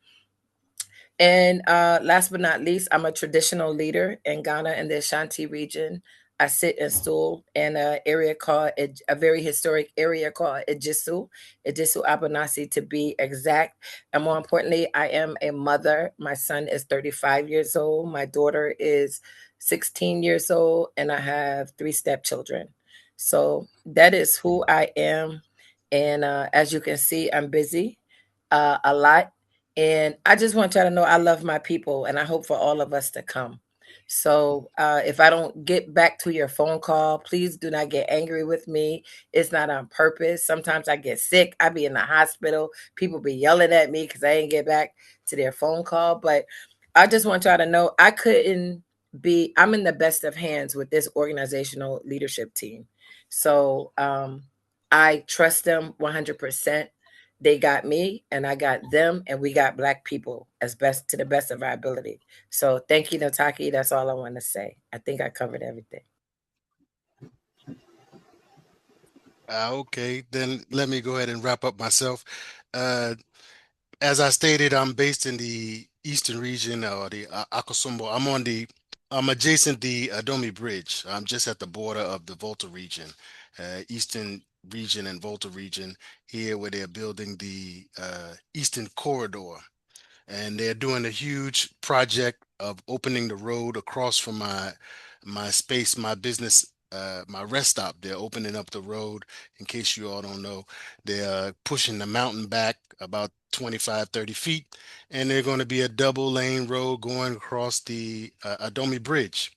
And last but not least, I'm a traditional leader in Ghana in the Ashanti region. I sit and stool in a very historic area called Ejisu Abanasi to be exact. And more importantly, I am a mother. My son is 35 years old. My daughter is 16 years old. And I have three stepchildren. So that is who I am. And as you can see, I'm busy a lot, and I just want y'all to know I love my people and I hope for all of us to come. So if I don't get back to your phone call, please do not get angry with me. It's not on purpose. Sometimes I get sick. I be in the hospital. People be yelling at me because I ain't get back to their phone call. But I just want y'all to know I'm in the best of hands with this organizational leadership team. So I trust them 100%. They got me and I got them and we got Black people as best to the best of our ability. So thank you, Nataki. That's all I want to say. I think I covered everything. Okay, then let me go ahead and wrap up myself. Uh, as I stated, I'm based in the eastern region or the Akosombo. I'm adjacent the Adomi Bridge. I'm just at the border of the Volta region, eastern region and Volta region here where they're building the Eastern Corridor. And they're doing a huge project of opening the road across from my space, my business, my rest stop. They're opening up the road. In case you all don't know, they're pushing the mountain back about 25, 30 feet, and they're going to be a double lane road going across the Adomi Bridge.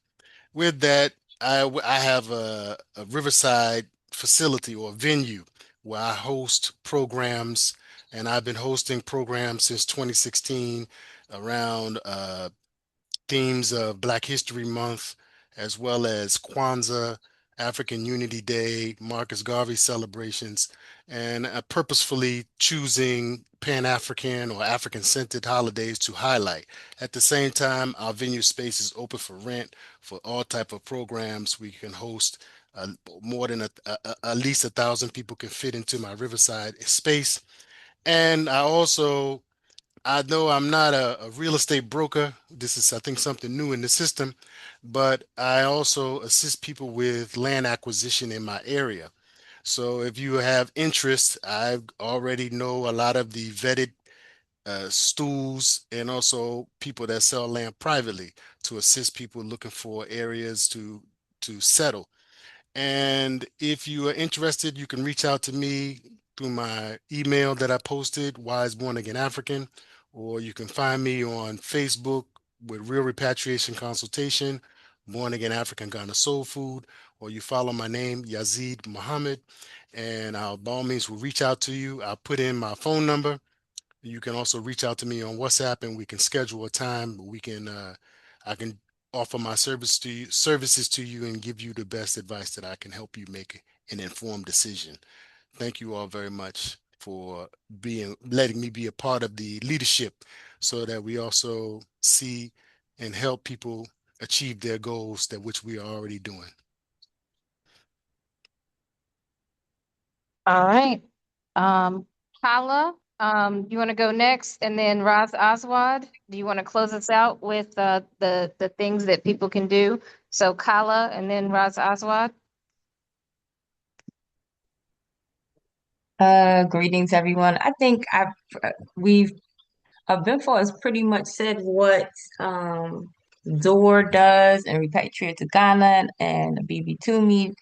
With that, I have a Riverside facility or venue where I host programs, and I've been hosting programs since 2016 around themes of Black History Month, as well as Kwanzaa, African Unity Day, Marcus Garvey celebrations, and purposefully choosing Pan African or African centered holidays to highlight. At the same time, our venue space is open for rent for all type of programs. We can host more than at least 1,000 people can fit into my Riverside space. And I know I'm not a real estate broker. This is, I think, something new in the system, but I also assist people with land acquisition in my area. So if you have interest, I already know a lot of the vetted stools and also people that sell land privately to assist people looking for areas to settle. And if you are interested, you can reach out to me through my email that I posted, Wise Born Again African, or you can find me on Facebook with Real Repatriation Consultation, Born Again African Ghana Soul Food, or you follow my name, Yazid Muhammad, and I'll by all means will reach out to you. I'll put in my phone number. You can also reach out to me on WhatsApp, and we can schedule a time. We can I can offer my services to you and give you the best advice that I can help you make an informed decision. Thank you all very much for letting me be a part of the leadership so that we also see and help people achieve their goals that which we are already doing. All right. Kala, you want to go next? And then Raz Aswad, do you want to close us out with the things that people can do? So Kala and then Raz Aswad. Greetings, everyone. I think we've Benfo has pretty much said what Zor does and Repatriate to Ghana and Abibitumi.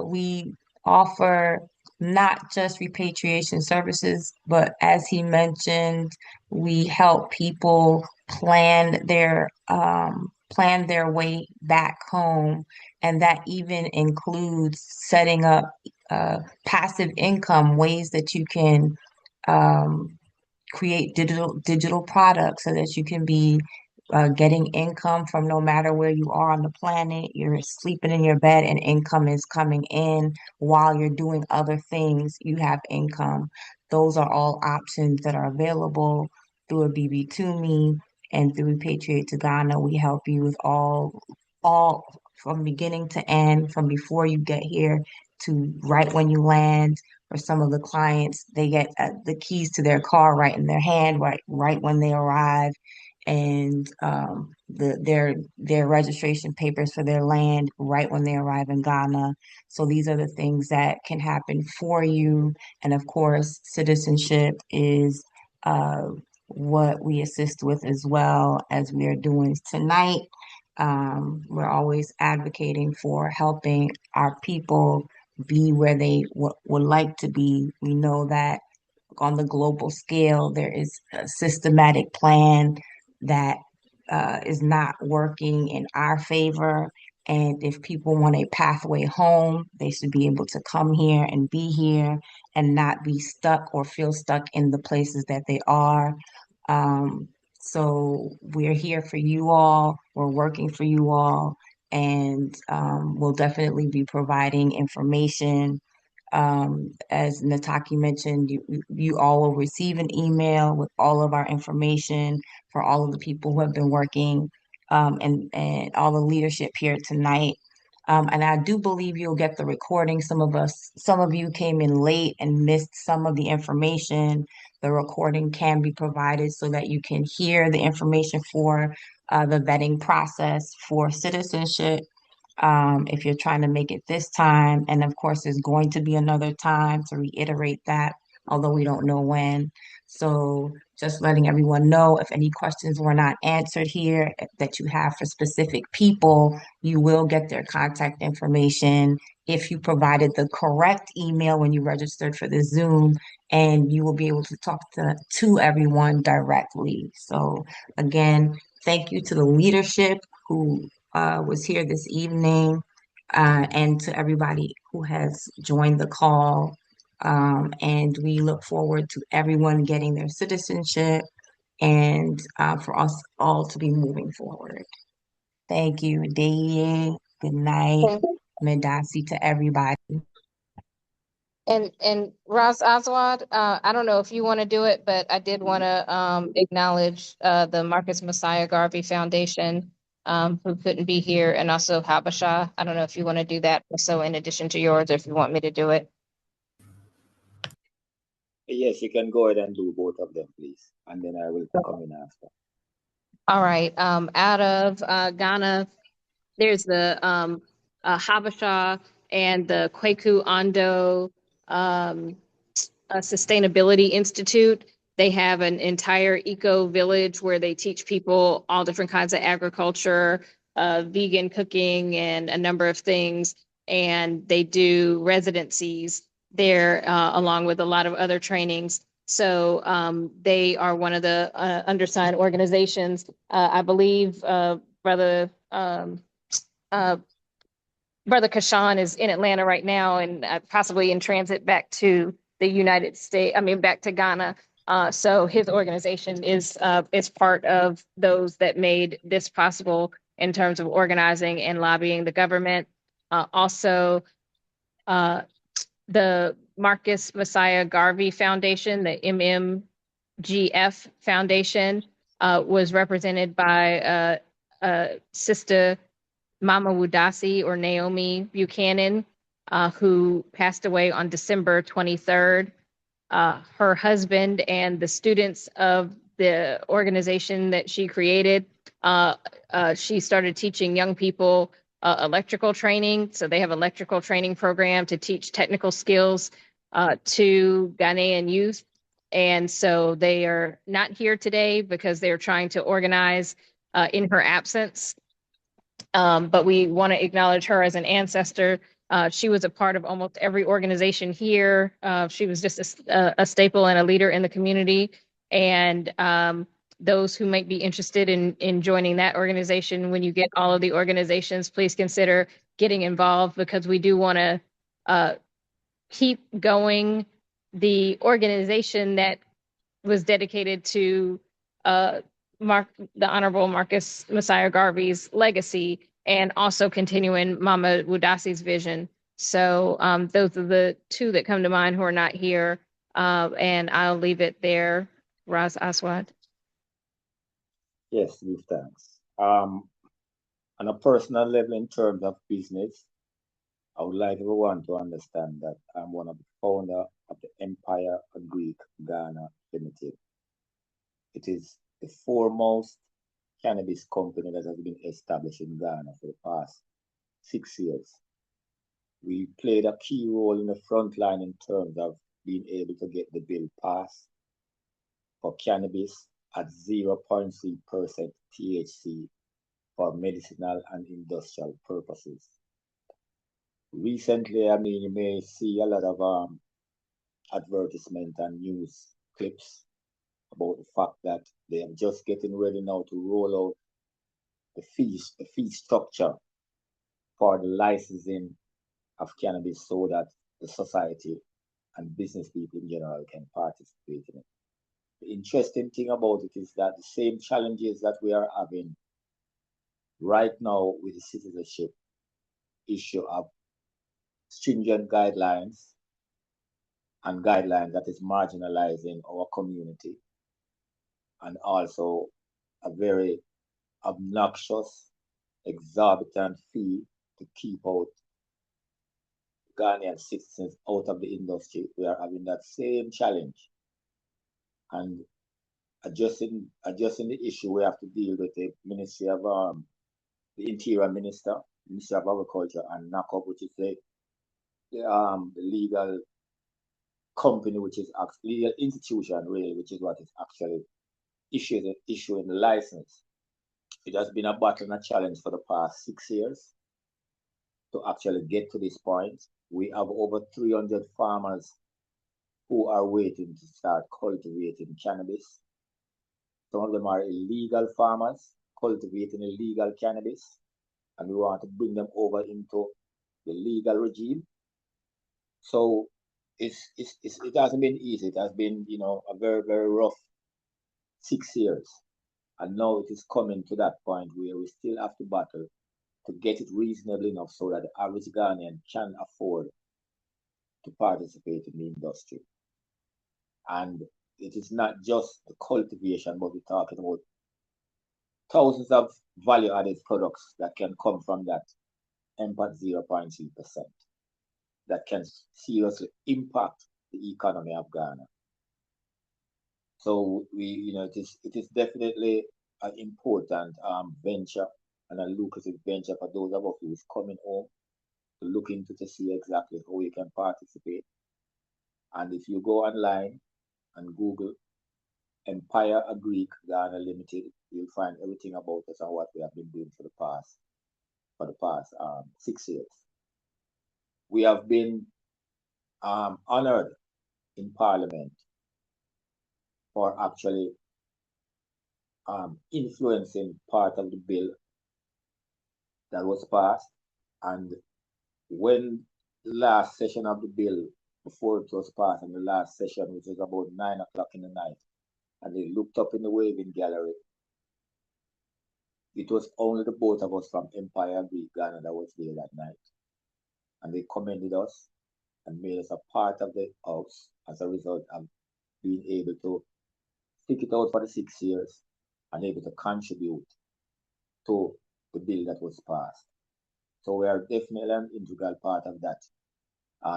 We offer not just repatriation services, but as he mentioned, we help people plan their way back home, and that even includes setting up passive income ways that you can um, create digital products so that you can be getting income from no matter where you are on the planet. You're sleeping in your bed and income is coming in while you're doing other things. You have income. Those are all options that are available through Abibitumi and through Repatriate to Ghana. We help you with all from beginning to end, from before you get here to right when you land. For some of the clients, they get the keys to their car right in their hand, right when they arrive, and their registration papers for their land right when they arrive in Ghana. So these are the things that can happen for you. And of course, citizenship is what we assist with as well as we are doing tonight. We're always advocating for helping our people be where they would like to be. We know that on the global scale, there is a systematic plan that is not working in our favor. And if people want a pathway home, they should be able to come here and be here and not be stuck or feel stuck in the places that they are. Um, so we're here for you all. We're working for you all, and we'll definitely be providing information. As Nataki mentioned, you all will receive an email with all of our information for all of the people who have been working, and all the leadership here tonight. And I do believe you'll get the recording. Some of you came in late and missed some of the information. The recording can be provided so that you can hear the information for the vetting process for citizenship, if you're trying to make it this time. And of course, there's going to be another time to reiterate that, although we don't know when. So just letting everyone know, if any questions were not answered here that you have for specific people, you will get their contact information if you provided the correct email when you registered for the Zoom, and you will be able to talk to everyone directly. So again, thank you to the leadership who was here this evening, and to everybody who has joined the call. And we look forward to everyone getting their citizenship and for us all to be moving forward. Thank you. Day. Good night. Medasi to everybody. And Raz Aswad, I don't know if you want to do it, but I did want to acknowledge the Marcus Messiah Garvey Foundation, who couldn't be here, and also Habasha. I don't know if you want to do that also in addition to yours, or if you want me to do it. Yes, you can go ahead and do both of them, please. And then I will come in after. All right. Out of Ghana, there's the Habasha and the Kwaku Ando Sustainability Institute. They have an entire eco village where they teach people all different kinds of agriculture, vegan cooking, and a number of things. And they do residencies there, along with a lot of other trainings. So they are one of the undersigned organizations. I believe Brother Brother Kashan is in Atlanta right now and possibly in transit back to the United States, back to Ghana. So his organization is part of those that made this possible in terms of organizing and lobbying the government. Also, the Marcus Messiah Garvey Foundation, the MMGF Foundation, was represented by Sister Mama Wudasi, or Naomi Buchanan, who passed away on December 23rd. Her husband and the students of the organization that she created, she started teaching young people electrical training. So they have electrical training program to teach technical skills to Ghanaian youth. And so they are not here today because they're trying to organize in her absence. But we want to acknowledge her as an ancestor. She was a part of almost every organization here. She was just a staple and a leader in the community. And those who might be interested in joining that organization, when you get all of the organizations, please consider getting involved, because we do want to keep going the organization that was dedicated to the Honorable Marcus Messiah Garvey's legacy, and also continuing Mama Wudasi's vision. So those are the two that come to mind who are not here. And I'll leave it there. Raz Aswad. Yes, with thanks. On a personal level, in terms of business, I would like everyone to understand that I'm one of the founders of the Empire Greek Ghana Limited. It is the foremost cannabis company that has been established in Ghana for the past 6 years. We played a key role in the front line in terms of being able to get the bill passed for cannabis at 0.3% THC for medicinal and industrial purposes. Recently, you may see a lot of advertisement and news clips about the fact that they are just getting ready now to roll out the fee structure for the licensing of cannabis, so that the society and business people in general can participate in it. The interesting thing about it is that the same challenges that we are having right now with the citizenship issue of stringent guidelines and guidelines that is marginalizing our community, and also a very obnoxious, exorbitant fee to keep out Ghanaian citizens out of the industry. We are having that same challenge, and addressing the issue, we have to deal with the Ministry of the Interior Minister, Ministry of Agriculture, and NACOP, which is the legal company, which is legal institution, really, which is what is actually issuing the license. It has been a battle and a challenge for the past 6 years to actually get to this point. We have over 300 farmers who are waiting to start cultivating cannabis. Some of them are illegal farmers cultivating illegal cannabis, and we want to bring them over into the legal regime. So it hasn't been easy. It has been, a very, very rough 6 years. And now it is coming to that point where we still have to battle to get it reasonably enough so that the average Ghanaian can afford to participate in the industry. And it is not just the cultivation, but we're talking about thousands of value-added products that can come from that impact 0.3%, that can seriously impact the economy of Ghana. So it is definitely an important venture and a lucrative venture for those of us who is coming home to look into to see exactly how you can participate. And if you go online and Google Empire Greek Ghana Limited, you'll find everything about us and what we have been doing for the past 6 years. We have been honored in Parliament for actually influencing part of the bill that was passed. And when the last session of the bill, before it was passed, and the last session, which was about 9 o'clock in the night, and they looked up in the waving gallery, it was only the both of us from Empire Greek Ghana that was there that night. And they commended us and made us a part of the house as a result of being able to stick it out for the 6 years and able to contribute to the bill that was passed. So we are definitely an integral part of that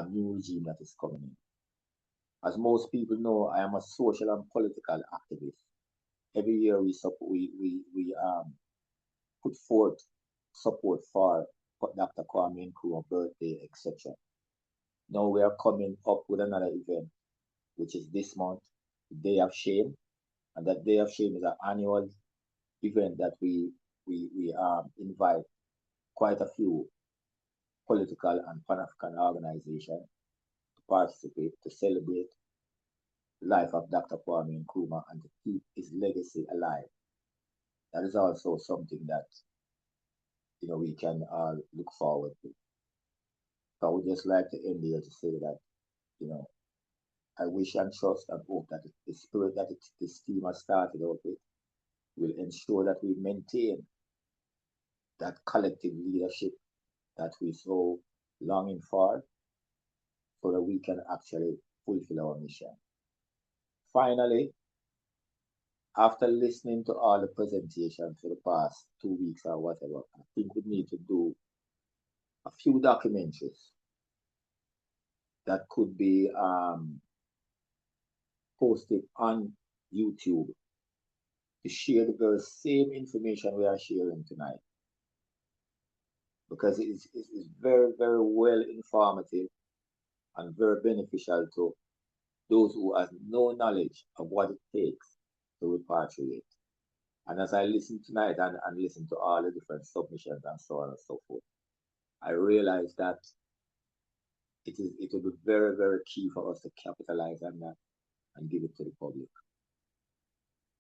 new regime that is coming in. As most people know, I am a social and political activist. Every year we put forth support for Dr. Kwame Nkrumah's birthday, etc. Now we are coming up with another event, which is this month, Day of Shame. And that Day of Shame is an annual event that we invite quite a few political and Pan-African organizations to participate, to celebrate the life of Dr. Kwame Nkrumah and to keep his legacy alive. That is also something that we can look forward to. I would just like to end here to say that I wish and trust and hope that the spirit that this team has started out with will ensure that we maintain that collective leadership that we so longing for, so that we can actually fulfill our mission. Finally, after listening to all the presentations for the past 2 weeks or whatever, I think we need to do a few documentaries that could be posted on YouTube to share the very same information we are sharing tonight, because it is very, very well informative and very beneficial to those who have no knowledge of what it takes to repatriate. And as I listen tonight and listen to all the different submissions and so on and so forth, I realize that it will be very, very key for us to capitalize on that and give it to the public.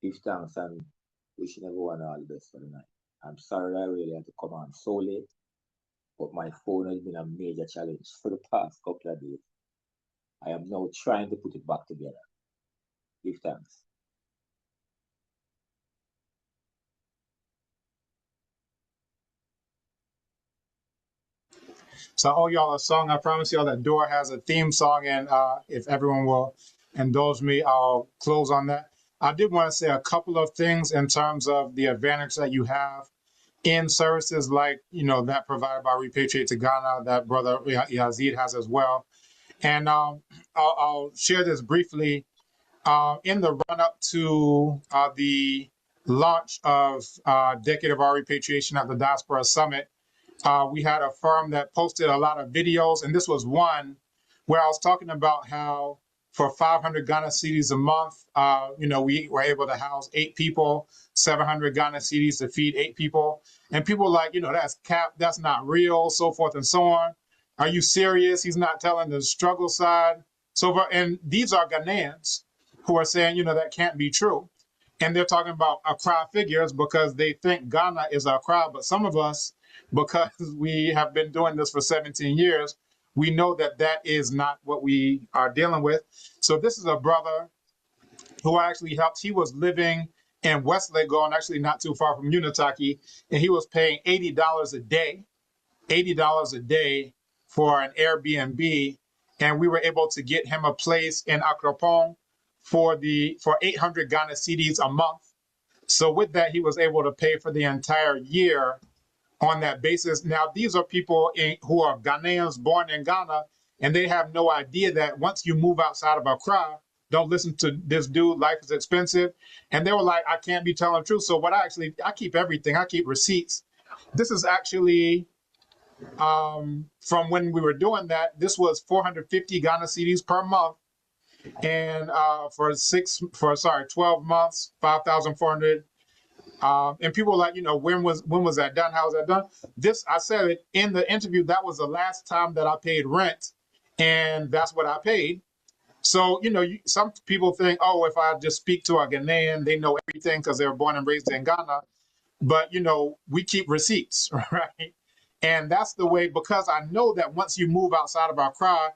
Give thanks and wishing everyone all the best for the night. I'm sorry I really had to come on so late, but my phone has been a major challenge for the past couple of days. I am now trying to put it back together. Give thanks. So I owe y'all a song. I promise y'all that Dora has a theme song, and if everyone will indulge me, I'll close on that. I did want to say a couple of things in terms of the advantage that you have in services like, that provided by Repatriate to Ghana, that Brother Yazid has as well. And I'll share this briefly. In the run-up to the launch of Decade of Our Repatriation at the Diaspora Summit, we had a firm that posted a lot of videos, and this was one where I was talking about how for 500 Ghana cedis a month, we were able to house 8 people, 700 Ghana cedis to feed 8 people. And people were like, that's cap, that's not real, so forth and so on. Are you serious? He's not telling the struggle side. And these are Ghanaians who are saying, that can't be true. And they're talking about Accra figures because they think Ghana is Accra. But some of us, because we have been doing this for 17 years, we know that that is not what we are dealing with. So this is a brother who I actually helped. He was living in West Legon, actually not too far from Unitaki, and he was paying $80 a day for an Airbnb. And we were able to get him a place in Akropong for 800 Ghana cedis a month. So with that, he was able to pay for the entire year on that basis. Now, these are people who are Ghanaians born in Ghana, and they have no idea that once you move outside of Accra, don't listen to this dude, life is expensive. And they were like, I can't be telling the truth. So I keep everything. I keep receipts. This is actually from when we were doing that. This was 450 Ghana cedis per month. And for 12 months, 5,400. And people were like, when was that done? How was that done? I said it in the interview, that was the last time that I paid rent, and that's what I paid. So, some people think, if I just speak to a Ghanaian, they know everything because they were born and raised in Ghana. But, we keep receipts, right? And that's the way, because I know that once you move outside of our crowd,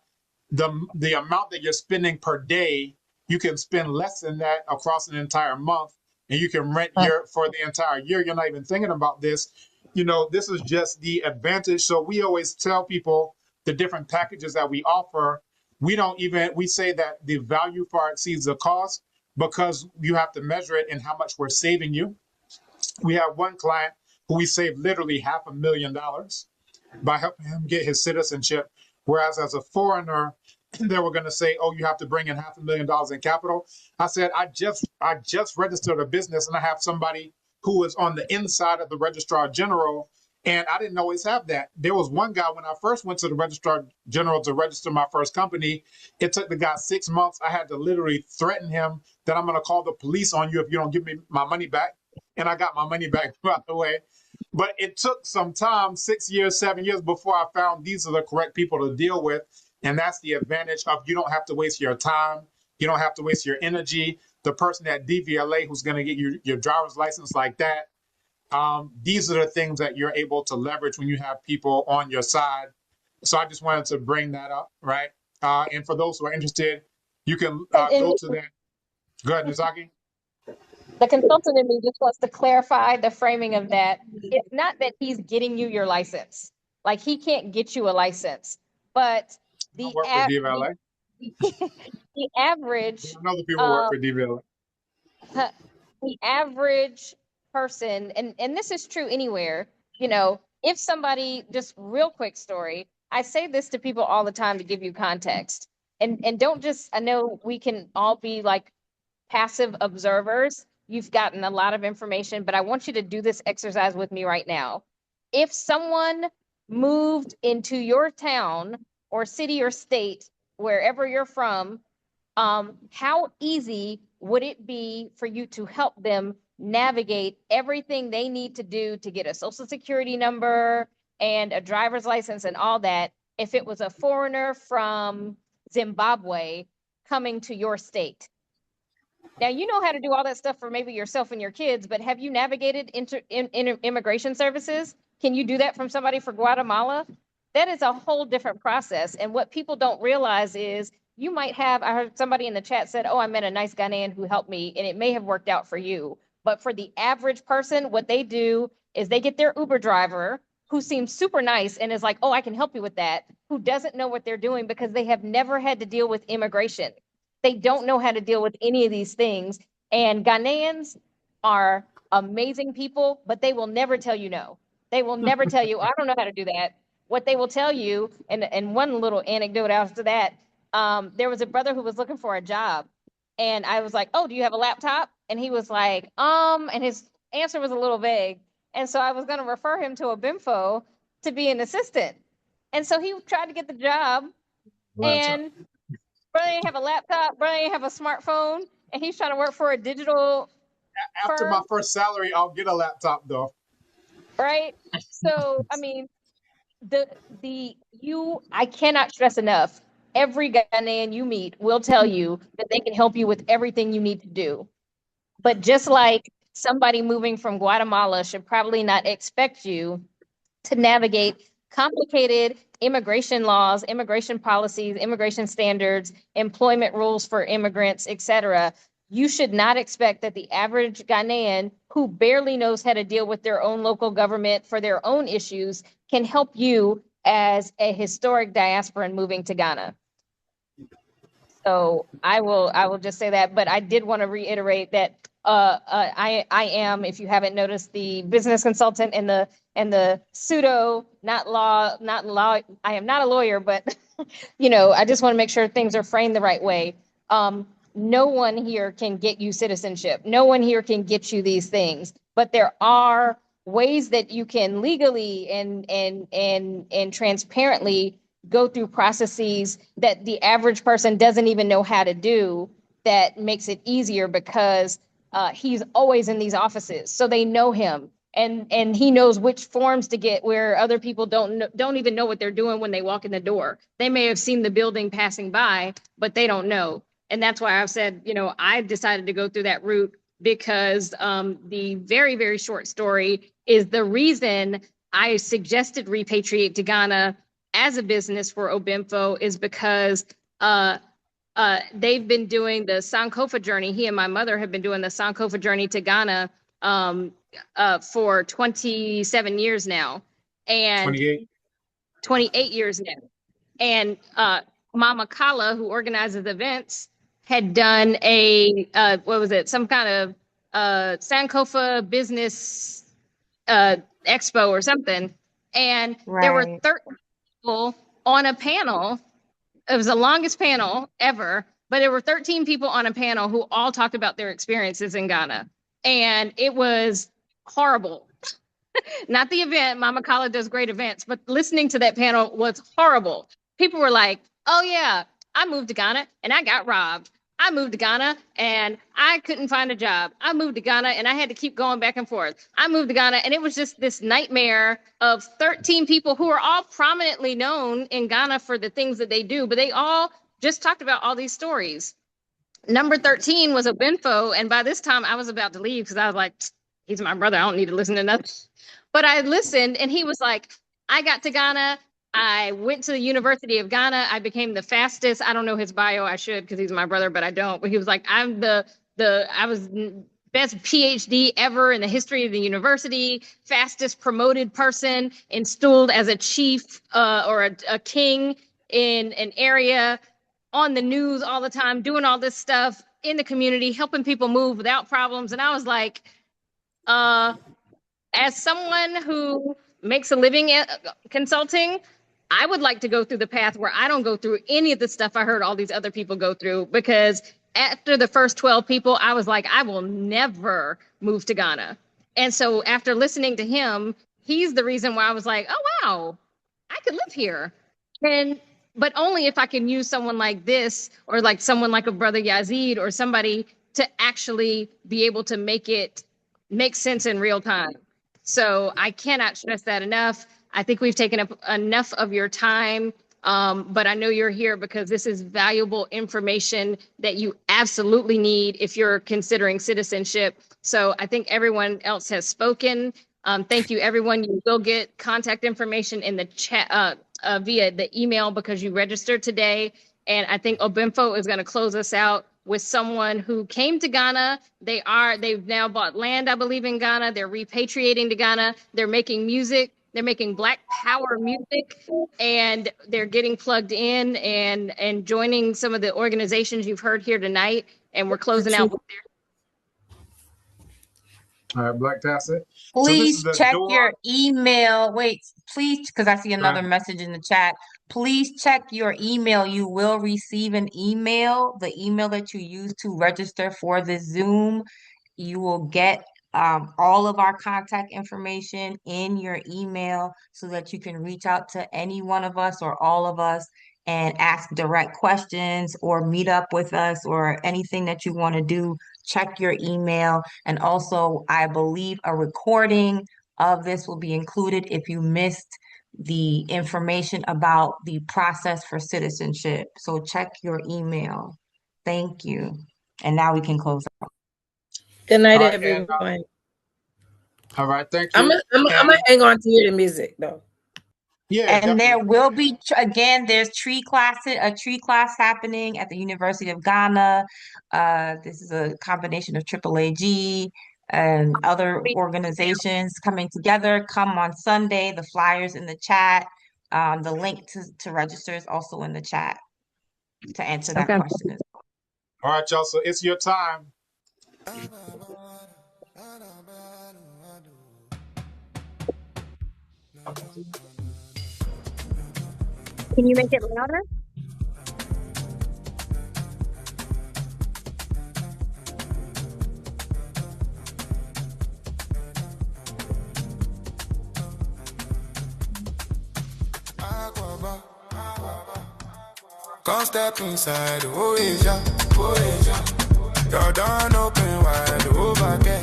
the amount that you're spending per day, you can spend less than that across an entire month, and you can rent your for the entire year. You're not even thinking about this. This is just the advantage. So we always tell people the different packages that we offer. We say that the value far exceeds the cost, because you have to measure it in how much we're saving you. We have one client who we saved literally $500,000 by helping him get his citizenship. Whereas as a foreigner, they were going to say, "Oh, you have to bring in $500,000 in capital." I said, I just registered a business, and I have somebody who is on the inside of the registrar general, and I didn't always have that. There was one guy when I first went to the registrar general to register my first company. It took the guy 6 months. I had to literally threaten him that I'm going to call the police on you if you don't give me my money back. And I got my money back, by the way. But it took some time, 6 years, 7 years, before I found these are the correct people to deal with. And that's the advantage of, you don't have to waste your time. You don't have to waste your energy. The person at DVLA who's going to get you your driver's license like that. These are the things that you're able to leverage when you have people on your side. So I just wanted to bring that up, right? And for those who are interested, you can go to that. Go ahead, Nizaki. The consultant in me just wants to clarify the framing of that. It's not that he's getting you your license. Like, he can't get you a license, but the I work for DVLA. the average, I know the people who work for DVLA. the average person, and this is true anywhere, if somebody, just real quick story, I say this to people all the time to give you context. And don't just, I know we can all be like passive observers. You've gotten a lot of information, but I want you to do this exercise with me right now. If someone moved into your town or city or state, wherever you're from, how easy would it be for you to help them navigate everything they need to do to get a social security number and a driver's license and all that, if it was a foreigner from Zimbabwe coming to your state? Now, you know how to do all that stuff for maybe yourself and your kids, but have you navigated immigration services? Can you do that from somebody for Guatemala? That is a whole different process. And what people don't realize is, you might have, I heard somebody in the chat said, "Oh, I met a nice Ghanaian who helped me," and it may have worked out for you. But for the average person, what they do is they get their Uber driver who seems super nice and is like, "Oh, I can help you with that," who doesn't know what they're doing because they have never had to deal with immigration. They don't know how to deal with any of these things. And Ghanaians are amazing people, but they will never tell you no. They will never tell you, "I don't know how to do that." What they will tell you, and one little anecdote after that, there was a brother who was looking for a job. And I was like, "Oh, do you have a laptop?" And he was like, and his answer was a little vague. And so I was going to refer him to a BIMFO to be an assistant. And so he tried to get the job, and brother didn't have a laptop, brother didn't have a smartphone, and he's trying to work for a digital After firm. my first salary, I'll get a laptop though. Right? So, I mean, I cannot stress enough, every Ghanaian you meet will tell you that they can help you with everything you need to do. But just like somebody moving from Guatemala should probably not expect you to navigate complicated immigration laws, immigration policies, immigration standards, employment rules for immigrants, etc., you should not expect that the average Ghanaian who barely knows how to deal with their own local government for their own issues can help you as a historic diasporan moving to Ghana. So I will just say that, but I did want to reiterate that I am, if you haven't noticed, the business consultant and the pseudo, not law. I am not a lawyer, but I just want to make sure things are framed the right way. No one here can get you citizenship. No one here can get you these things, but there are ways that you can legally and transparently go through processes that the average person doesn't even know how to do, that makes it easier because he's always in these offices, so they know him, and he knows which forms to get, where other people don't even know what they're doing when they walk in the door. They may have seen the building passing by, but they don't know. And that's why I've said, I decided to go through that route because the very, very short story is the reason I suggested Repatriate to Ghana as a business for Obinfo is because they've been doing the Sankofa journey. He and my mother have been doing the Sankofa journey to Ghana for 27 years now. And 28 years now. And Mama Kala, who organizes events, had done a, some kind of Sankofa business expo or something. And there were 13 people on a panel. It was the longest panel ever, but there were 13 people on a panel who all talked about their experiences in Ghana. And it was horrible. Not the event. Mama Kala does great events, but listening to that panel was horrible. People were like, oh yeah, I moved to Ghana and I got robbed. I moved to Ghana and I couldn't find a job. I moved to Ghana and I had to keep going back and forth. I moved to Ghana and it was just this nightmare of 13 people who are all prominently known in Ghana for the things that they do, but they all just talked about all these stories. Number 13 was Obinfo, and by this time I was about to leave because I was like, he's my brother. I don't need to listen to nothing. But I listened and he was like, I got to Ghana. I went to the University of Ghana. I became the fastest. I don't know his bio. I should because he's my brother, but I don't. But he was like, I was best PhD ever in the history of the university, fastest promoted person, installed as a chief or a king in an area, on the news all the time, doing all this stuff in the community, helping people move without problems. And I was like, as someone who makes a living consulting, I would like to go through the path where I don't go through any of the stuff I heard all these other people go through, because after the first 12 people, I was like, I will never move to Ghana. And so after listening to him, he's the reason why I was like, oh, wow, I could live here. But only if I can use someone like this, or like someone like a brother Yazid, or somebody to actually be able to make sense in real time. So I cannot stress that enough. I think we've taken up enough of your time, but I know you're here because this is valuable information that you absolutely need if you're considering citizenship. So I think everyone else has spoken. Thank you, everyone. You will get contact information in the chat via the email because you registered today. And I think Obinfo is going to close us out with someone who came to Ghana. They've now bought land, I believe, in Ghana. They're repatriating to Ghana. They're making music. They're making Black Power music, and they're getting plugged in and joining some of the organizations you've heard here tonight. And we're closing out with All right, Black Tacit. Please check your email. Wait, please, because I see another message in the chat. Please check your email. You will receive an email, the email that you use to register for this Zoom. You will get all of our contact information in your email so that you can reach out to any one of us or all of us and ask direct questions or meet up with us or anything that you want to do. Check your email. And also, I believe a recording of this will be included if you missed the information about the process for citizenship. So check your email. Thank you. And now we can close out. Good night, everyone. All right, thank you. I'm gonna hang on to hear the music though. Yeah, and definitely. there will be there's a tree class happening at the University of Ghana. This is a combination of AAAG and other organizations coming together. Come on Sunday. The flyers in the chat. The link to register is also in the chat to answer that question. All right, y'all. So it's your time. Can you make it louder? Come step inside, oh yeah, oh yeah. Your door open wide, overget.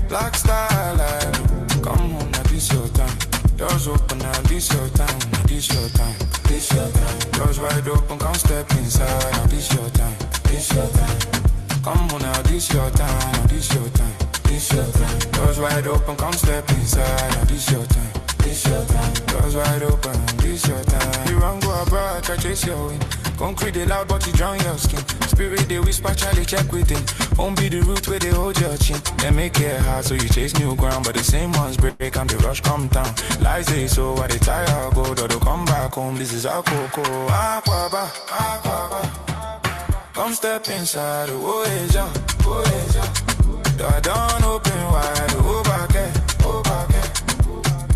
Black star light, come on, now this your time. Doors open, now this your time, now this your time, this your time. Doors wide open, come step inside, now this your time, this your time. Come on, now this your time, now this your time. this your time. Doors wide open, come step inside. Now this your time, this your time. Doors wide open, this your time. You run, go abroad, try chase your win. Concrete they loud, but you drown your skin. Spirit they whisper, Charlie check within. Won't be the root where they hold your chin. They make it hard, so you chase new ground. But the same ones break and the rush come down. Lies they so why they tire go, though they come back home. This is our coco. Aquaba, aquaba. Come step inside, oh yeah, oh yeah. Door don't open wide, oh back, oh back.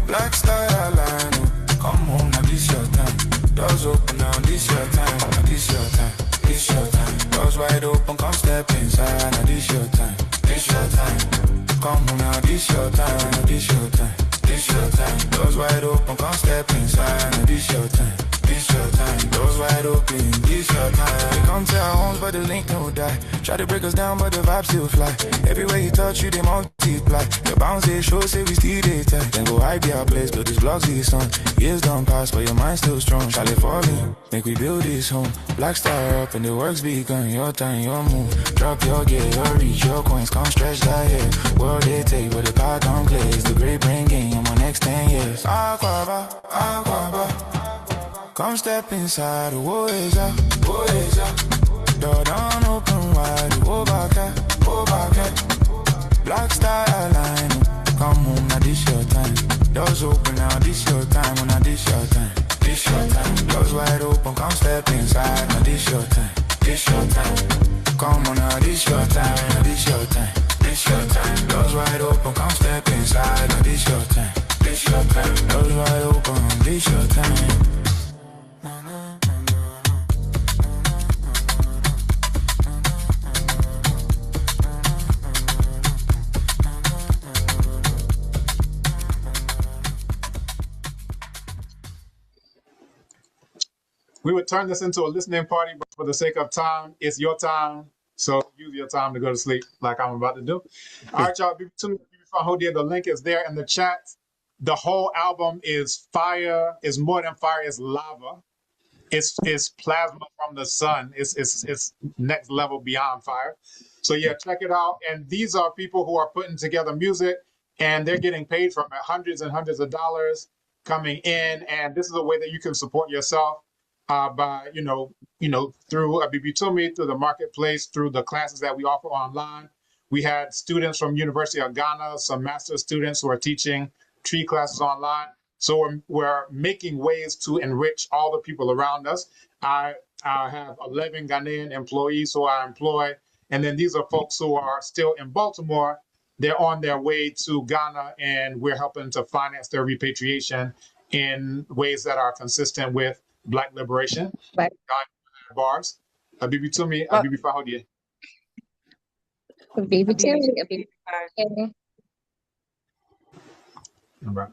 Black star line, come home, now this your time. Doors open now, this your time, now this your time, this your time. Doors wide open, come step inside, now this your time, this your time. Come home now, this your time, now this your time, this your time. Doors wide open, come step inside, now this your time. This your time, doors wide open, this your time. They come to our homes, but the link don't die. Try to break us down, but the vibes still fly. Everywhere you touch, you they multiply. The bounce they show, say we still they tight. Then go hide our place, build this blocks this on. Years don't pass, but your mind still strong. Shall it fall in? Make we build this home. Black star up and the work's begun. Your time, your move. Drop your gear, your reach, your coins, come stretch that head. World they take, but the power don't play. It's the great brain game on my next 10 years. Aquaba, aquaba. Come step inside, oh yeah, oh yeah. Door don't open wide, oh back, oh back. Black star line, come home, now this your time. Doors open now, this your time, now this your time, this your time. Doors wide open, come step inside, now this your time, this your time. Come on now, this your time, now this your time, this your time. Doors wide open, come step inside, now this your time, this your time. Doors wide open, this your time. We would turn this into a listening party, but for the sake of time, it's your time. So use your time to go to sleep like I'm about to do. All right, y'all. Abibifahodie, the link is there in the chat. The whole album is fire. It's more than fire. It's lava. It's plasma from the sun. It's next level beyond fire. So yeah, check it out. And these are people who are putting together music, and they're getting paid from it, hundreds and hundreds of dollars coming in. And this is a way that you can support yourself by through Abibitumi, through the marketplace, through the classes that we offer online. We had students from University of Ghana, some master's students who are teaching tree classes online. So we're making ways to enrich all the people around us. I have 11 Ghanaian employees who I employ. And then these are folks who are still in Baltimore. They're on their way to Ghana, and we're helping to finance their repatriation in ways that are consistent with Black liberation. Black bars. Abibitumi, Abibifahodie. Abibitumi, Abibifahodie. Right.